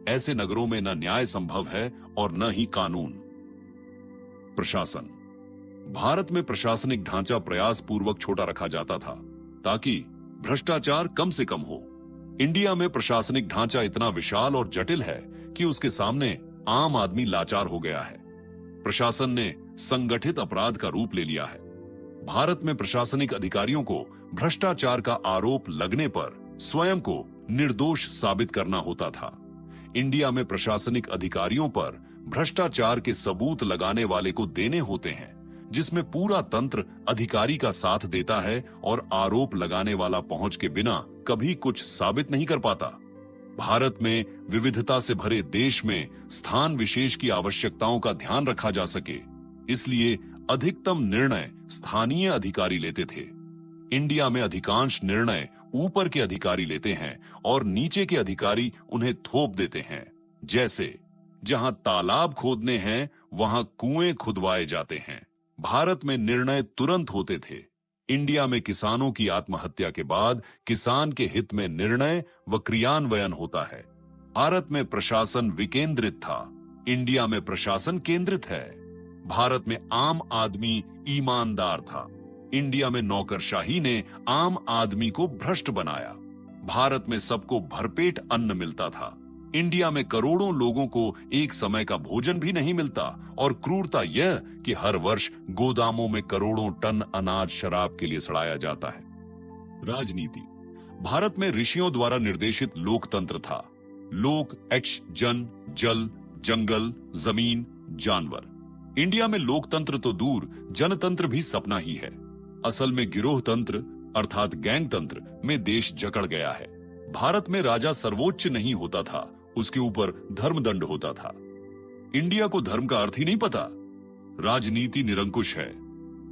ऐसे नगरों में न न्याय संभव है और न ही कानून। प्रशासन, भारत में प्रशासनिक ढांचा प्रयास पूर्वक छोटा रखा जाता था ताकि भ्रष्टाचार कम से कम हो। इंडिया में प्रशासनिक ढांचा इतना विशाल और जटिल है कि उसके सामने आम आदमी लाचार हो गया है। प्रशासन ने संगठित अपराध का रूप ले लिया है। भारत में प्रशासनिक अधिकारियों को भ्रष्टाचार का आरोप लगने पर स्वयं को निर्दोष साबित करना होता था। इंडिया में प्रशासनिक अधिकारियों पर भ्रष्टाचार के सबूत लगाने वाले को देने होते हैं, जिसमें पूरा तंत्र अधिकारी का साथ देता है और आरोप लगाने वाला पहुंच के बिना कभी कुछ साबित नहीं कर पाता। भारत में विविधता से भरे देश में स्थान विशेष की आवश्यकताओं का ध्यान रखा जा सके, इसलिए अधिकतम निर्णय स्थानीय अधिकारी लेते थे। इंडिया में अधिकांश निर्णय ऊपर के अधिकारी लेते हैं और नीचे के अधिकारी उन्हें थोप देते हैं। जैसे जहां तालाब खोदने हैं वहां कुएं खुदवाए जाते हैं। भारत में निर्णय तुरंत होते थे। इंडिया में किसानों की आत्महत्या के बाद किसान के हित में निर्णय व क्रियान्वयन होता है। भारत में प्रशासन विकेंद्रित था, इंडिया में प्रशासन केंद्रित है। भारत में आम आदमी ईमानदार था, इंडिया में नौकरशाही ने आम आदमी को भ्रष्ट बनाया। भारत में सबको भरपेट अन्न मिलता था, इंडिया में करोड़ों लोगों को एक समय का भोजन भी नहीं मिलता और क्रूरता यह कि हर वर्ष गोदामों में करोड़ों टन अनाज शराब के लिए सड़ाया जाता है। राजनीति। भारत में ऋषियों द्वारा निर्देशित लोकतंत्र था। लोक एक्ष जन, जल, जंगल, जमीन, जानवर। इंडिया में लोकतंत्र तो दूर, जनतंत्र भी सपना ही है। असल में गिरोह तंत्र अर्थात गैंग तंत्र में देश जकड़ गया है। भारत में राजा सर्वोच्च नहीं होता था, उसके ऊपर धर्मदंड होता था। इंडिया को धर्म का अर्थ ही नहीं पता। राजनीति निरंकुश है।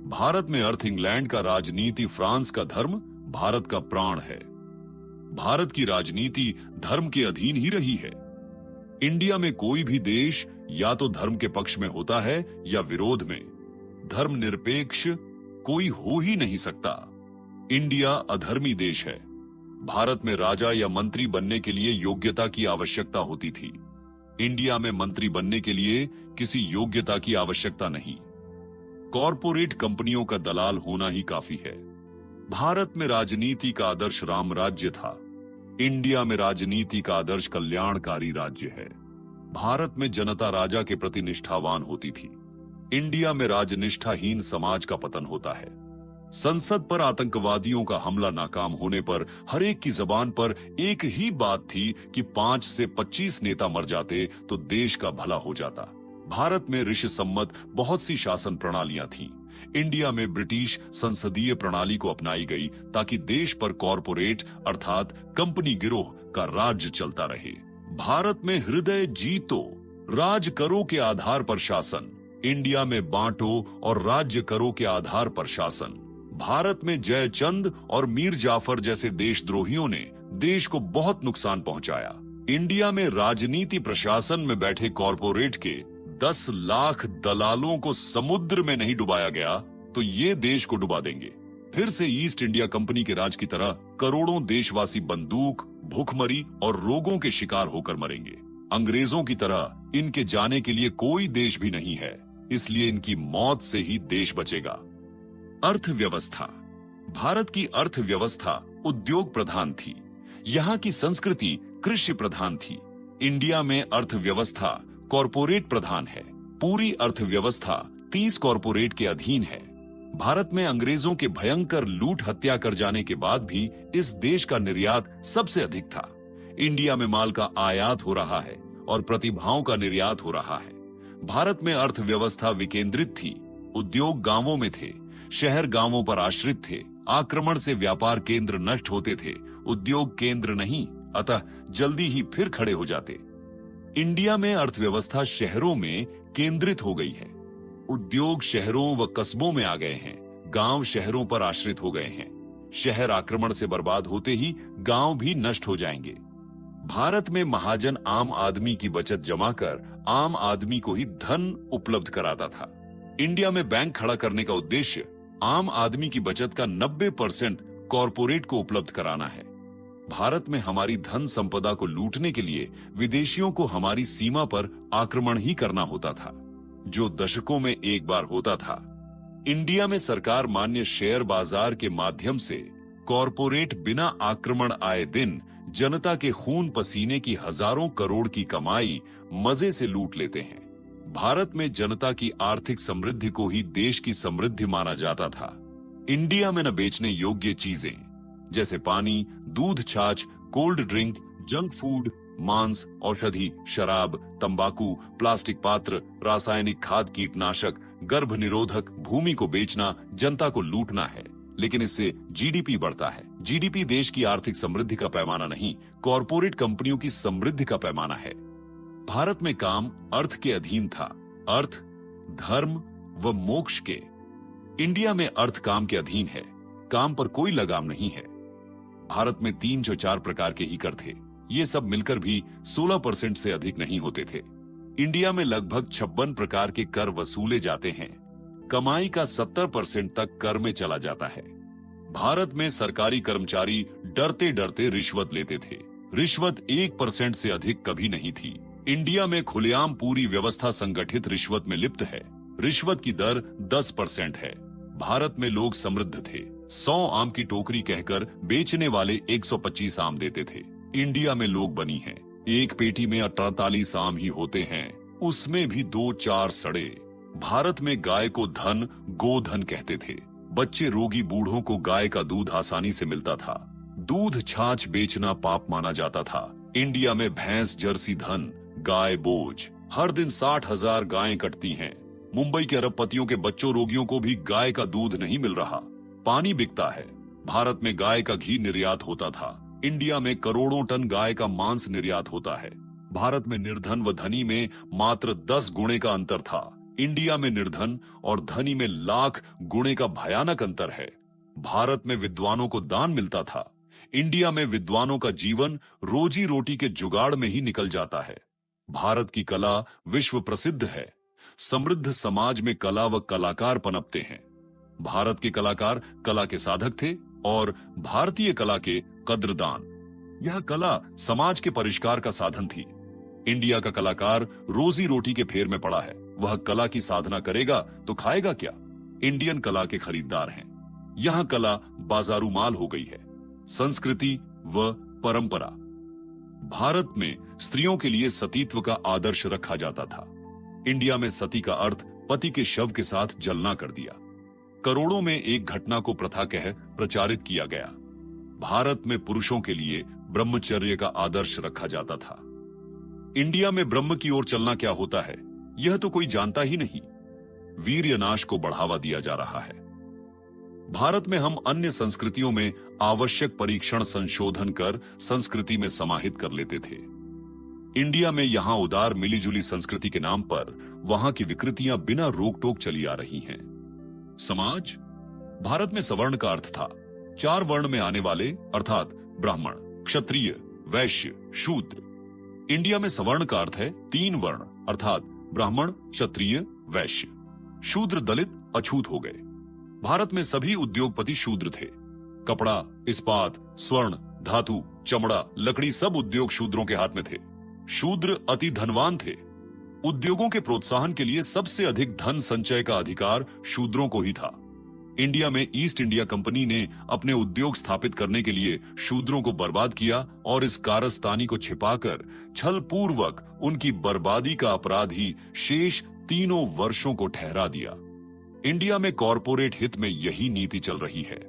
भारत में अर्थ इंग्लैंड का, राजनीति फ्रांस का, धर्म भारत का प्राण है। भारत की राजनीति धर्म के अधीन ही रही है। इंडिया में कोई भी देश या तो धर्म के पक्ष में होता है या विरोध में। धर्मनिरपेक्ष कोई हो ही नहीं सकता। इंडिया अधर्मी देश है। भारत में राजा या मंत्री बनने के लिए योग्यता की आवश्यकता होती थी। इंडिया में मंत्री बनने के लिए किसी योग्यता की आवश्यकता नहीं, कॉरपोरेट कंपनियों का दलाल होना ही काफी है। भारत में राजनीति का आदर्श राम राज्य था। इंडिया में राजनीति का आदर्श कल्याणकारी राज्य है। भारत में जनता राजा के प्रति निष्ठावान होती थी। इंडिया में राजनिष्ठाहीन समाज का पतन होता है। संसद पर आतंकवादियों का हमला नाकाम होने पर हर एक की जबान पर एक ही बात थी कि 5 से 25 नेता मर जाते तो देश का भला हो जाता। भारत में ऋषि सम्मत बहुत सी शासन प्रणालियां थीं। इंडिया में ब्रिटिश संसदीय प्रणाली को अपनाई गई ताकि देश पर कॉरपोरेट अर्थात कंपनी गिरोह का राज्य चलता रहे। भारत में हृदय जीतो, राज करो के आधार पर शासन। इंडिया में बांटो और राज्य करो के आधार पर शासन। भारत में जयचंद और मीर जाफर जैसे देशद्रोहियों ने देश को बहुत नुकसान पहुंचाया। इंडिया में राजनीति प्रशासन में बैठे कॉरपोरेट के 10 लाख दलालों को समुद्र में नहीं डुबाया गया तो ये देश को डुबा देंगे। फिर से ईस्ट इंडिया कंपनी के राज की तरह करोड़ों देशवासी बंदूक, भूखमरी और रोगों के शिकार होकर मरेंगे। अंग्रेजों की तरह इनके जाने के लिए कोई देश भी नहीं है, इसलिए इनकी मौत से ही देश बचेगा। अर्थव्यवस्था। भारत की अर्थव्यवस्था उद्योग प्रधान थी। यहाँ की संस्कृति कृषि प्रधान थी। इंडिया में अर्थव्यवस्था कॉरपोरेट प्रधान है। पूरी अर्थव्यवस्था 30 कॉरपोरेट के अधीन है। भारत में अंग्रेजों के भयंकर लूट हत्या कर जाने के बाद भी इस देश का निर्यात सबसे अधिक था। इंडिया में माल का आयात हो रहा है और प्रतिभाओं का निर्यात हो रहा है। भारत में अर्थव्यवस्था विकेंद्रित थी। उद्योग गांवों में थे, शहर गांवों पर आश्रित थे। आक्रमण से व्यापार केंद्र नष्ट होते थे, उद्योग केंद्र नहीं, अतः जल्दी ही फिर खड़े हो जाते। इंडिया में अर्थव्यवस्था शहरों में केंद्रित हो गई है। उद्योग शहरों व कस्बों में आ गए हैं, गांव शहरों पर आश्रित हो गए हैं। शहर आक्रमण से बर्बाद होते ही गांव भी नष्ट हो जाएंगे। भारत में महाजन आम आदमी की बचत जमा कर आम आदमी को ही धन उपलब्ध कराता था। इंडिया में बैंक खड़ा करने का उद्देश्य आम आदमी की बचत का 90% कॉरपोरेट को उपलब्ध कराना है। भारत में हमारी धन संपदा को लूटने के लिए विदेशियों को हमारी सीमा पर आक्रमण ही करना होता था, जो दशकों में एक बार होता था। इंडिया में सरकार मान्य शेयर बाजार के माध्यम से कॉरपोरेट बिना आक्रमण आए दिन जनता के खून पसीने की हजारों करोड़ की कमाई मजे से लूट लेते हैं। भारत में जनता की आर्थिक समृद्धि को ही देश की समृद्धि माना जाता था। इंडिया में न बेचने योग्य चीजें जैसे पानी, दूध, छाछ, कोल्ड ड्रिंक, जंक फूड, मांस, औषधि, शराब, तंबाकू, प्लास्टिक पात्र, रासायनिक खाद, कीटनाशक, गर्भ निरोधक, भूमि को बेचना जनता को लूटना है। लेकिन इससे जीडीपी बढ़ता है। जीडीपी देश की आर्थिक समृद्धि का पैमाना नहीं, कॉरपोरेट कंपनियों की समृद्धि का पैमाना है। भारत में काम अर्थ के अधीन था, अर्थ, धर्म व मोक्ष के। इंडिया में अर्थ काम के अधीन है, काम पर कोई लगाम नहीं है। भारत में 3 से 4 प्रकार के ही कर थे, ये सब मिलकर भी 16% से अधिक नहीं होते थे। इंडिया में लगभग 56 प्रकार के कर वसूले जाते हैं। कमाई का 70% तक कर में चला जाता है। भारत में सरकारी कर्मचारी डरते डरते रिश्वत लेते थे। रिश्वत 1% से अधिक कभी नहीं थी। इंडिया में खुलेआम पूरी व्यवस्था संगठित रिश्वत में लिप्त है। रिश्वत की दर 10% है। भारत में लोग समृद्ध थे। 100 आम की टोकरी कहकर बेचने वाले 125 आम देते थे। इंडिया में लोग बनी हैं। एक पेटी में 48 आम ही होते हैं, उसमें भी 2-4 सड़े। भारत में गाय को धन, गोधन कहते थे। बच्चे, रोगी, बूढ़ों को गाय का दूध आसानी से मिलता था। दूध, छाछ बेचना पाप माना जाता था। इंडिया में भैंस जर्सी धन, गाय बोझ। हर दिन 60,000 गायें कटती हैं। मुंबई के अरबपतियों के बच्चों रोगियों को भी गाय का दूध नहीं मिल रहा। पानी बिकता है। भारत में गाय का घी निर्यात होता था। इंडिया में करोड़ों टन गाय का मांस निर्यात होता है। भारत में निर्धन व धनी में मात्र 10 गुणे का अंतर था। इंडिया में निर्धन और धनी में लाख गुणे का भयानक अंतर है। भारत में विद्वानों को दान मिलता था। इंडिया में विद्वानों का जीवन रोजी रोटी के जुगाड़ में ही निकल जाता है। भारत की कला विश्व प्रसिद्ध है। समृद्ध समाज में कला व कलाकार पनपते हैं। भारत के कलाकार कला के साधक थे और भारतीय कला के कद्रदान। यह कला समाज के परिष्कार का साधन थी। इंडिया का कलाकार रोजी रोटी के फेर में पड़ा है। वह कला की साधना करेगा तो खाएगा क्या? इंडियन कला के खरीदार हैं। यहाँ कला बाजारू माल हो गई है। संस्कृति व परंपरा। भारत में स्त्रियों के लिए सतीत्व का आदर्श रखा जाता था। इंडिया में सती का अर्थ पति के शव के साथ जलना कर दिया। करोड़ों में एक घटना को प्रथा कह प्रचारित किया गया। भारत में पुरुषों के लिए ब्रह्मचर्य का आदर्श रखा जाता था। इंडिया में ब्रह्म की ओर चलना क्या होता है, यह तो कोई जानता ही नहीं। वीर्यनाश को बढ़ावा दिया जा रहा है। भारत में हम अन्य संस्कृतियों में आवश्यक परीक्षण संशोधन कर संस्कृति में समाहित कर लेते थे। इंडिया में यहां उदार मिलीजुली संस्कृति के नाम पर वहां की विकृतियां बिना रोक टोक चली आ रही हैं। समाज। भारत में सवर्ण का अर्थ था 4 वर्ण में आने वाले, अर्थात ब्राह्मण, क्षत्रिय, वैश्य, शूद्र। इंडिया में सवर्ण का अर्थ है 3 वर्ण, अर्थात ब्राह्मण, क्षत्रिय, वैश्य। शूद्र, दलित अछूत हो गए। भारत में सभी उद्योगपति शूद्र थे। कपड़ा, इस्पात, स्वर्ण, धातु, चमड़ा, लकड़ी सब उद्योग शूद्रों के हाथ में थे। शूद्र अति धनवान थे। उद्योगों के प्रोत्साहन के लिए सबसे अधिक धन संचय का अधिकार शूद्रों को ही था। इंडिया में ईस्ट इंडिया कंपनी ने अपने उद्योग स्थापित करने के लिए शूद्रों को बर्बाद किया और इस कारस्तानी को छिपाकर छल पूर्वक उनकी बर्बादी का अपराधी शेष 3 वर्षों को ठहरा दिया। इंडिया में कॉरपोरेट हित में यही नीति चल रही है।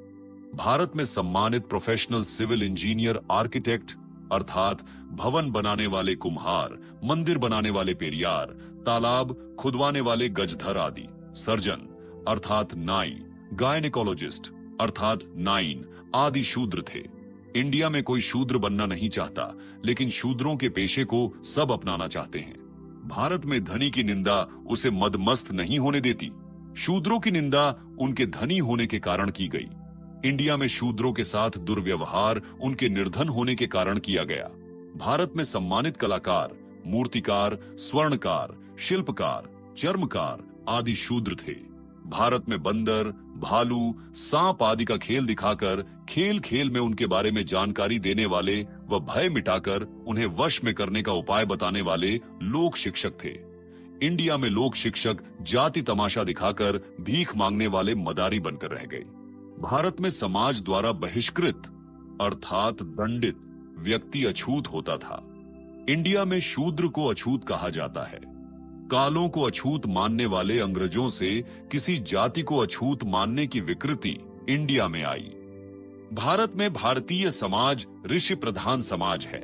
भारत में सम्मानित प्रोफेशनल सिविल इंजीनियर, आर्किटेक्ट अर्थात भवन बनाने वाले कुम्हार, मंदिर बनाने वाले पेरियार, तालाब खुदवाने वाले गजधर आदि, सर्जन अर्थात नाई, गायनेकोलॉजिस्ट अर्थात नाइन आदि शूद्र थे। इंडिया में कोई शूद्र बनना नहीं चाहता, लेकिन शूद्रों के पेशे को सब अपनाना चाहते हैं। भारत में धनी की निंदा उसे मदमस्त नहीं होने देती। शूद्रों की निंदा उनके धनी होने के कारण की गई। इंडिया में शूद्रों के साथ दुर्व्यवहार उनके निर्धन होने के कारण किया गया। भारत में सम्मानित कलाकार, मूर्तिकार, स्वर्णकार, शिल्पकार, चर्मकार आदि शूद्र थे। भारत में बंदर, भालू, सांप आदि का खेल दिखाकर खेल खेल में उनके बारे में जानकारी देने वाले व भय मिटाकर उन्हें वश में करने का उपाय बताने वाले लोक शिक्षक थे। इंडिया में लोक शिक्षक जाति तमाशा दिखाकर भीख मांगने वाले मदारी बनकर रह गए। भारत में समाज द्वारा बहिष्कृत अर्थात दंडित व्यक्ति अछूत होता था। इंडिया में शूद्र को अछूत कहा जाता है। कालों को अछूत मानने वाले अंग्रेजों से किसी जाति को अछूत मानने की विकृति इंडिया में आई। भारत में भारतीय समाज ऋषि प्रधान समाज है।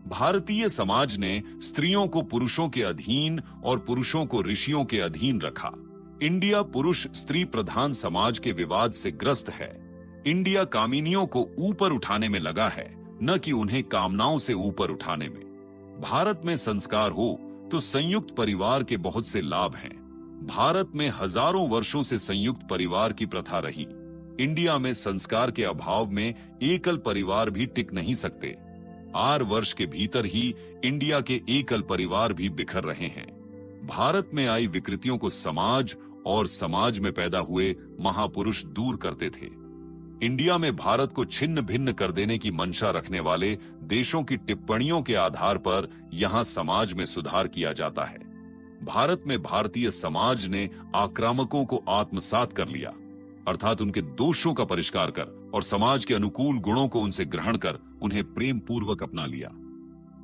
भारतीय समाज ने स्त्रियों को पुरुषों के अधीन और पुरुषों को ऋषियों के अधीन रखा। इंडिया पुरुष स्त्री प्रधान समाज के विवाद से ग्रस्त है। इंडिया कामिनियों को ऊपर उठाने में लगा है, न कि उन्हें कामनाओं से ऊपर उठाने में। भारत में संस्कार हो तो संयुक्त परिवार के बहुत से लाभ हैं। भारत में हजारों वर्षों से संयुक्त परिवार की प्रथा रही। इंडिया में संस्कार के अभाव में एकल परिवार भी टिक नहीं सकते। 8 वर्ष के भीतर ही इंडिया के एकल परिवार भी बिखर रहे हैं। भारत में आई विकृतियों को समाज और समाज में पैदा हुए महापुरुष दूर करते थे। इंडिया में भारत को छिन्न भिन्न कर देने की मंशा रखने वाले देशों की टिप्पणियों के आधार पर यहां समाज में सुधार किया जाता है। भारत में भारतीय समाज ने आक्रामकों को आत्मसात कर लिया, अर्थात उनके दोषों का परिष्कार कर और समाज के अनुकूल गुणों को उनसे ग्रहण कर उन्हें प्रेम पूर्वक अपना लिया।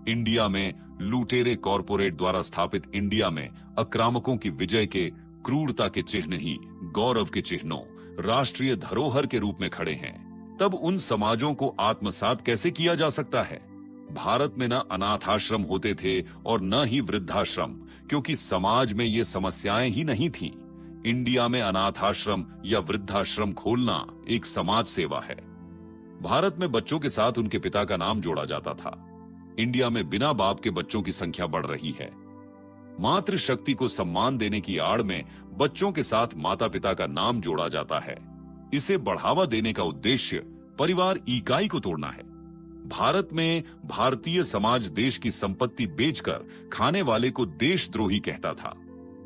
इंडिया में लुटेरे कॉरपोरेट द्वारा स्थापित इंडिया में आक्रामकों की विजय के क्रूरता के चिन्ह ही गौरव के चिन्हों राष्ट्रीय धरोहर के रूप में खड़े हैं। तब उन समाजों को आत्मसात कैसे किया जा सकता है? भारत में न अनाथ आश्रम होते थे और न ही वृद्धाश्रम, क्योंकि समाज में ये समस्याएं ही नहीं थीं। इंडिया में अनाथ आश्रम या वृद्धाश्रम खोलना एक समाज सेवा है। भारत में बच्चों के साथ उनके पिता का नाम जोड़ा जाता था। इंडिया में बिना बाप के बच्चों की संख्या बढ़ रही है। मातृशक्ति को सम्मान देने की आड़ में बच्चों के साथ माता पिता का नाम जोड़ा जाता है। इसे बढ़ावा देने का उद्देश्य परिवार इकाई को तोड़ना है। भारत में भारतीय समाज देश की संपत्ति बेचकर खाने वाले को देशद्रोही कहता था।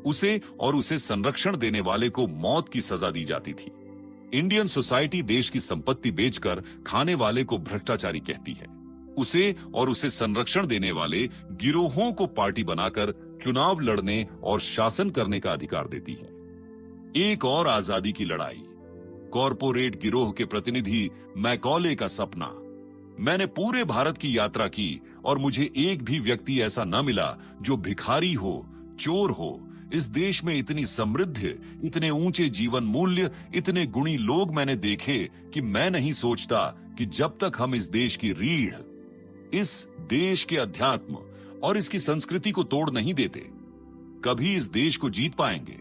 उसे और उसे संरक्षण देने वाले को मौत की सजा दी जाती थी। इंडियन सोसाइटी देश की संपत्ति बेचकर खाने वाले को भ्रष्टाचारी कहती है। उसे और उसे संरक्षण देने वाले गिरोहों को पार्टी बनाकर चुनाव लड़ने और शासन करने का अधिकार देती है। एक और आजादी की लड़ाई। कॉरपोरेट गिरोह के प्रतिनिधि मैकॉले का सपना। मैंने पूरे भारत की यात्रा की और मुझे एक भी व्यक्ति ऐसा न मिला जो भिखारी हो, चोर हो। इस देश में इतनी समृद्ध, इतने ऊंचे जीवन मूल्य, इतने गुणी लोग मैंने देखे कि मैं नहीं सोचता कि जब तक हम इस देश की रीढ़, इस देश के अध्यात्म और इसकी संस्कृति को तोड़ नहीं देते, कभी इस देश को जीत पाएंगे।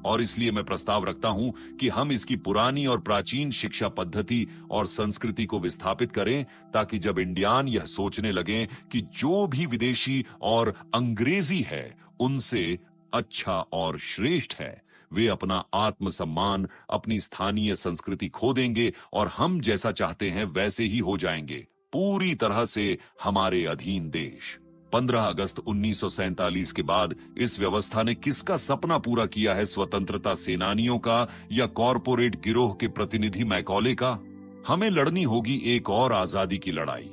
और इसलिए मैं प्रस्ताव रखता हूं कि हम इसकी पुरानी और प्राचीन शिक्षा पद्धति और संस्कृति को विस्थापित करें, ताकि जब इंडियन यह सोचने लगे कि जो भी विदेशी और अंग्रेजी है उनसे अच्छा और श्रेष्ठ है, वे अपना आत्मसम्मान, अपनी स्थानीय संस्कृति खो देंगे और हम जैसा चाहते हैं वैसे ही हो जाएंगे, पूरी तरह से हमारे अधीन देश। 15 अगस्त 1947 के बाद इस व्यवस्था ने किसका सपना पूरा किया है? स्वतंत्रता सेनानियों का या कॉरपोरेट गिरोह के प्रतिनिधि मैकॉले का? हमें लड़नी होगी एक और आजादी की लड़ाई।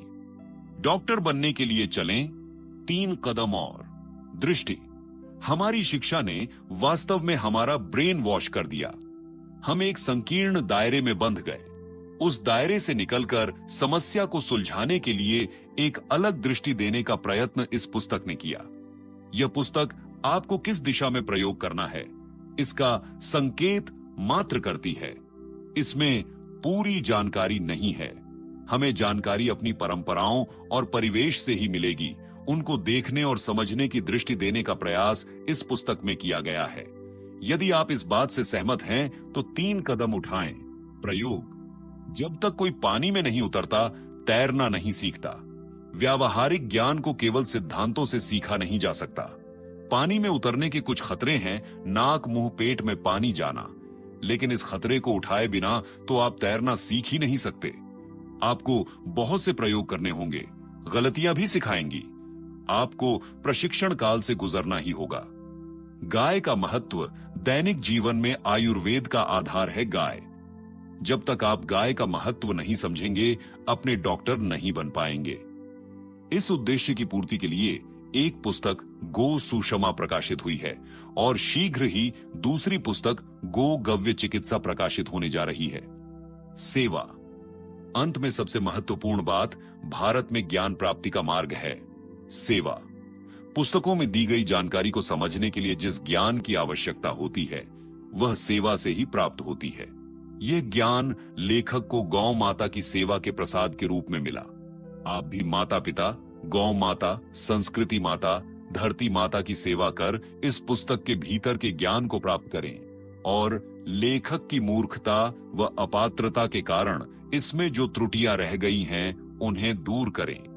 डॉक्टर बनने के लिए चलें 3 कदम और। दृष्टि। हमारी शिक्षा ने वास्तव में हमारा ब्रेन वॉश कर दिया। हम एक संकीर्ण दायरे में बंध गए। उस दायरे से निकलकर समस्या को सुलझाने के लिए एक अलग दृष्टि देने का प्रयत्न इस पुस्तक ने किया। यह पुस्तक आपको किस दिशा में प्रयोग करना है, इसका संकेत मात्र करती है। इसमें पूरी जानकारी नहीं है। हमें जानकारी अपनी परंपराओं और परिवेश से ही मिलेगी। उनको देखने और समझने की दृष्टि देने का प्रयास इस पुस्तक में किया गया है। यदि आप इस बात से सहमत हैं तो 3 कदम उठाएं। प्रयोग। जब तक कोई पानी में नहीं उतरता, तैरना नहीं सीखता। व्यावहारिक ज्ञान को केवल सिद्धांतों से सीखा नहीं जा सकता। पानी में उतरने के कुछ खतरे हैं, नाक, मुंह, पेट में पानी जाना। लेकिन इस खतरे को उठाए बिना तो आप तैरना सीख ही नहीं सकते। आपको बहुत से प्रयोग करने होंगे, गलतियां भी सिखाएंगी। आपको प्रशिक्षण काल से गुजरना ही होगा। गाय का महत्व दैनिक जीवन में आयुर्वेद का आधार है। गाय। जब तक आप गाय का महत्व नहीं समझेंगे, अपने डॉक्टर नहीं बन पाएंगे। इस उद्देश्य की पूर्ति के लिए एक पुस्तक गो सुषमा प्रकाशित हुई है और शीघ्र ही दूसरी पुस्तक गो गव्य चिकित्सा प्रकाशित होने जा रही है। सेवा। अंत में सबसे महत्वपूर्ण बात भारत में ज्ञान प्राप्ति का मार्ग है सेवा। पुस्तकों में दी गई जानकारी को समझने के लिए जिस ज्ञान की आवश्यकता होती है वह सेवा से ही प्राप्त होती है। यह ज्ञान लेखक को गौ माता की सेवा के प्रसाद के रूप में मिला। आप भी माता पिता, गौ माता, संस्कृति माता, धरती माता की सेवा कर इस पुस्तक के भीतर के ज्ञान को प्राप्त करें और लेखक की मूर्खता व अपात्रता के कारण इसमें जो त्रुटियां रह गई हैं उन्हें दूर करें।